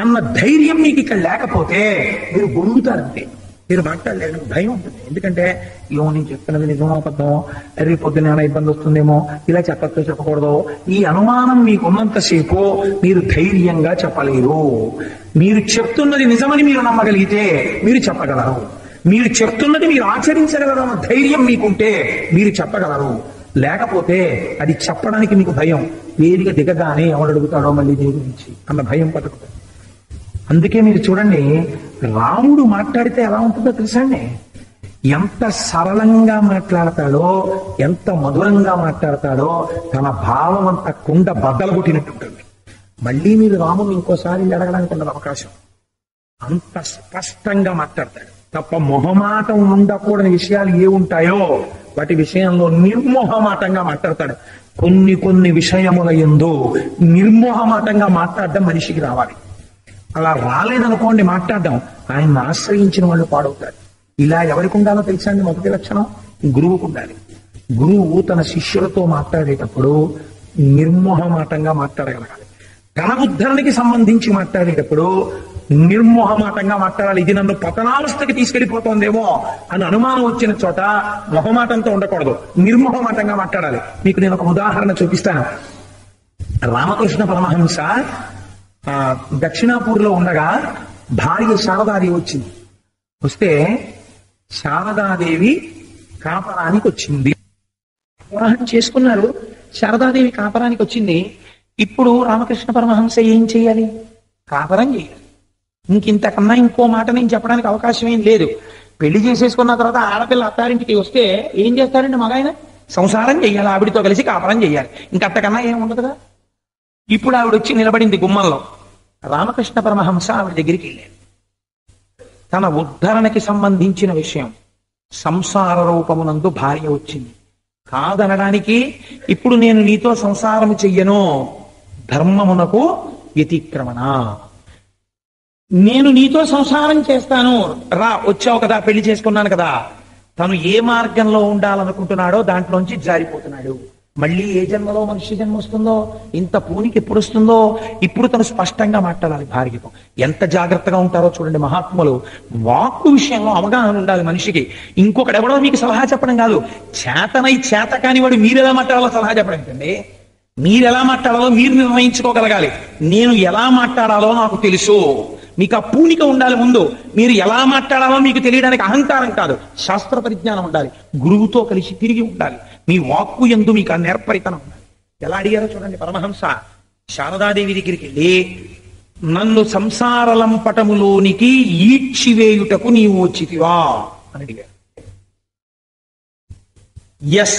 అన్న ధైర్యం మీకు ఇక్కడ లేకపోతే మీరు గొంగుతారంతే. మీరు మాట్లాడలేదు, భయం ఉంటుంది. ఎందుకంటే నేను చెప్తున్నది నిజమో అబద్ధమో, రేపు పొద్దున ఏమైనా ఇబ్బంది వస్తుందేమో, ఇలా చెప్పచ్చో చెప్పకూడదు, ఈ అనుమానం మీకు ఉన్నంతసేపు మీరు ధైర్యంగా చెప్పలేరు. మీరు చెప్తున్నది నిజమని మీరు నమ్మగలిగితే మీరు చెప్పగలరు. మీరు చెప్తున్నది మీరు ఆచరించగలరు అన్న ధైర్యం మీకుంటే మీరు చెప్పగలరు. లేకపోతే అది చెప్పడానికి మీకు భయం. వేదిక దిగగానే ఎవడు అడుగుతాడో మళ్ళీ దేని గురించి అన్న భయం పట్టుకుంటుంది. అందుకే మీరు చూడండి, రాముడు మాట్లాడితే ఎలా ఉంటుందో తెలుసా అండి? ఎంత సరళంగా మాట్లాడతాడో, ఎంత మధురంగా మాట్లాడతాడో, తన భావం అంత కుండ బద్దలు కొట్టినట్టుంటుంది. మళ్ళీ మీరు రాముని ఇంకోసారి అడగడానికి ఉండదు అవకాశం. అంత స్పష్టంగా మాట్లాడతాడు. తప్ప మొహమాటం ఉండకూడని విషయాలు ఏ ఉంటాయో వాటి విషయంలో నిర్మోహమాటంగా మాట్లాడతాడు. కొన్ని విషయముల యందు నిర్మోహమాటంగా మాట్లాడడం మనిషికి రావాలి. అలా రాలేదనుకోండి మాట్లాడడం, ఆయన్ని ఆశ్రయించిన వాళ్ళు పాడవుతారు. ఇలా ఎవరికి ఉండాలో తెలుసా అండి? మొదటి లక్షణం గురువుకు ఉండాలి. గురువు తన శిష్యులతో మాట్లాడేటప్పుడు నిర్మోహమాటంగా మాట్లాడగలగాలి. తన ఉద్ధరణకి సంబంధించి మాట్లాడేటప్పుడు నిర్మోహమాటంగా మాట్లాడాలి. ఇది నన్ను పతనావస్థకి తీసుకెళ్లిపోతోందేమో అని అనుమానం వచ్చిన చోట మొహమాటంతో ఉండకూడదు, నిర్మోహమాటంగా మాట్లాడాలి. మీకు నేను ఒక ఉదాహరణ చూపిస్తాను. రామకృష్ణ పరమహంస దక్షిణాపూర్లో ఉండగా భార్య శారదాదేవి వచ్చింది. వస్తే శారదాదేవి కాపరానికి వచ్చింది. వివాహం చేసుకున్నారు, శారదాదేవి కాపరానికి వచ్చింది. ఇప్పుడు రామకృష్ణ పరమహంస ఏం చేయాలి? కాపరం చేయాలి. ఇంకింతకన్నా ఇంకో మాట నేను చెప్పడానికి అవకాశం ఏం లేదు. పెళ్లి చేసేసుకున్న తర్వాత ఆడపిల్ల అత్తారింటికి వస్తే ఏం చేస్తారండి? మగాయన సంసారం చెయ్యాలి, ఆవిడితో కలిసి కాపరం చెయ్యాలి. ఇంకంతకన్నా ఏం ఉండదు కదా. ఇప్పుడు ఆవిడ వచ్చి నిలబడింది గుమ్మంలో. రామకృష్ణ పరమహంస ఆవిడ దగ్గరికి వెళ్ళాడు. తన ఉద్ధరణకి సంబంధించిన విషయం, సంసార రూపమునందు భార్య వచ్చింది కాదనడానికి, ఇప్పుడు నేను నీతో సంసారము చెయ్యను, ధర్మమునకు వ్యతిక్రమణ, నేను నీతో సంసారం చేస్తాను, రా, వచ్చావు కదా, పెళ్లి చేసుకున్నాను కదా. తను ఏ మార్గంలో ఉండాలనుకుంటున్నాడో దాంట్లోంచి జారిపోతున్నాడు. మళ్ళీ ఏ జన్మలో మనుష్య జన్మ వస్తుందో, ఇంత పూనికి ఎప్పుడు వస్తుందో, ఇప్పుడు తను స్పష్టంగా మాట్లాడాలి భార్యతో. ఎంత జాగ్రత్తగా ఉంటారో చూడండి మహాత్ములు. వాక్కు విషయంలో అవగాహన ఉండాలి మనిషికి. ఇంకొకడెవడో మీకు సలహా చెప్పడం కాదు, చేత కాని వాడు మీరెలా మాట్లాడాలో సలహా చెప్పడం ఏంటండి. మీరెలా మాట్లాడాలో మీరు నిర్ణయించుకోగలగాలి. నేను ఎలా మాట్లాడాలో నాకు తెలుసు, మీకు ఆ పూనిక ఉండాలి. ముందు మీరు ఎలా మాట్లాడాలో మీకు తెలియడానికి అహంకారం కాదు, శాస్త్ర పరిజ్ఞానం ఉండాలి. గురువుతో కలిసి తిరిగి ఉండాలి. మీ వాక్కు యందు మీకు ఆ నేర్పరితనం ఉండాలి. ఎలా అడిగారో చూడండి పరమహంస. శారదాదేవి దగ్గరికి వెళ్ళి, నన్ను సంసారలంపటములోనికి ఈడ్చివేయుటకు నీవు వచ్చితివా అని అడిగారు. ఎస్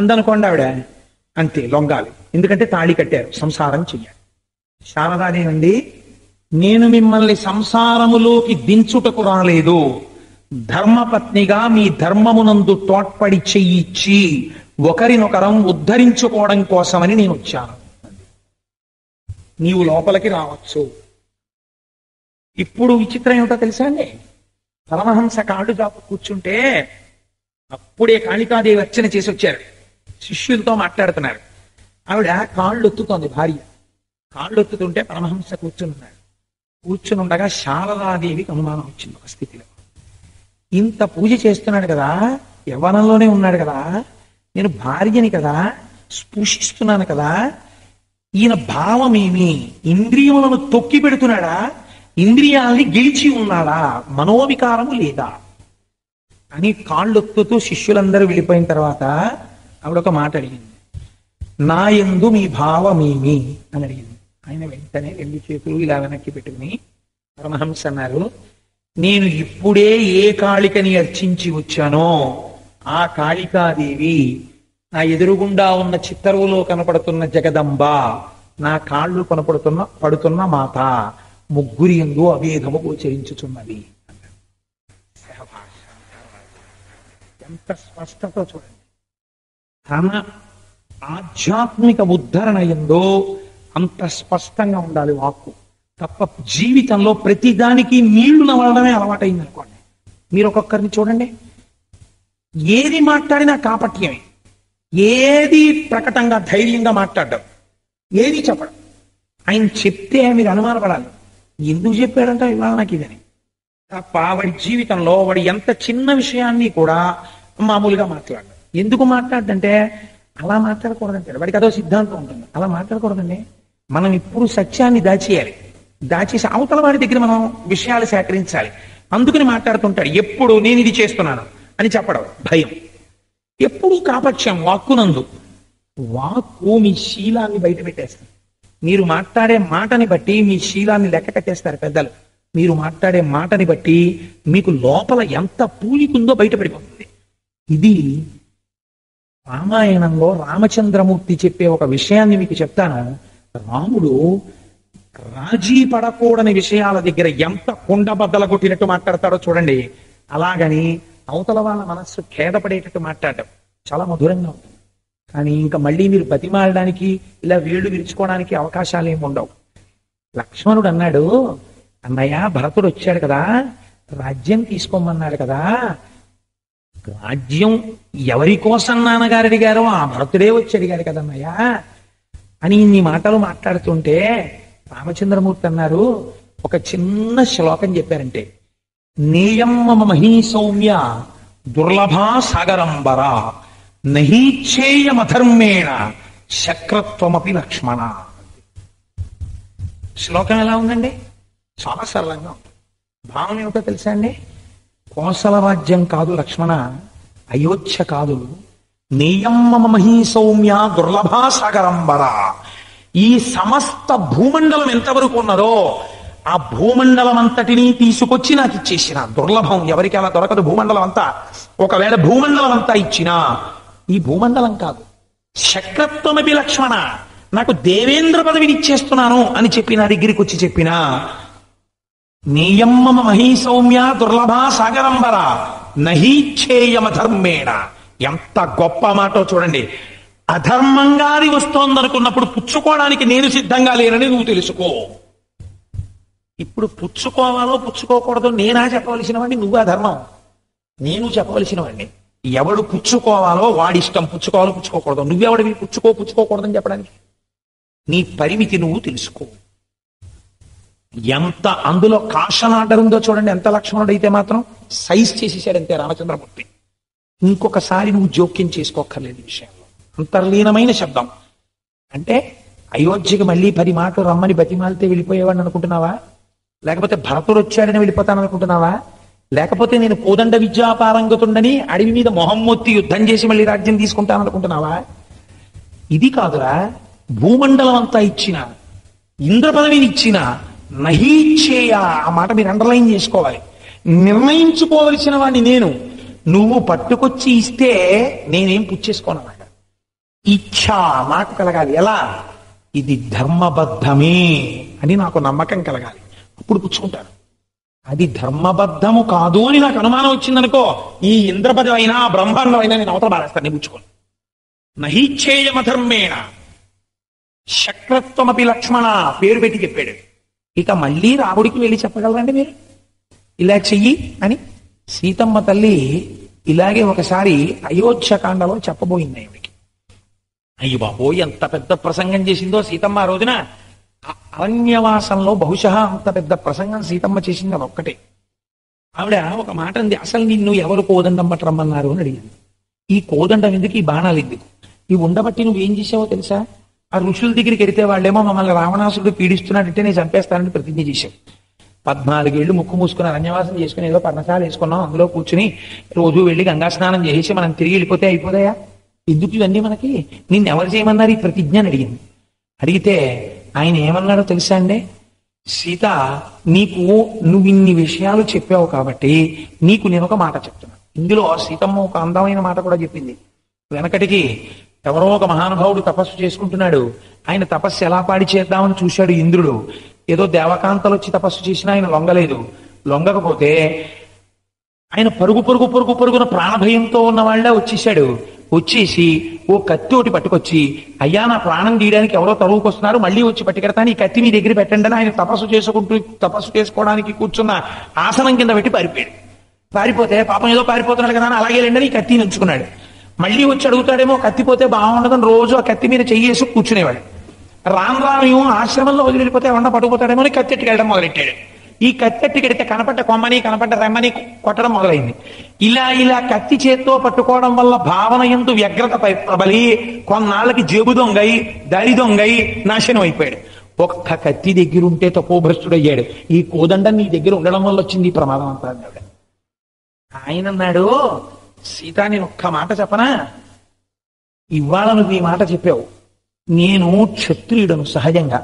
అందనుకోండి ఆవిడ, అంతే లొంగాలి. ఎందుకంటే తాళి కట్టారు, సంసారం చెయ్యాలి. శారదాదేవండి, నేను మిమ్మల్ని సంసారములోకి దించుటకు రాలేదు, ధర్మపత్నిగా మీ ధర్మమునందు తోడ్పడి చెయ్యిచ్చి ఒకరినొకరం ఉద్ధరించుకోవడం కోసమని నేను వచ్చాను. నీవు లోపలికి రావచ్చు. ఇప్పుడు విచిత్రం ఏమిటో తెలుసా అండి, పరమహంస కాళ్ళు జాపు కూర్చుంటే అప్పుడే కాళికాదేవి అర్చన చేసి వచ్చారు, శిష్యులతో మాట్లాడుతున్నారు. ఆవిడ కాళ్ళు ఒత్తుతోంది, భార్య కాళ్ళు ఒత్తుతుంటే పరమహంస కూర్చుని ఉండగా శారదాదేవికి అనుమానం వచ్చింది. ఒక స్థితిలో ఇంత పూజ చేస్తున్నాడు కదా, యవ్వనంలోనే ఉన్నాడు కదా, నేను భార్యని కదా, స్పృశిస్తున్నాను కదా, ఈయన భావమేమి, ఇంద్రియములను తొక్కి పెడుతున్నాడా, ఇంద్రియాల్ని గెలిచి ఉన్నాడా, మనోవికారము లేదా అని కాళ్ళొత్తుతూ శిష్యులందరూ వెళ్ళిపోయిన తర్వాత ఆవిడ ఒక మాట అడిగింది, నా యందు మీ భావమేమి అని అడిగింది. ఆయన వెంటనే 2 చేతులు ఇలా వెనక్కి పెట్టుకుని పరమహంస అన్నారు, నేను ఇప్పుడే ఏ కాళికని అర్చించి వచ్చానో ఆ కాళికాదేవి, నా ఎదురుగుండా ఉన్న చిత్తరువులో కనపడుతున్న జగదంబ, నా కాళ్ళు పడుతున్న మాత, ముగ్గురి యందు అభేదము గోచరించుచున్నది. ఎంత స్పష్టత చూడండి. తన ఆధ్యాత్మిక ఉద్ధరణ ఎందో అంత స్పష్టంగా ఉండాలి వాక్కు. తప్ప జీవితంలో ప్రతిదానికి నీళ్లు నవలడమే అలవాటైంది అనుకోండి. మీరు ఒక్కొక్కరిని చూడండి, ఏది మాట్లాడినా కాపట్యమే, ఏది ప్రకటంగా ధైర్యంగా మాట్లాడడం, ఏది చెప్పడం. ఆయన చెప్తే మీరు అనుమానపడాలి, ఎందుకు చెప్పాడంటే ఇవాళ నాకు ఇదని. తప్ప వాడి జీవితంలో వాడు ఎంత చిన్న విషయాన్ని కూడా మామూలుగా మాట్లాడడం. ఎందుకు మాట్లాడంటే అలా మాట్లాడకూడదంటాడు, వాడికి అదో సిద్ధాంతం ఉంటుంది. అలా మాట్లాడకూడదండి. మనం ఇప్పుడు సత్యాన్ని దాచేయాలి, దాచేసి అవతల వాడి దగ్గర మనం విషయాలు సేకరించాలి. అందుకని మాట్లాడుతుంటాడు. ఎప్పుడు నేను ఇది చేస్తున్నాను అని చెప్పడం భయం, ఎప్పుడు కాపక్ష్యం వాక్కునందు. వాక్కు మీ శీలాన్ని బయట పెట్టేస్తారు. మీరు మాట్లాడే మాటని బట్టి మీ శీలాన్ని లెక్క కట్టేస్తారు పెద్దలు. మీరు మాట్లాడే మాటని బట్టి మీకు లోపల ఎంత పూలికుందో బయటపడిపోతుంది. ఇది రామాయణంలో రామచంద్రమూర్తి చెప్పే ఒక విషయాన్ని మీకు చెప్తాను. రాముడు రాజీ పడకూడని విషయాల దగ్గర ఎంత కుండబద్దల కొట్టినట్టు మాట్లాడతాడో చూడండి. అలాగని అవతల వాళ్ళ మనస్సు ఖేదపడేటట్టు మాట్లాడటం చాలా మధురంగా ఉంటుంది. కానీ ఇంకా మళ్ళీ మీరు బతిమాలడానికి, ఇలా వేళ్లు విరుచుకోవడానికి అవకాశాలు ఏమి ఉండవు. లక్ష్మణుడు అన్నాడు, అన్నయ్య భరతుడు వచ్చాడు కదా, రాజ్యం తీసుకోమన్నాడు కదా, రాజ్యం ఎవరి కోసం నాన్నగారు అడిగారో ఆ భరతుడే వచ్చి అడిగాడు కదన్నయ్య అని ఇన్ని మాటలు మాట్లాడుతుంటే రామచంద్రమూర్తి అన్నారు, ఒక చిన్న శ్లోకం చెప్పారంటే, నేయం మమ మహీ సౌమ్య దుర్లభా సాగరంబర నహీచ్ఛేయమధర్మేణ శక్రత్వమపి లక్ష్మణ. శ్లోకం ఎలా ఉందండి? చాలా సరళంగా ఉంది. భావం ఏమిటో తెలుసా అండి? కోసల రాజ్యం కాదు లక్ష్మణ, అయోధ్య కాదు, నేయం మమ మహీ సౌమ్య దుర్లభా సాగరంబర. ఈ సమస్త భూమండలం ఎంతవరకు ఉన్నదో ఆ భూమండలం అంతటినీ తీసుకొచ్చి నాకు ఇచ్చేసిన. దుర్లభం, ఎవరికి అలా దొరకదు భూమండలం అంతా. ఒకవేళ భూమండలం అంతా ఇచ్చినా ఈ భూమండలం కాదు. శక్రత్వమపి లక్ష్మణ, నాకు దేవేంద్ర పదవిని ఇచ్చేస్తున్నాను అని చెప్పి నా దగ్గరికి వచ్చి చెప్పినా, నేయం మమ మహీ సౌమ్య దుర్లభా సాగరంబర నహీచ్ఛేయమధర్మేణ. ఎంత గొప్ప మాటో చూడండి. అధర్మంగా అది వస్తోందనుకున్నప్పుడు పుచ్చుకోవడానికి నేను సిద్ధంగా లేనని నువ్వు తెలుసుకో. ఇప్పుడు పుచ్చుకోవాలో పుచ్చుకోకూడదో నేనా చెప్పవలసిన వాడిని, నువ్వా ధర్మం? నేను చెప్పవలసిన వాడిని. ఎవడు పుచ్చుకోవాలో వాడిష్టం, పుచ్చుకోవాలో పుచ్చుకోకూడదు. నువ్వెవడివి పుచ్చుకోకూడదని చెప్పడానికి? నీ పరిమితి నువ్వు తెలుసుకో. ఎంత అందులో కాషన్ ఆర్డర్ ఉందో చూడండి. ఎంత లక్ష్మణుడు అయితే మాత్రం సైజ్ చేసేసాడంతే రామచంద్రమూర్తి. ఇంకొకసారి నువ్వు జోక్యం చేసుకోక్కర్లేదు ఈ విషయంలో. అంతర్లీనమైన శబ్దం అంటే అయోధ్యకి మళ్ళీ 10 మాటలు రమ్మని బతిమాలితే వెళ్ళిపోయేవాడిని అనుకుంటున్నావా? లేకపోతే భరతుడు వచ్చాడని వెళ్ళిపోతాను అనుకుంటున్నావా? లేకపోతే నేను కోదండ విద్యాపారంగతుండని అడవి మీద మొహం మొత్తి యుద్ధం చేసి మళ్ళీ రాజ్యం తీసుకుంటాను అనుకుంటున్నావా? ఇది కాదురా. భూమండలం అంతా ఇచ్చిన, ఇంద్ర పదవిని ఇచ్చిన, నహీచ్చేయ, ఆ మాట మీరు అండర్లైన్ చేసుకోవాలి. నిర్ణయించుకోవలసిన వాడిని నేను. నువ్వు పట్టుకొచ్చి ఇస్తే నేనేం పుచ్చేసుకోను అన్నమాట. ఇచ్చా నాకు కలగాలి. ఎలా? ఇది ధర్మబద్ధమే అని నాకు నమ్మకం కలగాలి, అప్పుడు పుచ్చుకుంటాను. అది ధర్మబద్ధము కాదు అని నాకు అనుమానం వచ్చిందనుకో, ఈ ఇంద్రపదం అయినా బ్రహ్మాండం అయినా నేను అవతల బారేస్తాను, నేను పుచ్చుకోను. నహీచ్చేయమధర్మేణ శక్రత్వమపి లక్ష్మణ పేరు పెట్టి చెప్పాడు. ఇక మళ్ళీ రాముడికి వెళ్ళి చెప్పగలరండి మీరు ఇలా చెయ్యి అని? సీతమ్మ తల్లి ఇలాగే ఒకసారి అయోధ్యకాండలో చెప్పబోయింది ఆవిడికి. అయ్యి బాబోయ్, ఎంత పెద్ద ప్రసంగం చేసిందో సీతమ్మ ఆ రోజున. అరణ్యవాసంలో బహుశా అంత పెద్ద ప్రసంగం సీతమ్మ చేసింది అదొక్కటే. ఆవిడ ఒక మాట అంది, అసలు నిన్ను ఎవరు కోదండం పట్టరమ్మన్నారు అని అడిగింది. ఈ కోదండం ఎందుకు, ఈ బాణాలు ఎందుకు, ఈ ఉండబట్టి నువ్వేం చేసావో తెలుసా? ఆ ఋషుల దగ్గరికి వెడితే వాళ్ళేమో మమ్మల్ని రావణాసుడు పీడిస్తున్నాడంటే నేను చంపేస్తానని ప్రతిజ్ఞ చేశావు. 14 ఏళ్ళు ముక్కు మూసుకుని అరణ్యవాసం చేసుకుని ఏదో పర్ణశాల వేసుకున్నాం, అందులో కూర్చుని రోజు వెళ్ళి గంగా స్నానం చేసి మనం తిరిగి వెళ్ళిపోతే అయిపోతాయా? ఎందుకు ఇవన్నీ మనకి? నిన్నెవరు చేయమన్నారు ఈ ప్రతిజ్ఞ అని అడిగింది. అడిగితే ఆయన ఏమన్నాడో తెలుసా అండి? సీత, నువ్వు ఇన్ని విషయాలు చెప్పావు కాబట్టి నీకు నేను ఒక మాట చెప్తున్నా. ఇందులో సీతమ్మ ఒక అందమైన మాట కూడా చెప్పింది. వెనకటికి ఎవరో ఒక మహానుభావుడు తపస్సు చేసుకుంటున్నాడు. ఆయన తపస్సు ఎలా పాడి చేద్దామని చూశాడు ఇంద్రుడు. ఏదో దేవకాంతలు వచ్చి తపస్సు చేసినా ఆయన లొంగలేదు. లొంగకపోతే ఆయన పరుగున ప్రాణభయంతో ఉన్న వాళ్ళే వచ్చేసి ఓ కత్తి ఒకటి పట్టుకొచ్చి, అయ్యా నా ప్రాణం తీయడానికి ఎవరో తరువుకొస్తున్నారు, మళ్ళీ వచ్చి పట్టుకెడతాను, ఈ కత్తి మీ దగ్గర పెట్టండి అని ఆయన తపస్సు చేసుకోవడానికి కూర్చున్న ఆసనం కింద పెట్టి పారిపోతే పాపం ఏదో పారిపోతున్నాడు కదా అని అలాగే లేండి ఈ కత్తిని ఉంచుకున్నాడు. మళ్ళీ వచ్చి అడుగుతాడేమో, కత్తిపోతే బాగుండదని రోజు ఆ కత్తి మీద చెయ్యేసి కూర్చునేవాడు. రాను ఆశ్రమంలో వదిలిపోతే ఏమన్నా పట్టుకుపోతాడేమో అని కత్తెట్టుకెళ్ళడం మొదలెట్టాడు. ఈ కత్తెట్టుకెడితే కనపడ్డ కొమ్మని కనపడ్డ రెమ్మని కొట్టడం మొదలైంది. ఇలా కత్తి చేత్తో పట్టుకోవడం వల్ల భావన ఎందు వ్యగ్రత ప్రబలి కొన్నాళ్ళకి జేబు దొంగై దరి దొంగై నాశనం అయిపోయాడు. ఒక్క కత్తి దగ్గరుంటే తపోభ్రష్టుడయ్యాడు. ఈ కోదండం నీ దగ్గర ఉండడం వల్ల వచ్చింది ఈ ప్రమాదం అంతా అన్నాడు. ఆయన అన్నాడు, సీత నేను ఒక్క మాట చెప్పనా? ఇవాళ నువ్వు ఈ మాట చెప్పావు. నేను క్షత్రియుడను సహజంగా,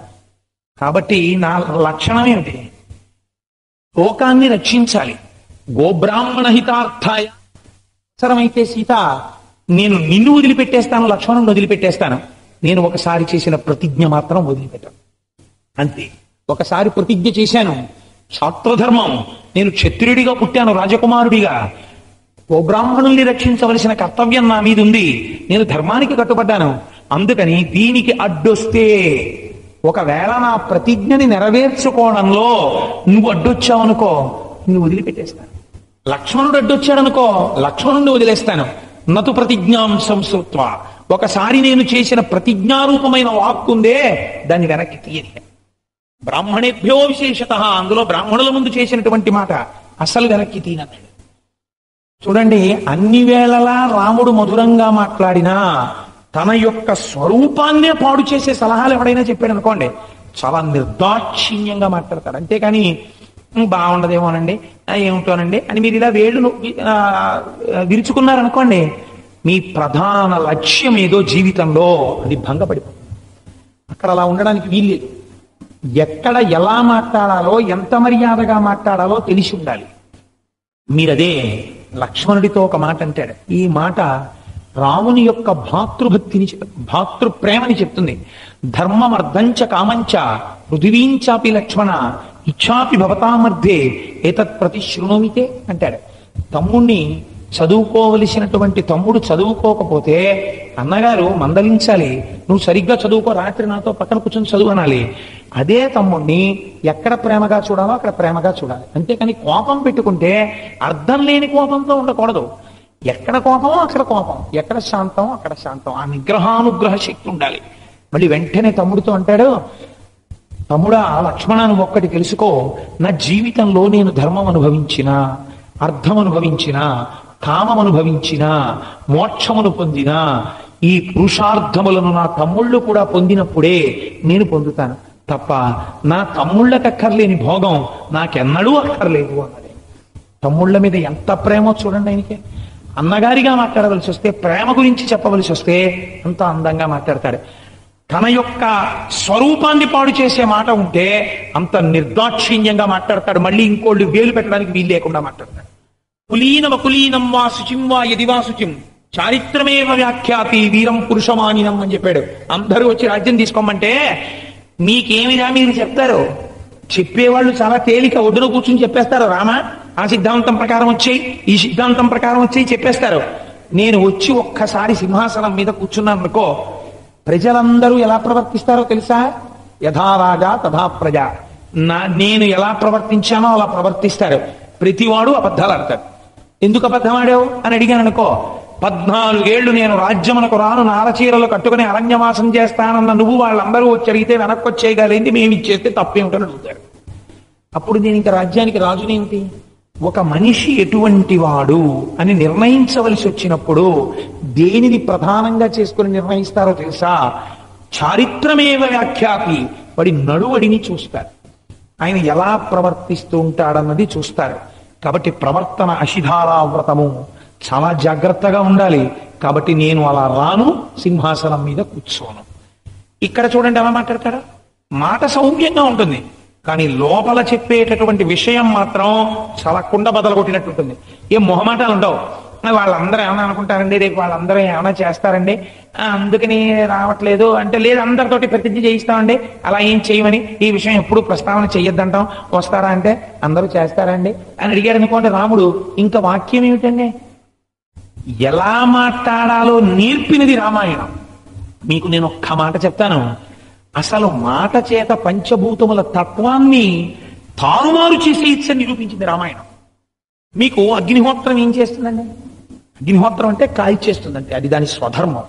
కాబట్టి నా లక్షణం ఏమిటి? లోకాన్ని రక్షించాలి. గోబ్రాహ్మణ హితార్థాయ. అవసరమైతే సీత నేను నిన్ను వదిలిపెట్టేస్తాను, లక్ష్మణుని వదిలిపెట్టేస్తాను. నేను ఒకసారి చేసిన ప్రతిజ్ఞ మాత్రం వదిలిపెట్టాను అంతే. ఒకసారి ప్రతిజ్ఞ చేశాను, క్షాత్రధర్మం, నేను క్షత్రియుడిగా పుట్టాను, రాజకుమారుడిగా. గోబ్రాహ్మణుల్ని రక్షించవలసిన కర్తవ్యం నా మీద ఉంది. నేను ధర్మానికి కట్టుబడ్డాను. అందుకని దీనికి అడ్డొస్తే, ఒకవేళ నా ప్రతిజ్ఞని నెరవేర్చుకోవడంలో నువ్వు అడ్డొచ్చావనుకో, నువ్వు వదిలిపెట్టేస్తాను. లక్ష్మణుడు అడ్డొచ్చాడనుకో, లక్ష్మణుడిని వదిలేస్తాను. నతు ప్రతిజ్ఞాం సంస్కృత్వ. ఒకసారి నేను చేసిన ప్రతిజ్ఞారూపమైన వాక్కుందే, దాన్ని వెనక్కి తీయని. బ్రాహ్మణేభ్యో విశేషత, అందులో బ్రాహ్మణుల ముందు చేసినటువంటి మాట అసలు వెనక్కి తీయనన్నాడు. చూడండి, అన్ని వేళలా రాముడు మధురంగా మాట్లాడినా తన యొక్క స్వరూపాన్నే పాడు చేసే సలహాలు ఎవడైనా చెప్పాడు అనుకోండి, చాలా నిర్దాక్షిణ్యంగా మాట్లాడతాడు. అంతేకాని బాగుండదేమోనండి, ఏమిటోనండి అని మీరు ఇలా వేళ్ళు విరుచుకున్నారనుకోండి, మీ ప్రధాన లక్ష్యం ఏదో జీవితంలో అది భంగపడిపోతుంది. అక్కడ అలా ఉండడానికి వీల్లేదు. ఎక్కడ ఎలా మాట్లాడాలో, ఎంత మర్యాదగా మాట్లాడాలో తెలిసి ఉండాలి. మీరదే లక్ష్మణుడితో ఒక మాట అంటాడు. ఈ మాట రాముని యొక్క భాతృప్రేమని చెప్తుంది. ధర్మమర్ధంచ కామంచ పృథివీంచాపి లక్ష్మణ ఇచ్చాపి భవతామర్థే ఏతత్ ప్రతి శృణోమితే అంటాడు. తమ్ముణ్ణి చదువుకోవలసినటువంటి తమ్ముడు చదువుకోకపోతే అన్నగారు మందలించాలి, నువ్వు సరిగ్గా చదువుకో, రాత్రి నాతో పక్కన కూర్చొని చదువు అనాలి. అదే తమ్ముడిని ఎక్కడ ప్రేమగా చూడాలో అక్కడ ప్రేమగా చూడాలి. అంతేకాని కోపం పెట్టుకుంటే అర్థం లేని కోపంతో ఉండకూడదు. ఎక్కడ కోపమో అక్కడ కోపం, ఎక్కడ శాంతం అక్కడ శాంతం. ఆ నిగ్రహానుగ్రహ శక్తి ఉండాలి. మళ్ళీ వెంటనే తమ్ముడితో అంటాడు, తమ్ముడా లక్ష్మణ, నువ్వు ఒక్కటి తెలుసుకో, నా జీవితంలో నేను ధర్మం అనుభవించిన, అర్థం అనుభవించిన, కామం అనుభవించిన, మోక్షమును పొందిన, ఈ పురుషార్థములను నా తమ్ముళ్ళు కూడా పొందినప్పుడే నేను పొందుతాను తప్ప నా తమ్ముళ్ళకి అక్కర్లేని భోగం నాకెన్నడూ అక్కర్లేదు అన్నది. తమ్ముళ్ళ మీద ఎంత ప్రేమో చూడండి ఆయనకి. అన్నగారిగా మాట్లాడవలసి వస్తే, ప్రేమ గురించి చెప్పవలసి వస్తే అంత అందంగా మాట్లాడతాడు. తన యొక్క స్వరూపాన్ని పాడు చేసే మాట ఉంటే అంత నిర్దాక్షిణ్యంగా మాట్లాడతాడు. మళ్ళీ ఇంకోళ్ళు వేలు పెట్టడానికి వీలు లేకుండా మాట్లాడతాడు. కులీనం వా శుచిం వా యది వా శుచిం చారిత్రమేవ వ్యాఖ్యాతి వీరం పురుషమానినం అని చెప్పాడు. అందరూ వచ్చి రాజ్యం తీసుకోమంటే మీకేమిరా మీరు చెప్తారు, చెప్పేవాళ్ళు చాలా తేలిక, ఒడ్డున కూర్చుని చెప్పేస్తారు, రామా ఆ సిద్ధాంతం ప్రకారం వచ్చాయి, ఈ సిద్ధాంతం ప్రకారం వచ్చాయి చెప్పేస్తారు. నేను వచ్చి ఒక్కసారి సింహాసనం మీద కూర్చున్నాను అనుకో, ప్రజలందరూ ఎలా ప్రవర్తిస్తారో తెలుసా? యథా రాజా తథా ప్రజ. నేను ఎలా ప్రవర్తించానో అలా ప్రవర్తిస్తారు. ప్రతివాడు అబద్ధాలు ఆడతాడు. ఎందుకు అబద్ధం ఆడావు అని అడిగాను అనుకో, 14 ఏళ్లు నేను రాజ్యమునకు రాను, నారచీరలు కట్టుకుని అరణ్యవాసం చేస్తానన్న నువ్వు వాళ్ళందరూ వచ్చి అడిగితే వెనక్కి వచ్చేయగలిగింది, మేము ఇచ్చేస్తే తప్పేమిటని అడుగుతారు. అప్పుడు నేను ఇంకా రాజ్యానికి రాజునేమిటి? ఒక మనిషి ఎటువంటి వాడు అని నిర్ణయించవలసి వచ్చినప్పుడు దేనిని ప్రధానంగా చేసుకుని నిర్ణయిస్తారో తెలుసా? చారిత్రమేవ వ్యాఖ్యాతి, వాడి నడువడిని చూస్తారు, ఆయన ఎలా ప్రవర్తిస్తూ ఉంటాడన్నది చూస్తారు. కాబట్టి ప్రవర్తన అశిధారావ్రతము, చాలా జాగ్రత్తగా ఉండాలి. కాబట్టి నేను అలా రాను, సింహాసనం మీద కూర్చోను. ఇక్కడ చూడండి ఎలా మాట్లాడతారా. మాట సౌమ్యంగా ఉంటుంది, కానీ లోపల చెప్పేటటువంటి విషయం మాత్రం చాలా కుండ బదలు కొట్టినట్టు ఉంటుంది. ఏం మొహమాటాలు ఉండవు. వాళ్ళందరూ ఏమైనా అనుకుంటారండి, రేపు వాళ్ళందరూ ఏమైనా చేస్తారండి, అందుకని రావట్లేదు అంటే, లేదు అందరితోటి ప్రతిజ్ఞ చేయిస్తామండి, అలా ఏం చేయమని, ఈ విషయం ఎప్పుడు ప్రస్తావన చెయ్యొద్దంటాం, వస్తారా అంటే అందరూ చేస్తారండి అని అడిగారు అనుకోండి రాముడు. ఇంకా వాక్యం ఏమిటండి? ఎలా మాట్లాడాలో నేర్పినది రామాయణం. మీకు నేను ఒక్క మాట చెప్తాను, అసలు మాట చేత పంచభూతముల తత్వాన్ని తారుమారు చేసే ఇచ్చని నిరూపించింది రామాయణం. మీకు అగ్నిహోత్రం ఏం చేస్తుందండి? అగ్నిహోత్రం అంటే కాల్చేస్తుందంటే అది దాని స్వధర్మం.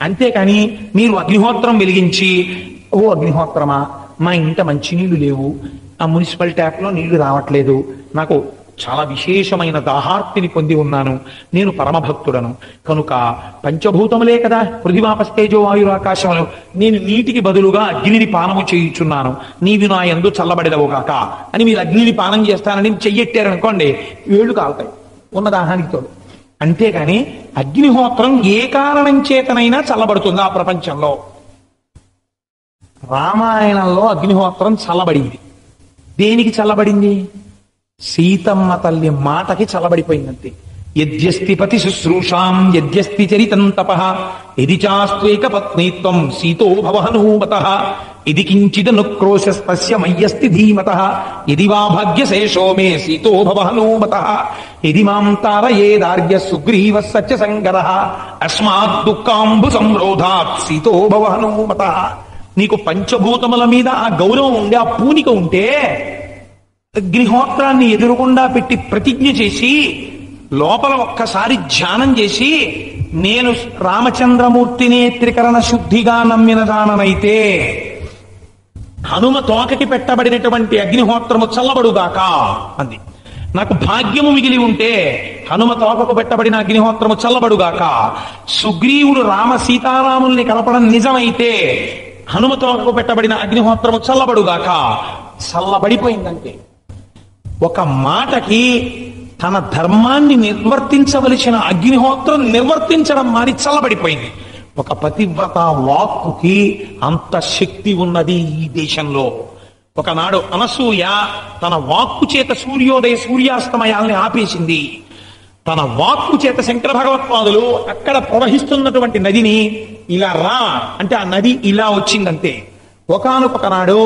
అంతేకాని మీరు అగ్నిహోత్రం వెలిగించి, ఓ అగ్నిహోత్రమా మా ఇంట మంచినీళ్లు లేవు, ఆ మున్సిపల్ ట్యాప్లో నీళ్లు రావట్లేదు, నాకు చాలా విశేషమైన దాహార్తిని పొంది ఉన్నాను, నేను పరమభక్తుడను కనుక పంచభూతములే కదా పృథివాపస్తేజో వాయురాకాశములు, నేను నీటికి బదులుగా అగ్నిని పానము చేయుచున్నాను, నీవి నా యందు చల్లబడేదవుగాక అని మీరు అగ్నిని పానం చేస్తానని చెయ్యెట్టారనుకోండి, వేళ్ళు కాలుతాయి ఉన్న దాహానికి తోడు. అంతేగాని అగ్నిహోత్రం ఏ కారణం చేతనైనా చల్లబడుతుంది ఆ ప్రపంచంలో. రామాయణంలో అగ్నిహోత్రం చల్లబడింది. దేనికి చల్లబడింది? సీతమ్మ తల్లి మాటకి చల్లబడిపోయిందంతే. యద్యస్తి పతి శుశ్రూషాం యద్యస్తి చరితం తపః యది చాస్త్వేక పత్నీత్వం సీతో భవహనూమతః యది కించిదనుక్రోశస్తస్య మయ్యస్తి ధీమతః యది వా భాగ్యశేషో మే సీతో భవహనూమతః యది మాం తారయేదార్య సుగ్రీవః సత్యసంగరః అస్మాత్ దుఃఖాంబు సంరోధాత్ సీతో భవహనూమతః. నీకు పంచభూతముల మీద ఆ గౌరవం ఉండే, ఆ పూనిక ఉంటే అగ్నిహోత్రాన్ని ఎదురుగుండా పెట్టి ప్రతిజ్ఞ చేసి లోపల ఒక్కసారి ధ్యానం చేసి, నేను రామచంద్రమూర్తినే త్రికరణ శుద్ధిగా నమ్మిన దాననైతే హనుమ తోకకి పెట్టబడినటువంటి అగ్నిహోత్రము చల్లబడుగాక అంది. నాకు భాగ్యము మిగిలి ఉంటే హనుమ తోకకు పెట్టబడిన అగ్నిహోత్రము చల్లబడుగాక. సుగ్రీవుడు రామ సీతారాముల్ని కలపడం నిజమైతే హనుమ తోకకు పెట్టబడిన అగ్నిహోత్రము చల్లబడుగాక. చల్లబడిపోయిందంటే ఒక మాటకి తన ధర్మాన్ని నిర్వర్తించవలసిన అగ్నిహోత్రం నిర్వర్తించడం మారి చల్లబడిపోయింది. ఒక పతివ్రత వాక్కుకి అంత శక్తి ఉన్నది ఈ దేశంలో. ఒకనాడు అనసూయ తన వాక్కు చేత సూర్యాస్తమయాల్ని ఆపేసింది. తన వాక్కు చేత శంకర భగవత్పాదులు అక్కడ ప్రవహిస్తున్నటువంటి నదిని ఇలా రా అంటే ఆ నది ఇలా వచ్చిందంతే. ఒకానొక నాడు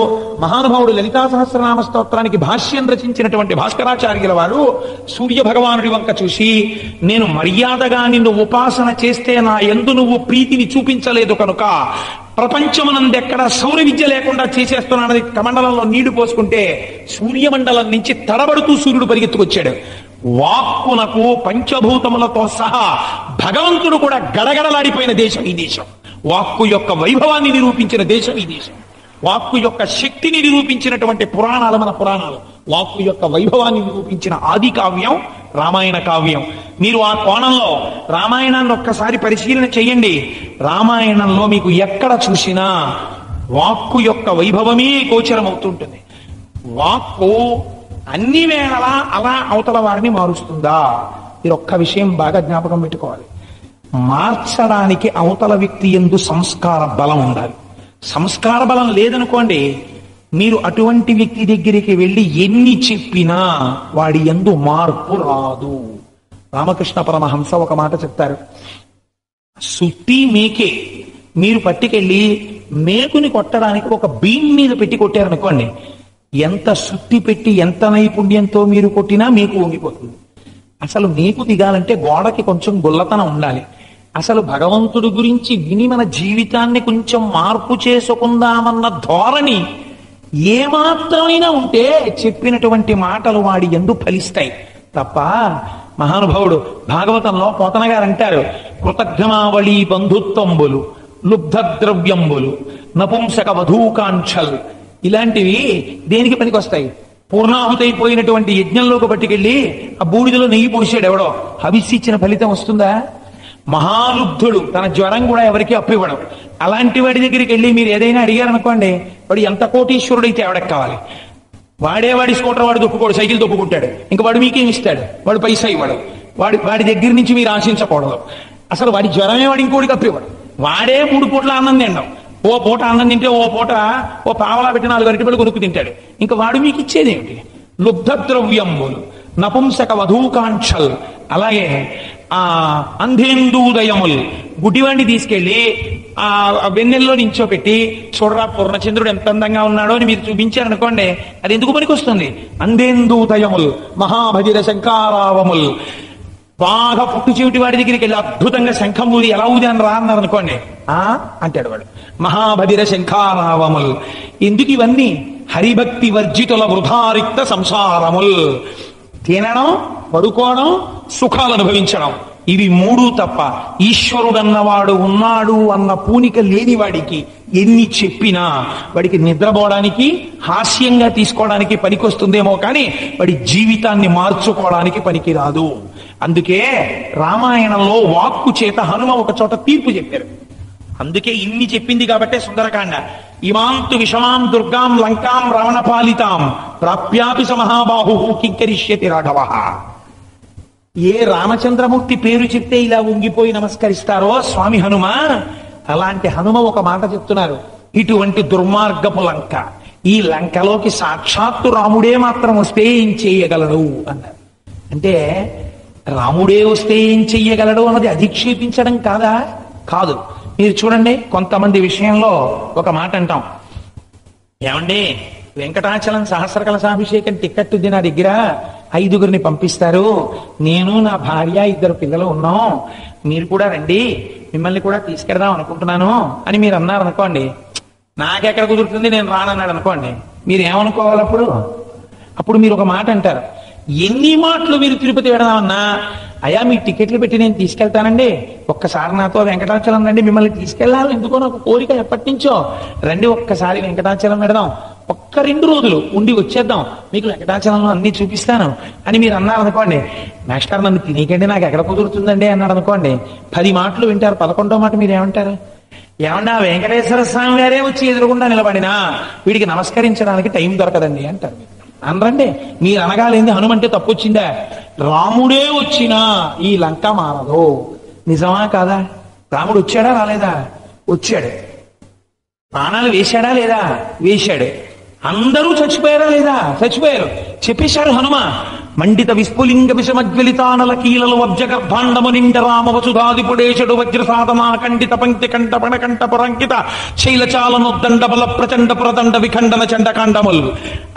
మహానుభావుడు లలితా సహస్రనామ స్తోత్రానికి భాష్యం రచించినటువంటి భాస్కరాచార్యుల వారు సూర్య భగవానుడి వంక చూసి, నేను మర్యాదగా నిన్ను ఉపాసన చేస్తే నా యందు నువ్వు ప్రీతిని చూపించలేదు కనుక ప్రపంచమునందెక్కడ సౌర విద్య లేకుండా చేసేస్తున్నానని కమండలంలో నీళ్లు పోసుకుంటే సూర్యమండలం నుంచి తడబడుతూ సూర్యుడు పరిగెత్తుకొచ్చాడు. వాక్కునకు పంచభూతములతో సహా భగవంతుడు కూడా గడగడలాడిపోయిన దేశం ఈ దేశం. వాక్కు యొక్క వైభవాన్ని నిరూపించిన దేశం ఈ దేశం. వాక్కు యొక్క శక్తిని నిరూపించినటువంటి పురాణాలు మన పురాణాలు. వాక్కు యొక్క వైభవాన్ని నిరూపించిన ఆది కావ్యం రామాయణ కావ్యం. మీరు ఆ కోణంలో రామాయణాన్ని ఒక్కసారి పరిశీలన చెయ్యండి. రామాయణంలో మీకు ఎక్కడ చూసినా వాక్కు యొక్క వైభవమే గోచరమవుతుంటుంది. వాక్కు అన్ని వేళలా అలా అవతల వారిని మారుస్తుందా? మీరు ఒక్క విషయం బాగా జ్ఞాపకం పెట్టుకోవాలి. మార్చడానికి అవతల వ్యక్తి యందు సంస్కార బలం ఉండాలి. సంస్కార బలం లేదనుకోండి, మీరు అటువంటి వ్యక్తి దగ్గరికి వెళ్ళి ఎన్ని చెప్పినా వాడి యందు మార్పు రాదు. రామకృష్ణ పరమహంస ఒక మాట చెప్తారు, సుత్తి మేకే మీరు పట్టుకెళ్ళి మేకుని కొట్టడానికి ఒక బీన్ మీద పెట్టి కొట్టారనుకోండి, ఎంత సుత్తి పెట్టి ఎంత నైపుణ్యంతో మీరు కొట్టినా మేకు వంగిపోతుంది. అసలు మేకు దిగాలంటే గోడకి కొంచెం గుల్లతనం ఉండాలి. అసలు భగవంతుడి గురించి విని మన జీవితాన్ని కొంచెం మార్పు చేసుకుందామన్న ధోరణి ఏమాత్రమైనా ఉంటే చెప్పినటువంటి మాటలు వాడి యందు ఫలిస్తాయి తప్ప. మహానుభావుడు భాగవతంలో పోతన గారు అంటారు, కృతజ్ఞమావళి బంధుత్వంబులు లుబ్ధ ద్రవ్యంబులు నపుంసక వధూకాంక్షల్ ఇలాంటివి దేనికి పనికొస్తాయి? పూర్ణాహుతైపోయినటువంటి యజ్ఞంలోకి పట్టుకెళ్ళి ఆ బూడిదలో నెయ్యి పోసాడు ఎవడో, హవిస్సు ఇచ్చిన ఫలితం వస్తుందా? మహాలుబ్ధుడు, తన జ్వరం కూడా ఎవరికి అప్పివ్వడం. అలాంటి వాడి దగ్గరికి వెళ్ళి మీరు ఏదైనా అడిగారనుకోండి, వాడు ఎంత కోటీశ్వరుడైతే ఎవడకి కావాలి? వాడి స్కూటర్ వాడు దొప్పుకోడు, సైకిల్ దొప్పుకుంటాడు. ఇంకా వాడు మీకేం ఇస్తాడు? వాడు పైసా ఇవ్వడు. వాడి దగ్గర నుంచి మీరు ఆశించకూడదు. అసలు వాడి జ్వరమే వాడు ఇంకోటికి అప్పివ్వడు. వాడే 3 పూట్ల అన్నం తినడం. ఓ పూట అన్నం తింటే ఓ పూట ఓ పావలా పెట్టి 4 అరటిపళ్ళు కొనుక్కు తింటాడు. ఇంకా వాడు మీకు ఇచ్చేది ఏమిటి? లుబ్ధ ద్రవ్యంబులు నపుంసక వధూకాంక్షల్. అలాగే ఆ అంధేందూదయములు, గుడ్డివాడిని తీసుకెళ్లి ఆ వెన్నెల్లో నించోపెట్టి చూడరా పూర్ణచంద్రుడు ఎంత అందంగా ఉన్నాడో అని మీరు చూపించారనుకోండి, అది ఎందుకు పనికి వస్తుంది? అంధేందూదయములు మహాభజిర శంకారావముల్. బాగా పుట్టు చెవిటి వాడి దగ్గరికి వెళ్ళి అద్భుతంగా శంఖం ఊది ఎలా ఊది అని రా అన్నారు అనుకోండి, అంటాడు వాడు. మహాభజిర శంఖారావముల్. ఎందుకు ఇవన్నీ? హరిభక్తి వర్జితుల వృధారిక్త సంసారముల్. తినడం, పడుకోవడం, సుఖాలు అనుభవించడం, ఇవి 3 తప్ప ఈశ్వరుడన్నవాడు ఉన్నాడు అన్న పూనిక లేని వాడికి ఎన్ని చెప్పినా వాడికి నిద్రపోవడానికి, హాస్యంగా తీసుకోవడానికి పనికొస్తుందేమో కానీ వాడి జీవితాన్ని మార్చుకోవడానికి పనికి రాదు. అందుకే రామాయణంలో వాక్కు చేత హనుమ ఒక చోట తీర్పు చెప్పారు. అందుకే ఇన్ని చెప్పింది కాబట్టే సుందరకాండ. ఇమాంతు విషమాం దుర్గాం లంకాం రావణ పాలితాం ప్రాప్యాపి స మహాబాహు కింకరిష్యతి రాఘవ. ఏ రామచంద్రమూర్తి పేరు చెప్తే ఇలా ఉంగిపోయి నమస్కరిస్తారో స్వామి హనుమ, అలాంటి హనుమ ఒక మాట చెప్తున్నారు, ఇటువంటి దుర్మార్గపు లంక, ఈ లంకలోకి సాక్షాత్తు రాముడే మాత్రం వస్తే ఏం చేయగలడు అన్నారు. అంటే రాముడే వస్తే ఏం చెయ్యగలడు అన్నది అధిక్షేపించడం కాదా? కాదు. మీరు చూడండి, కొంతమంది విషయంలో ఒక మాట అంటాం, ఏమండి వెంకటాచలం సహస్ర కలశాభిషేకం టికెట్ ఉంది నా దగ్గర, 5గురిని పంపిస్తారు, నేను నా భార్య 2 పిల్లలు ఉన్నాం, మీరు కూడా రండి, మిమ్మల్ని కూడా తీసుకెడదాం అనుకుంటున్నాను అని మీరు అన్నారు అనుకోండి. నాకెక్కడ కుదురుతుంది, నేను రానన్నాడు అనుకోండి, మీరు ఏమనుకోవాలి? అప్పుడు మీరు ఒక మాట అంటారు, ఎన్ని మాటలు మీరు తిరుపతి వెడదామన్నా, అయ్యా మీ టికెట్లు పెట్టి నేను తీసుకెళ్తానండి, ఒక్కసారి నాతో వెంకటాచలం రండి, మిమ్మల్ని తీసుకెళ్ళాలి ఎందుకో నాకు కోరిక ఎప్పటి నుంచో, రండి ఒక్కసారి వెంకటాచలం వెడదాం, ఒక్క 2 రోజులు ఉండి వచ్చేద్దాం, మీకు వెంకటాచలంలో అన్ని చూపిస్తాను అని మీరు అన్నారు అనుకోండి. మాస్టర్ నన్ను తినేకండి, నాకు ఎక్కడ కుదురుతుందండి అన్నాడు అనుకోండి. 10 మాటలు వింటారు, 11వ మాట మీరు ఏమంటారు? ఏమన్నా వెంకటేశ్వర స్వామి గారే వచ్చి ఎదురుగుండా నిలబడినా వీడికి నమస్కరించడానికి టైం దొరకదండి అంటారు. అనరండి, మీరు అనగాలేంది హనుమంటే తప్పు వచ్చిందా? రాముడే వచ్చినా ఈ లంక మారదు. నిజమా కాదా? రాముడు వచ్చాడా రాలేదా? వచ్చాడు. ప్రాణాలు వేశాడా లేదా? వేశాడు. అందరూ చచ్చిపోయారా లేదా? చచ్చిపోయారు. చెప్పేశాడు హనుమ, మండిత విస్ఫులింగ విషమజ్వలితానల కీలలు వబ్జగర్భాండము నిండ రామ వసుధాదిపుడేశుడు వజ్ర సాధనా ఖండిత పంక్తి కంఠ పణకంఠ పురంకిత శైలచాలనొద్దండ బల ప్రచండ పురదండ విఖండన చండకాండములు.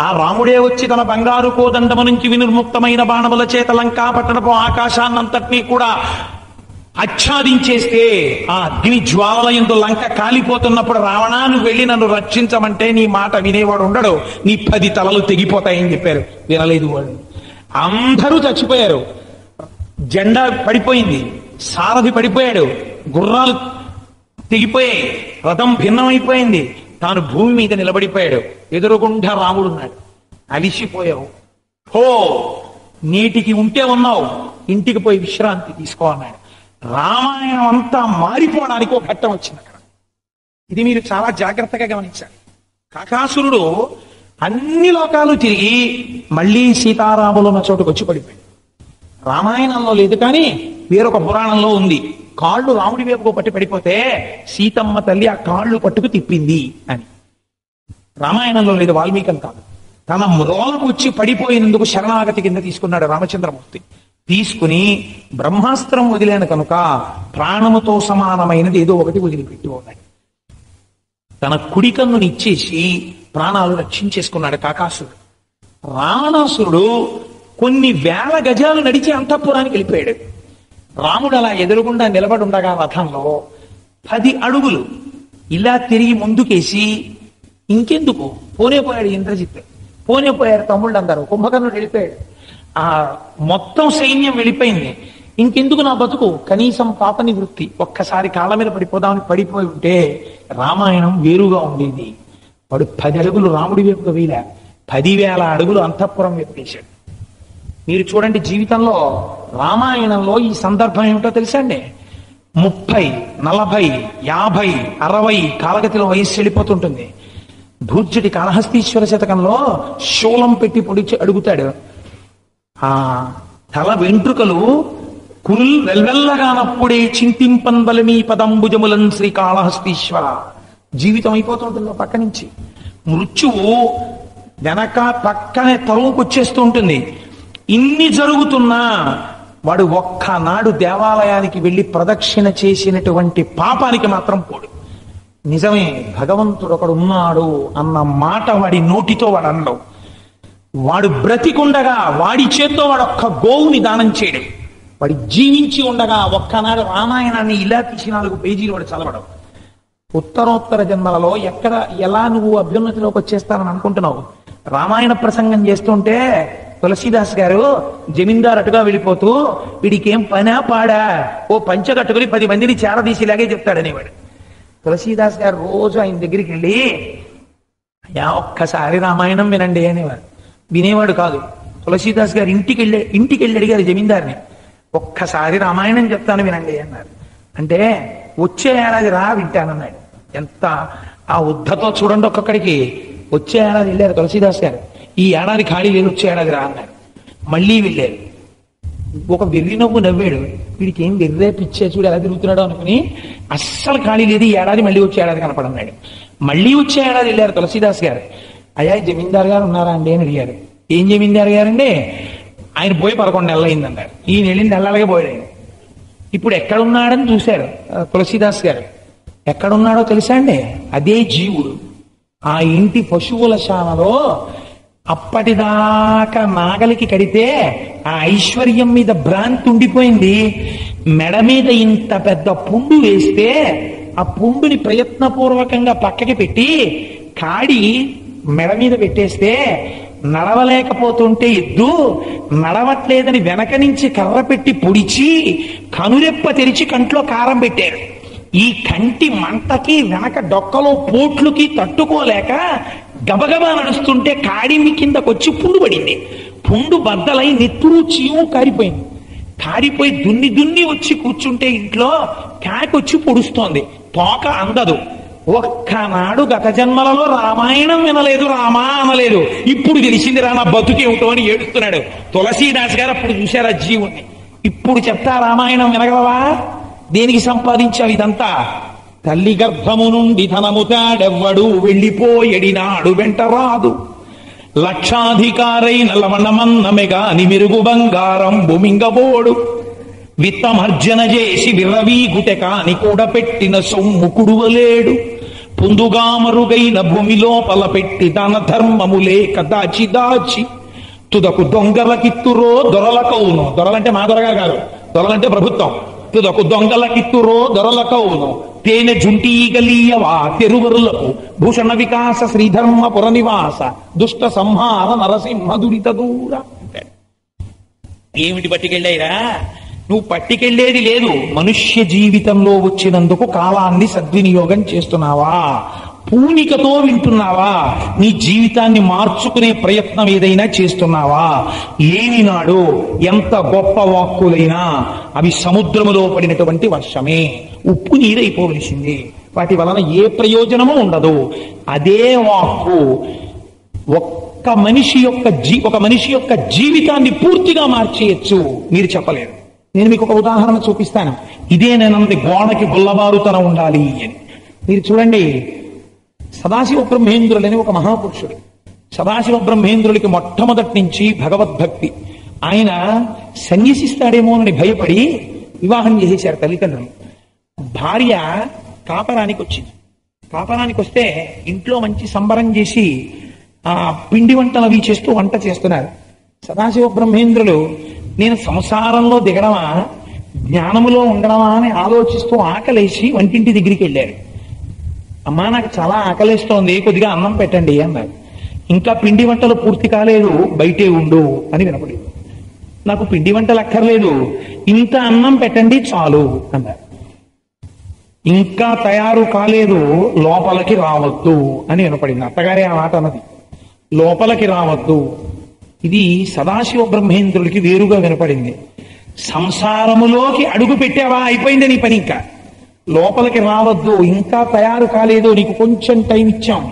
ఆ రాముడే వచ్చి తన బంగారు కోదండము నుంచి వినిర్ముక్తమైన బాణముల చేత లంకా పట్టణపు ఆకాశాన్నంతటినీ కూడా ఆచ్ఛాదించేస్తే ఆ అగ్ని జ్వాలయందు లంక కాలిపోతున్నప్పుడు రావణాను వెళ్ళి నన్ను రక్షించమంటే నీ మాట వినేవాడు ఉండడు, నీ 10 తలలు తెగిపోతాయని చెప్పారు. వినలేదు వాళ్ళు. అందరూ చచ్చిపోయారు. జెండా పడిపోయింది, సారథి పడిపోయాడు, గుర్రాలు తెగిపోయాయి, రథం భిన్నమైపోయింది. తాను భూమి మీద నిలబడిపోయాడు. ఎదురుగుండా రాముడున్నాడు. అలిసిపోయావు, హో నేటికి ఉంటే ఉన్నావు, ఇంటికి పోయి విశ్రాంతి తీసుకో అన్నాడు. రామాయణం అంతా మారిపోవడానికి ఒక ఘట్టం వచ్చింది అక్కడ. ఇది మీరు చాలా జాగ్రత్తగా గమనించాలి. కాకాసురుడు అన్ని లోకాలు తిరిగి మళ్ళీ సీతారాములు ఉన్న చోటుకు వచ్చి పడిపోయాడు. రామాయణంలో లేదు కానీ వేరొక పురాణంలో ఉంది. కాళ్ళు రాముడి వైపుకు పట్టి పడిపోతే సీతమ్మ తల్లి ఆ కాళ్ళు పట్టుకు తిప్పింది అని. రామాయణంలో లేదు, వాల్మీకి కాదు. తన మ్రోలకు వచ్చి పడిపోయినందుకు శరణాగతి కింద తీసుకున్నాడు రామచంద్రమూర్తి. తీసుకుని బ్రహ్మాస్త్రం వదిలేను కనుక ప్రాణముతో సమానమైనది ఏదో ఒకటి వదిలిపెట్టి ఉన్నాడు. తన కుడి కన్నుని ఇచ్చేసి ప్రాణాలు రక్షించేసుకున్నాడు కాకాసురుడు. రావణాసురుడు కొన్ని వేల గజాలు నడిచి అంతఃపురానికి వెళ్ళిపోయాడు. రాముడు అలా ఎదురుగుండా నిలబడి ఉండగా రథంలో 10 అడుగులు ఇలా తిరిగి ముందుకేసి ఇంకెందుకు పోనే పోయాడు ఇంద్రజిత్, పోనే పోయారు తమ్ముళ్ళు అందరూ. కుంభకర్ణుడు వెళ్ళిపోయాడు. ఆ మొత్తం సైన్యం వెళ్ళిపోయింది. ఇంకెందుకు నా బతుకు, కనీసం పాప నివృత్తి, ఒక్కసారి కాళ్ళ మీద పడిపోదామని పడిపోయి ఉంటే రామాయణం వేరుగా ఉండేది. వాడు 10 అడుగులు రాముడి వైపుకు వేయలే, 10,000 అడుగులు అంతఃపురం వైపు వేశాడు. మీరు చూడండి, జీవితంలో రామాయణంలో ఈ సందర్భం ఏమిటో తెలుసా అండి? 30, 40, 50, 60 కాలగతిలో వయస్సు వెళ్ళిపోతుంటుంది. భూజ్యుడి కాళహస్తీశ్వర శతకంలో శూలం పెట్టి పొడిచి అడుగుతాడు, ఆ తల వెంట్రుకలు కురుల్ వెల్వెల్లగానప్పుడే చింతింపన్వల మీ పదంబుజములన్ శ్రీకాళహస్తీశ్వర. జీవితం అయిపోతుంటుంది పక్క నుంచి. మృత్యువు వెనక పక్కనే తరువుకొచ్చేస్తూ ఉంటుంది. ఇన్ని జరుగుతున్నా వాడు ఒక్కనాడు దేవాలయానికి వెళ్ళి ప్రదక్షిణ చేసినటువంటి పాపానికి మాత్రం పోడు. నిజమే, భగవంతుడు ఒకడు ఉన్నాడు అన్న మాట వాడి నోటితో వాడు అనడం. వాడు బ్రతికుండగా వాడి చేత్తో వాడు ఒక్క గోవుని దానం చేయడం. వాడి జీవించి ఉండగా ఒక్కనాడు రామాయణాన్ని ఇలా తీసి 4 పేజీలు వాడు చదవడం. ఉత్తరోత్తర జన్మలలో ఎక్కడ ఎలా నువ్వు అభ్యున్నతిలోకి వచ్చేస్తానని అనుకుంటున్నావు? రామాయణ ప్రసంగం చేస్తుంటే తులసీదాస్ గారు జమీందారు అటుగా వెళ్ళిపోతూ వీడికేం పనా పాడా, ఓ పంచ కట్టుకుని 10 మందిని చేరదీసి ఇలాగే చెప్తాడనేవాడు. తులసీదాస్ గారు రోజు ఆయన దగ్గరికి వెళ్ళి అయ్యా ఒక్కసారి రామాయణం వినండి అనేవారు. వినేవాడు కాదు. తులసీదాస్ గారు ఇంటికి వెళ్ళి అడిగారు జమీందారిని, ఒక్కసారి రామాయణం చెప్తాను వినండి అన్నారు. అంటే వచ్చే ఏడాది రా వింటానన్నాడు. ఎంత ఆ ఉద్ధతో చూడండి ఒక్కొక్కడికి. వచ్చే ఏడాది వెళ్ళారు తులసీదాస్ గారు, ఈ ఏడాది ఖాళీ లేదు, వచ్చే ఏడాది రా అన్నారు. మళ్ళీ వెళ్ళారు. ఒక వెర్రి నవ్వు నవ్వాడు. వీడికి ఏం వెర్రే పిచ్చే చూడు ఎలా తిరుగుతున్నాడో అనుకుని అస్సలు ఖాళీ లేదు, ఈ ఏడాది మళ్ళీ వచ్చే ఏడాది కనపడన్నాడు. మళ్ళీ వచ్చే ఏడాది వెళ్ళారు తులసీదాస్ గారు. అయ్యా జమీందారు గారు ఉన్నారా అండి అని అడిగారు. ఏం జమీందారు గారండి? ఆయన పోయి 11 నెలలు అయిందన్నారు. ఈయన వెళ్ళిన నెలలుగా పోయాడు ఆయన. ఇప్పుడు ఎక్కడున్నాడని చూశారు తులసీదాస్ గారు. ఎక్కడున్నాడో తెలుసా అండి? అదే జీవుడు ఆ ఇంటి పశువుల శాలలో అప్పటిదాకా నాగలికి కడితే ఆ ఐశ్వర్యం మీద భ్రాంతి ఉండిపోయింది. మెడ మీద ఇంత పెద్ద పుండు వేస్తే ఆ పుండుని ప్రయత్నపూర్వకంగా పక్కకి పెట్టి కాడి మెడ మీద పెట్టేస్తే నడవలేకపోతుంటే ఎద్దు నడవట్లేదని వెనక నుంచి కర్ర పెట్టి పొడిచి కనురెప్ప తెరిచి కంట్లో కారం పెట్టారు. ఈ కంటి మంటకి వెనక డొక్కలో పోట్లుకి తట్టుకోలేక గబగబా నడుస్తుంటే కాడిమి కిందకొచ్చి పుండు పడింది. పుండు బద్దలై నెత్తురు చీము కారిపోయింది. కారిపోయి దున్ని వచ్చి కూర్చుంటే ఇంట్లో కాకొచ్చి పొడుస్తోంది. తోక అందదు. ఒక్కనాడు గత జన్మలలో రామాయణం వినలేదు, రామా అనలేదు. ఇప్పుడు తెలిసింది రా నా బతుకేమిటో అని ఏడుస్తున్నాడు తులసీదాస్ గారు. అప్పుడు చూశారు ఆ జీవుణ్ణి. ఇప్పుడు చెప్తా రామాయణం వినగలవా? దేనికి సంపాదించావు ఇదంతా? తల్లి గర్భము నుండి ధనము తాడెవ్వడు వెళ్ళిపోయడినాడు వెంట రాదు. లక్షాధికారైన లవణమన్నమెగాని మెరుగు బంగారం భూమింగబోడు విత్తమర్జన చేసి విర్రవీగుటె కాని కూడా పెట్టిన సొమ్ము కుడువలేడు పొందుగా మరుగైన భూమి లోపల పెట్టి దాన ధర్మములేక దాచి దాచి తుదకు దొంగలకిత్తురో దొరలకవును. దొరలంటే మా దొరగారు కాదు, దొరలంటే ప్రభుత్వం. తుదకు దొంగలకిత్తురో దొరలకవును తేనె జుంటీగలీయవా తెరువరులకు భూషణ వికాస శ్రీధర్మ పురనివాస దుష్ట సంహార నరసింహ దురిత దూర. ఏమిటి పట్టుకెళ్ళాయిరా? నువ్వు పట్టుకెళ్లేది లేదు. మనుష్య జీవితంలో వచ్చినందుకు కాలాన్ని సద్వినియోగం చేస్తున్నావా? పూనికతో వింటున్నావా? నీ జీవితాన్ని మార్చుకునే ప్రయత్నం ఏదైనా చేస్తున్నావా? ఏమినాడు ఎంత గొప్ప వాక్కులైనా అవి సముద్రములో పడినటువంటి వర్షమే, ఉప్పు నీరైపోవలసింది. వాటి వలన ఏ ప్రయోజనము ఉండదు. అదే వాక్కు ఒక మనిషి యొక్క జీవితాన్ని పూర్తిగా మార్చేయచ్చు. మీరు చెప్పలేరు. నేను మీకు ఒక ఉదాహరణ చూపిస్తాను. ఇదే నేనంది గోడకి గుల్లబారుతనం ఉండాలి అని. మీరు చూడండి, సదాశివ బ్రహ్మేంద్రులని ఒక మహాపురుషుడు. సదాశివ బ్రహ్మేంద్రులకి మొట్టమొదటి నుంచి భగవద్భక్తి. ఆయన సన్యసిస్తాడేమోనని భయపడి వివాహం చేసేశారు తల్లిదండ్రులు. భార్య కాపరానికి వచ్చింది. కాపరానికి వస్తే ఇంట్లో మంచి సంబరం చేసి ఆ పిండి వంటలు అవి చేస్తూ వంట చేస్తున్నారు. సదాశివ బ్రహ్మేంద్రులు నేను సంసారంలో దిగడమా జ్ఞానములో ఉండడమా అని ఆలోచిస్తూ ఆకలేసి వంటింటి దగ్గరికి వెళ్ళారు. అమ్మా, నాకు చాలా ఆకలిస్తోంది, కొద్దిగా అన్నం పెట్టండి అన్నారు. ఇంకా పిండి వంటలు పూర్తి కాలేదు, బయటే ఉండు అని వినపడింది. నాకు పిండి వంటలు అక్కర్లేదు, ఇంత అన్నం పెట్టండి చాలు అన్నారు. ఇంకా తయారు కాలేదు, లోపలికి రావద్దు అని వినపడింది. అత్తగారే ఆ మాట అన్నది, లోపలికి రావద్దు. ఇది సదాశివ బ్రహ్మేంద్రుడికి వేరుగా వినపడింది. సంసారములోకి అడుగు పెట్టావా, అయిపోయింది నీ పని, ఇంకా లోపలికి రావద్దు, ఇంకా తయారు కాలేదు, నీకు కొంచెం టైం ఇచ్చాం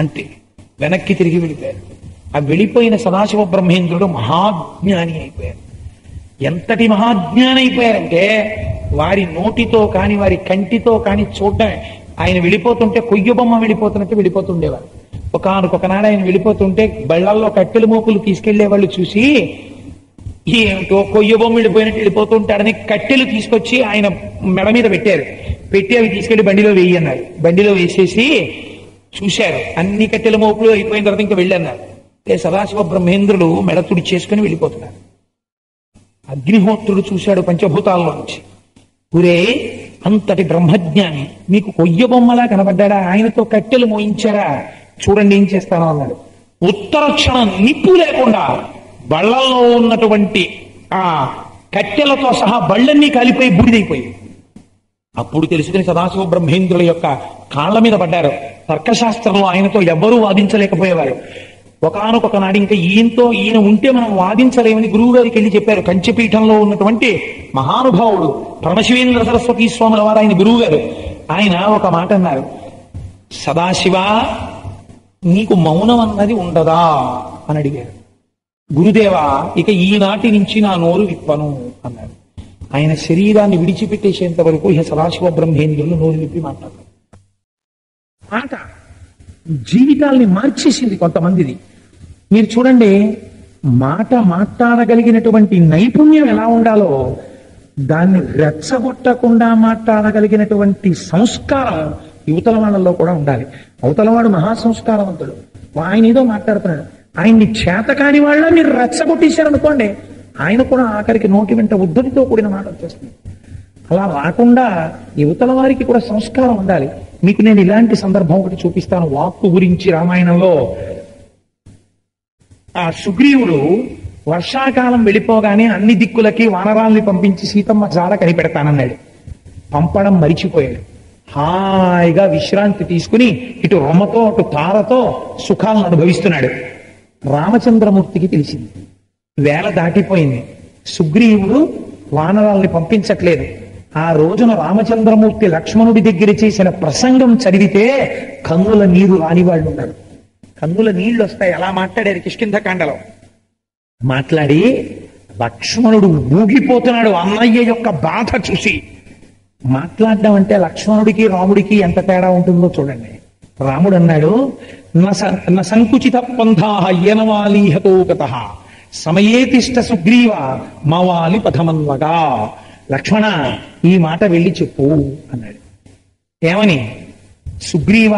అంతే. వెనక్కి తిరిగి వెళ్ళిపోయారు. ఆ వెళ్ళిపోయిన సదాశివ బ్రహ్మేంద్రుడు మహాజ్ఞాని అయిపోయారు. ఎంతటి మహాజ్ఞాని అయిపోయారంటే వారి నోటితో కాని వారి కంటితో కాని చూడటమే. ఆయన వెళ్ళిపోతుంటే కొయ్య బొమ్మ వెళ్ళిపోతున్నట్టు వెళ్ళిపోతుండేవారు. ఒకనాడు ఆయన వెళ్ళిపోతుంటే బళ్ళల్లో కట్టెల మోపులు తీసుకెళ్లే వాళ్ళు చూసి ఏమిటో కొయ్య బొమ్మ వెళ్ళిపోయినట్టు వెళ్ళిపోతుంటాడని కట్టెలు తీసుకొచ్చి ఆయన మెడ మీద పెట్టారు. పెట్టి అవి తీసుకెళ్లి బండిలో వేయి అన్నారు. బండిలో వేసేసి చూశారు, అన్ని కట్టెల మోపులు అయిపోయిన తర్వాత ఇంకా వెళ్ళన్నారు. సదాశివ బ్రహ్మేంద్రులు మెడ తుడి చేసుకుని వెళ్ళిపోతున్నారు. అగ్నిహోత్రుడు చూశాడు పంచభూతాల్లో నుంచి. గురే, అంతటి బ్రహ్మజ్ఞాని మీకు కొయ్య బొమ్మలా కనబడ్డా? ఆయనతో కట్టెలు మోయించారా? చూడండి ఏం చేస్తానో అన్నాడు. ఉత్తర క్షణం నిప్పు లేకుండా బళ్ళల్లో ఉన్నటువంటి ఆ కట్టెలతో సహా బళ్ళన్నీ కాలిపోయి బూడిదైపోయి. అప్పుడు తెలుసుకుని సదాశివ బ్రహ్మేంద్రుల యొక్క కాళ్ల మీద పడ్డారు. తర్కశాస్త్రంలో ఆయనతో ఎవ్వరూ వాదించలేకపోయేవారు. ఒకనొక నాడు ఇంకా ఈయన ఉంటే మనం వాదించలేమని గురువు గారికి వెళ్ళి చెప్పారు. కంచిపీఠంలో ఉన్నటువంటి మహానుభావుడు పరమశివేంద్ర సరస్వతి స్వాముల వారు ఆయన గురువు గారు. ఆయన ఒక మాట అన్నారు, సదాశివ నీకు మౌనం అన్నది ఉండదా అని అడిగారు. గురుదేవా, ఇక ఈనాటి నుంచి నా నోరు విప్పను అన్నారు. ఆయన శరీరాన్ని విడిచిపెట్టేసేంత వరకు ఇక సదాశివ బ్రహ్మేంద్రులు నోరు విప్పి మాట్లాడారు. మాట జీవితాల్ని మార్చేసింది కొంతమందిది. మీరు చూడండి, మాట మాట్లాడగలిగినటువంటి నైపుణ్యం ఎలా ఉండాలో దాన్ని రెచ్చగొట్టకుండా మాట్లాడగలిగినటువంటి సంస్కారం యువతల వాళ్ళలో కూడా ఉండాలి. అవతలవాడు మహాసంస్కారవంతుడు, ఆయన ఏదో మాట్లాడుతున్నాడు, ఆయన్ని చేతకాని వాళ్ళ మీరు రెచ్చగొట్టేశారనుకోండి, ఆయన కూడా ఆఖరికి నోటి వెంట ఉద్ధరితో కూడిన మాట వచ్చేస్తుంది. అలా రాకుండా యువతల వారికి కూడా సంస్కారం ఉండాలి. మీకు నేను ఇలాంటి సందర్భం ఒకటి చూపిస్తాను. వాక్కు గురించి రామాయణంలో ఆ సుగ్రీవుడు వర్షాకాలం వెళ్ళిపోగానే అన్ని దిక్కులకి వానరాల్ని పంపించి సీతమ్మ జాడ కనిపెడతానన్నాడు. పంపడం మరిచిపోయాడు. హాయిగా విశ్రాంతి తీసుకుని ఇటు రొమ్మతో అటు తారతో సుఖాలను అనుభవిస్తున్నాడు. రామచంద్రమూర్తికి తెలిసింది, వేళ దాటిపోయింది, సుగ్రీవుడు వానరాల్ని పంపించట్లేదు. ఆ రోజున రామచంద్రమూర్తి లక్ష్మణుడి దగ్గర చేసిన ప్రసంగం చదివితే కన్నుల నీరు రాని వాళ్ళు ఉన్నారు. కన్నుల నీళ్లు వస్తాయి. అలా మాట్లాడారు కిష్కింధకాండలో. మాట్లాడి లక్ష్మణుడు ఊగిపోతున్నాడు అన్నయ్య యొక్క బాధ చూసి. మాట్లాడడం అంటే లక్ష్మణుడికి రాముడికి ఎంత తేడా ఉంటుందో చూడండి. రాముడు అన్నాడు, సంకుచిత పంథా యనవాలీహతోగత సమయేతిష్ట సుగ్రీవ మవాలి పథమన్వగా. లక్ష్మణ, ఈ మాట వెళ్ళి చెప్పు అన్నాడు. ఏమని? సుగ్రీవ,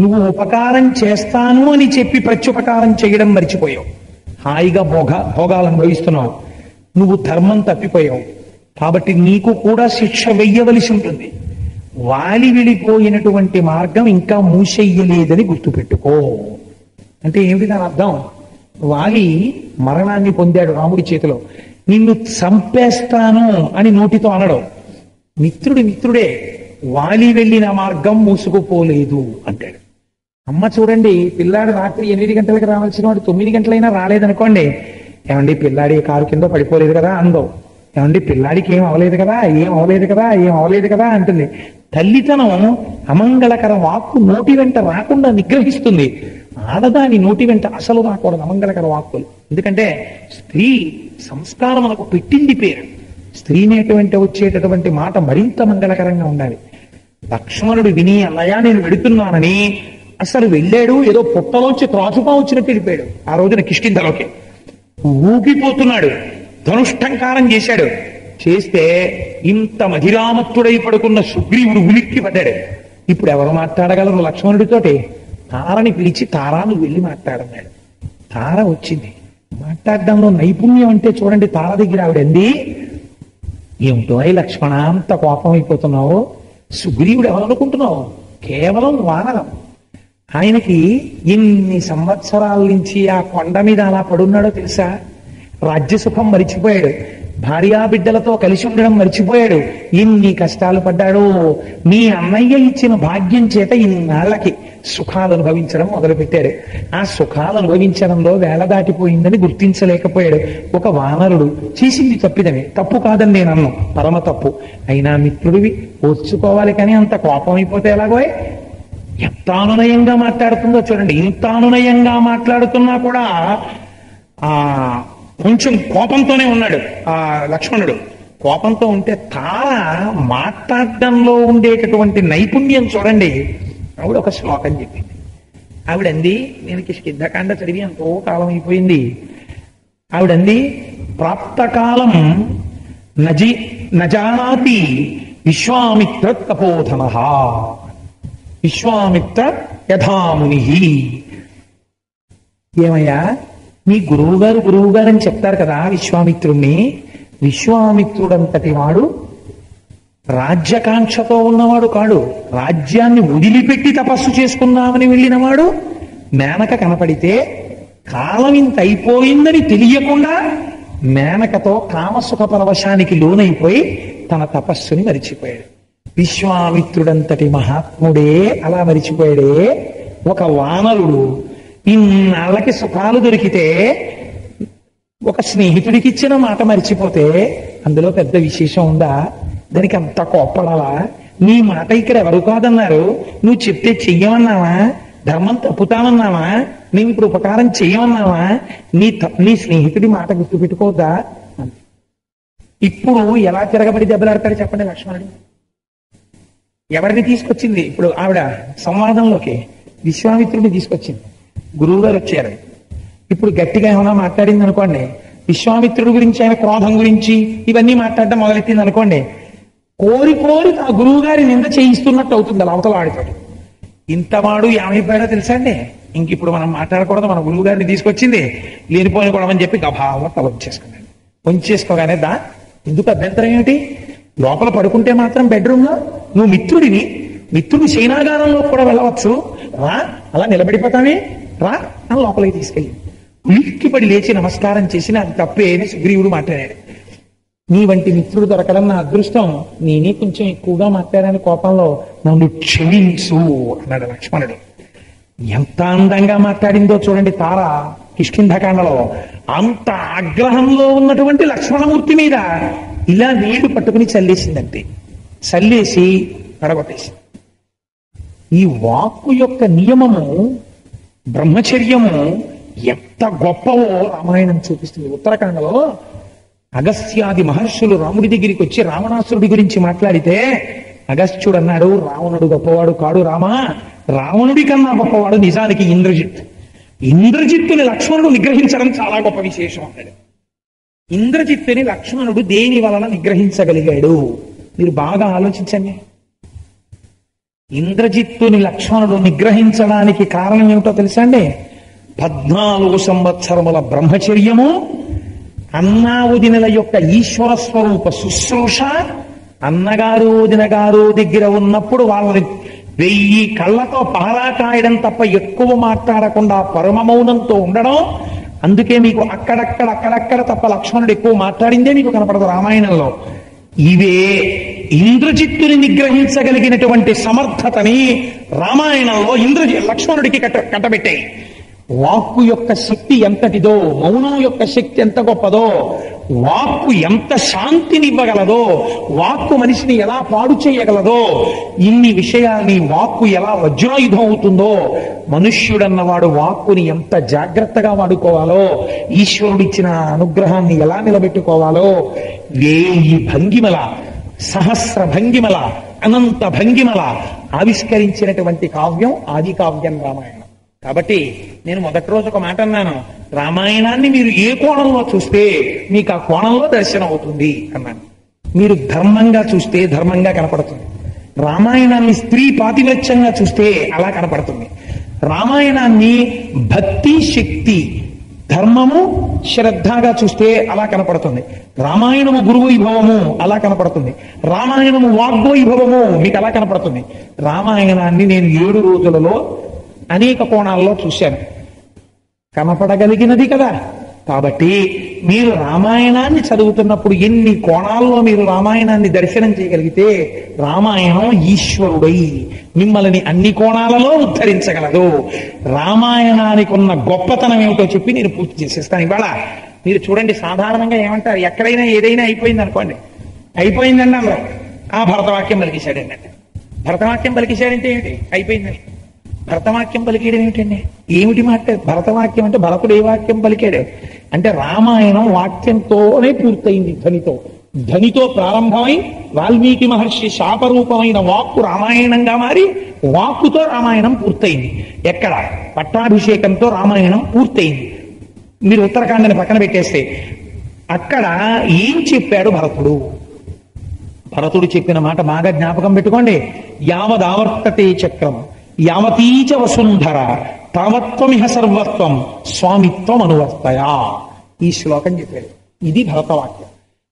నువ్వు ఉపకారం చేస్తాను అని చెప్పి ప్రత్యుపకారం చేయడం మర్చిపోయావు. హాయిగా భోగాలు అనుభవిస్తున్నావు. నువ్వు ధర్మం తప్పిపోయావు. కాబట్టి నీకు కూడా శిక్ష వెయ్యవలసి ఉంటుంది. వాలి వెళ్ళిపోయినటువంటి మార్గం ఇంకా మూసెయ్యలేదని గుర్తుపెట్టుకో. అంటే ఏమిటి దాని అర్థం? వాలి మరణాన్ని పొందాడు రాముడి చేతిలో. నిన్ను చంపేస్తాను అని నోటితో అనడం. మిత్రుడే. వాలి వెళ్ళిన మార్గం మూసుకుపోలేదు అంటాడు. అమ్మ చూడండి, పిల్లాడు రాత్రి 8 గంటలకు రావాల్సిన వాడు 9 గంటలైనా రాలేదనుకోండి, ఏమండి పిల్లాడి కారు కింద పడిపోలేదు కదా అందో. ఏమండి పిల్లాడికి ఏం అవలేదు కదా అంటుంది. తల్లితనం అమంగళకర వాక్కు నోటి వెంట రాకుండా నిగ్రహిస్తుంది. ఆడదాని నోటి వెంట అసలు రాకూడదు అమంగళకర వాక్కులు. ఎందుకంటే స్త్రీ సంస్కారమునకు పెట్టింది పేరు. స్త్రీనేటువంటి వచ్చేటటువంటి మాట మరింత మంగళకరంగా ఉండాలి. లక్ష్మణుడు విని, అన్నయ్య నేను వెడుతున్నానని అసలు వెళ్ళాడు. ఏదో పుట్టలోంచి త్రాచుపా వచ్చినట్టు వెళ్ళిపోయాడు. ఆ రోజున కిష్కింధలోకి ఊగిపోతున్నాడు. ధనుష్టంకారం చేశాడు. చేస్తే ఇంత మధిరామత్తుడై పడుకున్న సుగ్రీవుడు ఉలిక్కి పడ్డాడు. ఇప్పుడు ఎవరు మాట్లాడగలరు లక్ష్మణుడితోటి? తారని పిలిచి, తారా నువ్వు వెళ్ళి మాట్లాడన్నాడు. తార వచ్చింది. మాట్లాడడంలో నైపుణ్యం అంటే చూడండి. తార దగ్గర ఆవిడంది, ఏమిటో లక్ష్మణ అంత కోపం అయిపోతున్నావు? సుగ్రీవుడు ఎవరనుకుంటున్నావు? కేవలం వానరం. ఆయనకి ఇన్ని సంవత్సరాల నుంచి ఆ కొండ మీద అలా పడున్నాడో తెలుసా? రాజ్యసుఖం మరిచిపోయాడు. భార్యాబిడ్డలతో కలిసి ఉండడం మర్చిపోయాడు. ఇన్ని కష్టాలు పడ్డాడు. మీ అన్నయ్య ఇచ్చిన భాగ్యం చేత ఇన్నాళ్లకి సుఖాలు అనుభవించడం మొదలుపెట్టాడు. ఆ సుఖాలు అనుభవించడంలో వేళ దాటిపోయిందని గుర్తించలేకపోయాడు. ఒక వానరుడు చేసింది తప్పిదమే, తప్పు కాదని నేను అన్ను, పరమ తప్పు. అయినా మిత్రుడివి ఓర్చుకోవాలి. కానీ అంత కోపం అయిపోతే ఎలాగో? ఎంత అనునయంగా మాట్లాడుతుందో చూడండి. ఇంత అనునయంగా మాట్లాడుతున్నా కూడా కొంచెం కోపంతోనే ఉన్నాడు ఆ లక్ష్మణుడు. కోపంతో ఉంటే తార మాట్లాడడంలో ఉండేటటువంటి నైపుణ్యం చూడండి. ఆవిడ ఒక శ్లోకం చెప్పింది. ఆవిడంది, నేను కిష్కింధకాండ చదివి ఎంతో కాలం అయిపోయింది. ఆవిడంది, ప్రాప్తకాలం నజానాతి విశ్వామిత్ర తపోధన విశ్వామిత్ర యథాముని. ఏమయ్యా, మీ గురువు గారు అని చెప్తారు కదా విశ్వామిత్రుణ్ణి. విశ్వామిత్రుడంతటి వాడు రాజ్యకాంక్షతో ఉన్నవాడు కాడు. రాజ్యాన్ని వదిలిపెట్టి తపస్సు చేసుకుందామని వెళ్ళినవాడు. మేనక కనపడితే కాలం ఇంత అయిపోయిందని తెలియకుండా మేనకతో కామసుఖ పరవశానికి లోనైపోయి తన తపస్సుని మరిచిపోయాడు. విశ్వామిత్రుడంతటి మహాత్ముడే అలా మరిచిపోయాడే. ఒక వానరుడు ఇన్నాళ్ళకి సుఖాలు దొరికితే ఒక స్నేహితుడికి ఇచ్చిన మాట మరిచిపోతే అందులో పెద్ద విశేషం ఉందా? దానికి అంత కోప్పడాలా? నీ మాట ఇక్కడ ఎవరు కాదన్నారు? నువ్వు చెప్తే చెయ్యమన్నావా? ధర్మం తప్పుతామన్నావా? నేను ఇప్పుడు ఉపకారం చెయ్యమన్నావా? నీ స్నేహితుడి మాట గుర్తు పెట్టుకోవద్దా? ఇప్పుడు ఎలా తిరగబడి దెబ్బలాడతాడు చెప్పండి లక్ష్మణుడు. ఎవరిని తీసుకొచ్చింది ఇప్పుడు ఆవిడ సంవాదంలోకి? విశ్వామిత్రుడిని తీసుకొచ్చింది. గురువు గారు వచ్చారు. ఇప్పుడు గట్టిగా ఏమైనా మాట్లాడింది అనుకోండి, విశ్వామిత్రుడి గురించి, ఆయన క్రోధం గురించి ఇవన్నీ మాట్లాడడం మొదలెట్టింది అనుకోండి, కోరి ఆ గురువు గారి నింద చేయిస్తున్నట్టు అవుతుంది అలా అవతల ఆడితోటి. ఇంతవాడు ఏమైపోయాడో తెలుసా అండి? ఇంక ఇప్పుడు మనం మాట్లాడకూడదు, మన గురువు గారిని తీసుకొచ్చింది లేనిపోయిన కూడా అని చెప్పి గభావ తల ఉంచేసుకున్నాడు. ఉంచేసుకోగానే ఎందుకు అభ్యంతరం ఏమిటి? లోపల పడుకుంటే మాత్రం బెడ్రూమ్ లో నువ్వు మిత్రుడి శయనాగారంలో కూడా వెళ్ళవచ్చు. రా, అలా నిలబడిపోతానే, రా అని లోపలికి తీసుకెళ్ళి ఉలిక్కిపడి లేచి నమస్కారం చేసిన అది తప్పే అని సుగ్రీవుడు మాట్లాడాడు. నీ వంటి మిత్రుడు దొరకడం నా అదృష్టం. నేనే కొంచెం ఎక్కువగా మాట్లాడాను కోపంలో, నన్ను క్షమించు అన్నాడు లక్ష్మణుడు. ఎంత అందంగా మాట్లాడిందో చూడండి తార కిష్కింధకాండలో. అంత ఆగ్రహంలో ఉన్నటువంటి లక్ష్మణమూర్తి మీద ఇలా నీళ్లు పట్టుకుని చల్లేసిందంటే, చల్లేసి పడగొట్టేసింది. ఈ వాక్కు యొక్క నియమము, బ్రహ్మచర్యము ఎంత గొప్పవో రామాయణం చూపిస్తుంది. ఉత్తరాఖండలో అగస్త్యాది మహర్షులు రాముడి దగ్గరికి వచ్చి రావణాసురుడి గురించి మాట్లాడితే అగస్త్యుడు అన్నాడు, రావణుడు గొప్పవాడు కాడు రామా, రావణుడి కన్నా గొప్పవాడు నిజానికి ఇంద్రజిత్. ఇంద్రజిత్తుని లక్ష్మణుడు నిగ్రహించడం చాలా గొప్ప విశేషం అన్నాడు. ఇంద్రజిత్తుని లక్ష్మణుడు దేని వలన నిగ్రహించగలిగాడు? మీరు బాగా ఆలోచించండి. ఇంద్రజిత్తుని లక్ష్మణుడు నిగ్రహించడానికి కారణం ఏమిటో తెలుసా అండి? 14 సంవత్సరముల బ్రహ్మచర్యము, అన్నావుదినల యొక్క ఈశ్వర స్వరూప శుశ్రూష, అన్నగారు వదినగారు దగ్గర ఉన్నప్పుడు వాళ్ళని 1000 కళ్ళతో పహరా కాయడం తప్ప ఎక్కువ మాట్లాడకుండా పరమ మౌనంతో ఉండడం. అందుకే మీకు అక్కడక్కడ తప్ప లక్ష్మణుడు ఎక్కువ మాట్లాడిందే మీకు కనపడదు రామాయణంలో. ఇవే ఇంద్రజిత్తుని నిగ్రహించగలిగినటువంటి సమర్థతని రామాయణంలో లక్ష్మణుడికి కట్టబెట్టాయి. వాక్కు యొక్క శక్తి ఎంతటిదో, మౌనం యొక్క శక్తి ఎంత గొప్పదో, వాక్కు ఎంత శాంతిని ఇవ్వగలదో, వాక్కు మనిషిని ఎలా పాడు చేయగలదో, ఇన్ని విషయాల్ని వాక్కు ఎలా వజ్రాయుధం అవుతుందో, మనుష్యుడన్నవాడు వాక్కుని ఎంత జాగ్రత్తగా వాడుకోవాలో, ఈశ్వరుడిచ్చిన అనుగ్రహాన్ని ఎలా నిలబెట్టుకోవాలో 1000 భంగిమల, సహస్ర భంగిమల, అనంత భంగిమల ఆవిష్కరించినటువంటి కావ్యం ఆది కావ్యం రామాయణం. కాబట్టి నేను మొదటి రోజు ఒక మాట అన్నాను, రామాయణాన్ని మీరు ఏ కోణంలో చూస్తే మీకు ఆ కోణంలో దర్శనం అవుతుంది అన్నాను. మీరు ధర్మంగా చూస్తే ధర్మంగా కనపడుతుంది, రామాయణాన్ని స్త్రీ పాతివ్రత్యంగా చూస్తే అలా కనపడుతుంది, రామాయణాన్ని భక్తి శక్తి ధర్మము శ్రద్ధగా చూస్తే అలా కనపడుతుంది, రామాయణము గురువైభవము అలా కనపడుతుంది, రామాయణము వాగ్వైభవము మీకు అలా కనపడుతుంది. రామాయణాన్ని నేను 7 రోజులలో అనేక కోణాల్లో చూశాను, కనపడగలిగినది కదా. కాబట్టి మీరు రామాయణాన్ని చదువుతున్నప్పుడు ఎన్ని కోణాల్లో మీరు రామాయణాన్ని దర్శనం చేయగలిగితే రామాయణం ఈశ్వరుడై మిమ్మల్ని అన్ని కోణాలలో ఉద్ధరించగలదు. రామాయణానికి ఉన్న గొప్పతనం ఏమిటో చెప్పి నేను పూర్తి చేసేస్తాను ఇవాళ. మీరు చూడండి, సాధారణంగా ఏమంటారు, ఎక్కడైనా ఏదైనా అయిపోయింది అనుకోండి, అయిపోయిందండి అందరూ ఆ భరతవాక్యం పలికేశాడండి అంటే. భరతవాక్యం పలికేశాడంటే ఏమిటి? అయిపోయిందని. భరతవాక్యం పలికేయడం ఏమిటండి? ఏమిటి మాట? భరతవాక్యం అంటే భరతుడు ఏ వాక్యం పలికాడు అంటే రామాయణం వాక్యంతోనే పూర్తయింది. ధ్వనితో ప్రారంభమై వాల్మీకి మహర్షి శాపరూపమైన వాక్కు రామాయణంగా మారి వాక్కుతో రామాయణం పూర్తయింది. ఎక్కడ? పట్టాభిషేకంతో రామాయణం పూర్తయింది. మీరు ఉత్తరాఖండని పక్కన పెట్టేస్తే అక్కడ ఏం చెప్పాడు భరతుడు? భరతుడు చెప్పిన మాట బాగా జ్ఞాపకం పెట్టుకోండి. యావదావర్తతే చక్రం యావతీచ వసుంధర తావత్వమిహ సర్వత్వం స్వామిత్వం అనువర్తయా. ఈ శ్లోకం చెప్పాడు. ఇది భరతవాక్యం.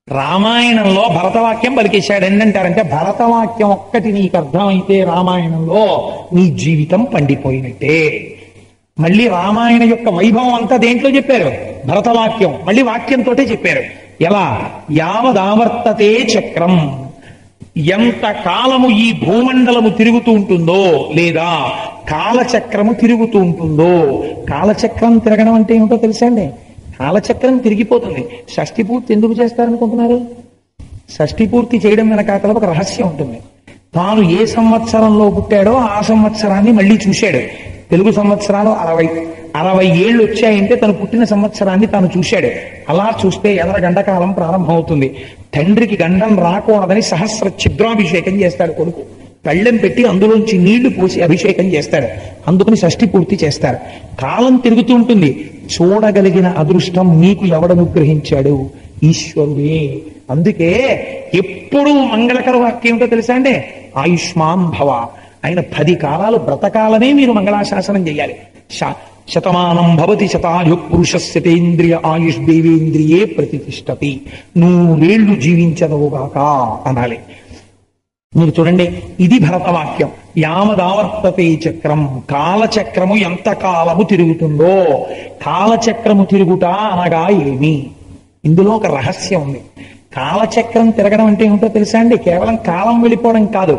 రామాయణంలో భరతవాక్యం పలికేశాడండి అంటారంటే భరతవాక్యం ఒక్కటి నీకు అర్థమైతే రామాయణంలో నీ జీవితం పండిపోయినట్టే. మళ్ళీ రామాయణ యొక్క వైభవం అంతా దేంట్లో చెప్పారు? భరతవాక్యం. మళ్ళీ వాక్యంతో చెప్పారు. ఎలా? యావదావర్తతే చక్రం, ఎంత కాలము ఈ భూమండలము తిరుగుతూ ఉంటుందో, లేదా కాలచక్రము తిరుగుతూ ఉంటుందో. కాలచక్రం తిరగడం అంటే ఏమిటో తెలుసా అండి? కాలచక్రం తిరిగిపోతుంది. షష్ఠి పూర్తి ఎందుకు చేస్తారనుకుంటున్నారు? షష్ఠి పూర్తి చేయడం వెనకాతల ఒక రహస్యం ఉంటుంది. తాను ఏ సంవత్సరంలో పుట్టాడో ఆ సంవత్సరాన్ని మళ్ళీ చూశాడు. తెలుగు సంవత్సరాలు 60 ఏళ్ళు వచ్చాయంటే తను పుట్టిన సంవత్సరాన్ని తాను చూశాడు. అలా చూస్తే ఎదర గండకాలం ప్రారంభమవుతుంది. తండ్రికి గండం రాకూడదని సహస్ర ఛిద్రాభిషేకం చేస్తాడు కొడుకు. పళ్ళెం పెట్టి అందులోంచి నీళ్లు పోసి అభిషేకం చేస్తాడు. అందుకని షష్ఠి పూర్తి చేస్తారు. కాలం తిరుగుతూ ఉంటుంది. చూడగలిగిన అదృష్టం నీకు ఎవడనుగ్రహించాడు? ఈశ్వరుడే. అందుకే ఎప్పుడూ మంగళకర వాక్యం ఏమిటో తెలుసా అంటే ఆయుష్మాన్ భవ. ఆయన 10 కాలాలు బ్రతకాలనే మీరు మంగళాశాసనం చేయాలి. శతమానం భవతి శతాయు పురుషస్యతేంద్రియ ఆయుష్ దేవేంద్రియే ప్రతిష్టతి. 100 ఏళ్లు జీవించదవుగాక అనాలి. మీరు చూడండి, ఇది భరతవాక్యం. యావదావర్తతే చక్రం, కాలచక్రము ఎంత కాలము తిరుగుతుందో. కాలచక్రము తిరుగుట అనగా ఏమి? ఇందులో ఒక రహస్యం ఉంది. కాలచక్రం తిరగడం అంటే ఏమిటో తెలుసా అండి? కేవలం కాలం వెళ్ళిపోవడం కాదు.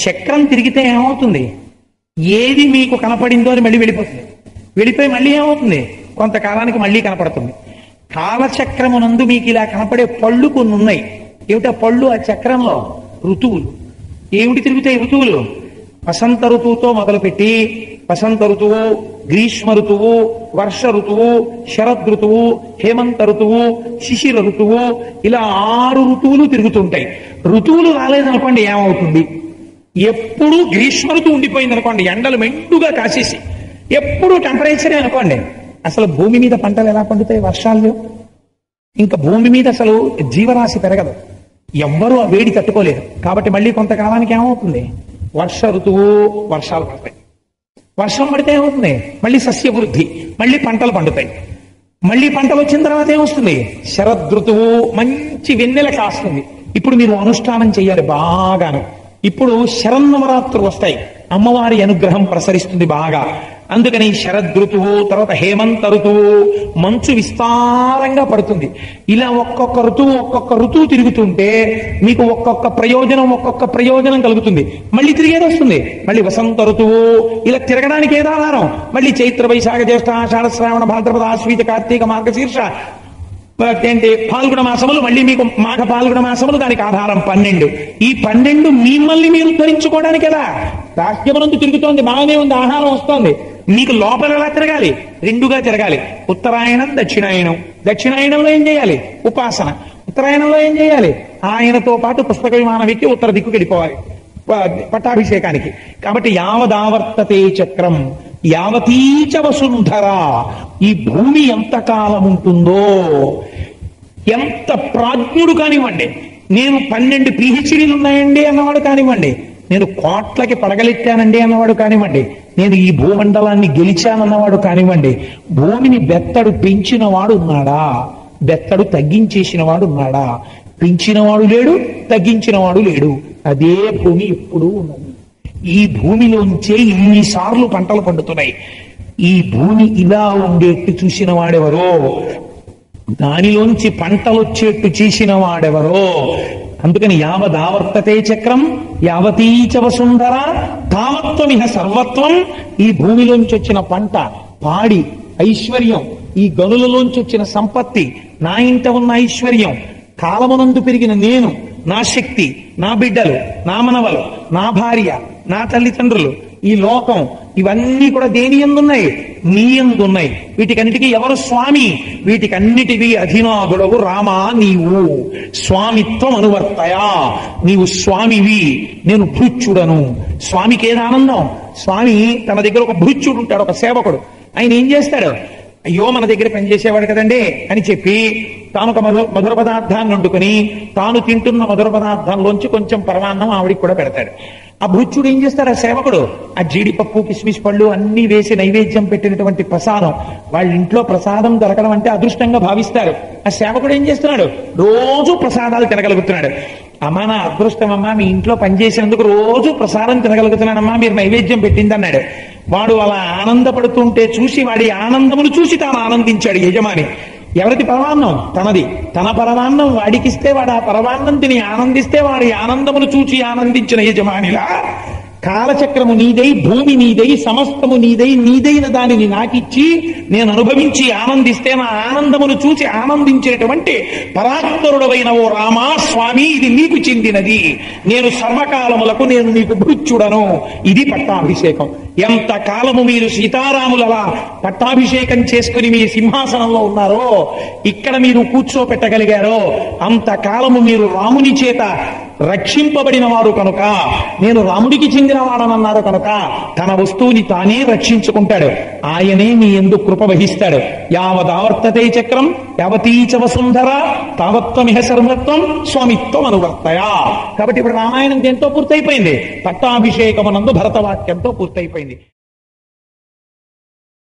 చక్రం తిరిగితే ఏమవుతుంది? ఏది మీకు కనపడిందో అది మళ్ళీ వెళ్ళిపోతుంది. వెళ్ళిపోయి మళ్ళీ ఏమవుతుంది? కొంతకాలానికి మళ్ళీ కనపడుతుంది. కాలచక్రమునందు మీకు ఇలా కనపడే పళ్ళు కొన్ని ఉన్నాయి. ఏమిటా పళ్ళు? ఆ చక్రంలో ఋతువులు. ఏమిటి తిరుగుతాయి ఋతువులు? వసంత ఋతువుతో మొదలుపెట్టి వసంత ఋతువు, గ్రీష్మ ఋతువు, వర్ష ఋతువు, శరద్ ఋతువు, హేమంత ఋతువు, శిశిర ఋతువు, ఇలా 6 ఋతువులు తిరుగుతుంటాయి. ఋతువులు రాలేదనుకోండి ఏమవుతుంది? ఎప్పుడు గ్రీష్మ ఋతువు ఉండిపోయింది అనుకోండి, ఎండలు మెండుగా కాసేసి ఎప్పుడు టెంపరేచరే అనుకోండి, అసలు భూమి మీద పంటలు ఎలా పండుతాయి? వర్షాలు లేవు, ఇంకా భూమి మీద అసలు జీవరాశి పెరగదు, ఎవ్వరూ ఆ వేడి తట్టుకోలేరు. కాబట్టి మళ్ళీ కొంతకాలానికి ఏమవుతుంది? వర్ష ఋతువు, వర్షాలు పడతాయి. వర్షం పడితే ఏమవుతుంది? మళ్ళీ సస్యవృద్ధి, మళ్ళీ పంటలు పండుతాయి. మళ్ళీ పంటలు వచ్చిన తర్వాత ఏమొస్తుంది? శరదృతువు, మంచి వెన్నెల కాస్తుంది. ఇప్పుడు మీరు అనుష్ఠానం చేయాలి బాగాను. ఇప్పుడు శరన్నవరాత్రులు వస్తాయి, అమ్మవారి అనుగ్రహం ప్రసరిస్తుంది బాగా. అందుకని శరదృతువు, తర్వాత హేమంత ఋతువు, మంచు విస్తారంగా పడుతుంది. ఇలా ఒక్కొక్క ఋతువు తిరుగుతుంటే మీకు ఒక్కొక్క ప్రయోజనం కలుగుతుంది. మళ్ళీ తిరిగేది వస్తుంది, మళ్ళీ వసంత ఋతువు. ఇలా తిరగడానికి ఏదో ఆధారం? మళ్ళీ చైత్ర వైశాఖ జ్యేష్ఠ ఆషాఢ శ్రావణ భాద్రపద ఆశ్వీజ కార్తీక మార్గశీర్ష ఏంటి పాల్గొన మాసములు, మళ్ళీ మీకు మాఘ పాల్గొన మాసములు, దానికి ఆధారం 12. ఈ 12 మిమ్మల్ని మీరు ధరించుకోవడానికి ఎలా? రాజ్యమునందు తిరుగుతోంది, బాగానే ఉంది, ఆహారం వస్తోంది. మీకు లోపల ఎలా తిరగాలి? రెండుగా తిరగాలి. ఉత్తరాయణం, దక్షిణాయనం. దక్షిణాయనంలో ఏం చేయాలి? ఉపాసన. ఉత్తరాయణంలో ఏం చేయాలి? ఆయనతో పాటు పుస్తక విమానం ఎక్కి ఉత్తర దిక్కుకి వెళ్ళిపోవాలి పట్టాభిషేకానికి. కాబట్టి యావదావర్తతే చక్రం యావతీచ వసుంధర. ఈ భూమి ఎంతకాలం ఉంటుందో, ఎంత ప్రాజ్ఞుడు కానివ్వండి, నేను 12 PhDలు ఉన్నాయండి అన్నవాడు కానివ్వండి, నేను కోట్లకి పడగలెట్టానండి అన్నవాడు కానివ్వండి, నేను ఈ భూమండలాన్ని గెలిచానన్నవాడు కానివ్వండి, భూమిని బెత్తడు పెంచిన వాడు ఉన్నాడా? బెత్తడు తగ్గించేసిన వాడు ఉన్నాడా? పెంచినవాడు లేడు, తగ్గించిన వాడు లేడు. అదే భూమి ఎప్పుడూ ఉన్నది. ఈ భూమిలోంచే ఇన్నిసార్లు పంటలు పండుతున్నాయి. ఈ భూమి ఇలా ఉండేట్టు చూసిన వాడెవరో, దానిలోంచి పంటలు వచ్చేట్టు చేసిన వాడెవరో. అందుకని యావదావర్తతే చక్రం యావతీచ వసుంధర తావత్వమిహ సర్వత్వం. ఈ భూమిలోంచి వచ్చిన పంట, పాడి, ఐశ్వర్యం, ఈ గనులలోంచి వచ్చిన సంపత్తి, నా ఇంట ఉన్న ఐశ్వర్యం, కాలమునందు పెరిగిన నేను, నా శక్తి, నా బిడ్డలు, నా మనవలు, నా భార్య, నా తల్లిదండ్రులు, ఈ లోకం, ఇవన్నీ కూడా దేని యందున్నాయి? నీ యందున్నాయి. వీటికన్నిటికీ ఎవరు స్వామి? వీటికన్నిటికీ అధినాథుడవు రామా నీవు. స్వామిత్వం అనువర్తయా, నీవు స్వామివి, నేను భృత్యుడను. స్వామికి ఏది ఆనందం? స్వామి తన దగ్గర ఒక భృత్యుడు ఉంటాడు, ఒక సేవకుడు. ఆయన ఏం చేస్తాడు? అయ్యో మన దగ్గర పనిచేసేవాడు కదండి అని చెప్పి తాను ఒక మధుర పదార్థాన్ని వండుకొని తాను తింటున్న మధుర పదార్థంలోంచి కొంచెం పరమాన్నం ఆవిడికి కూడా పెడతాడు. ఆ భృత్యుడు ఏం చేస్తాడు? ఆ సేవకుడు ఆ జీడిపప్పు, కిస్మిస్ పళ్ళు అన్ని వేసి నైవేద్యం పెట్టినటువంటి ప్రసాదం, వాళ్ళ ఇంట్లో ప్రసాదం దొరకడం అంటే అదృష్టంగా భావిస్తారు. ఆ సేవకుడు ఏం చేస్తున్నాడు? రోజు ప్రసాదాలు తినగలుగుతున్నాడు. అమ్మా నా అదృష్టం అమ్మా, మీ ఇంట్లో పనిచేసినందుకు రోజు ప్రసాదం తినగలుగుతున్నానమ్మా, మీరు నైవేద్యం పెట్టిందన్నాడు. వాడు అలా ఆనందపడుతుంటే చూసి వాడి ఆనందమును చూసి తాను ఆనందించాడు యజమాని. ఎవరిది పరమాన్నం? తనది. తన పరమాన్నం వాడికిస్తే వాడు ఆ పరమాన్నం తిని ఆనందిస్తే వాడి ఆనందమును చూచి ఆనందించిన యజమానిలా కాలచక్రము నీదై, భూమి నీదై, సమస్తము నీదై, నీదైన దానిని నాకిచ్చి నేను అనుభవించి ఆనందిస్తే నా ఆనందమును చూసి ఆనందించేటువంటి పరాత్పరుడవైన ఓ రామా స్వామి, ఇది నీకు చెందినది. నేను సర్వకాలములకు నేను నీకు భృత్యుడను. ఇది పట్టాభిషేకం. ఎంత కాలము మీరు సీతారాములలా పట్టాభిషేకం చేసుకుని మీ సింహాసనంలో ఉన్నారో, ఇక్కడ మీరు కూర్చోపెట్టగలిగారో, అంతకాలము మీరు రాముని చేత రక్షింపబడిన వారు కనుక, నేను రాముడికి చెందిన వాడనన్నారు కనుక తన వస్తువుని తానే రక్షించుకుంటాడు. ఆయనే మీ యందు కృప వహిస్తాడు. యావదావర్తతే చక్రం యావతీచ వసుంధర తావత్వమిహ సర్వత్వం స్వామిత్వం అనువర్తయా. కాబట్టి ఇప్పుడు రామాయణం ఎంతో పూర్తయిపోయింది, పట్టాభిషేకమునందు భరతవాక్యంతో పూర్తయిపోయింది.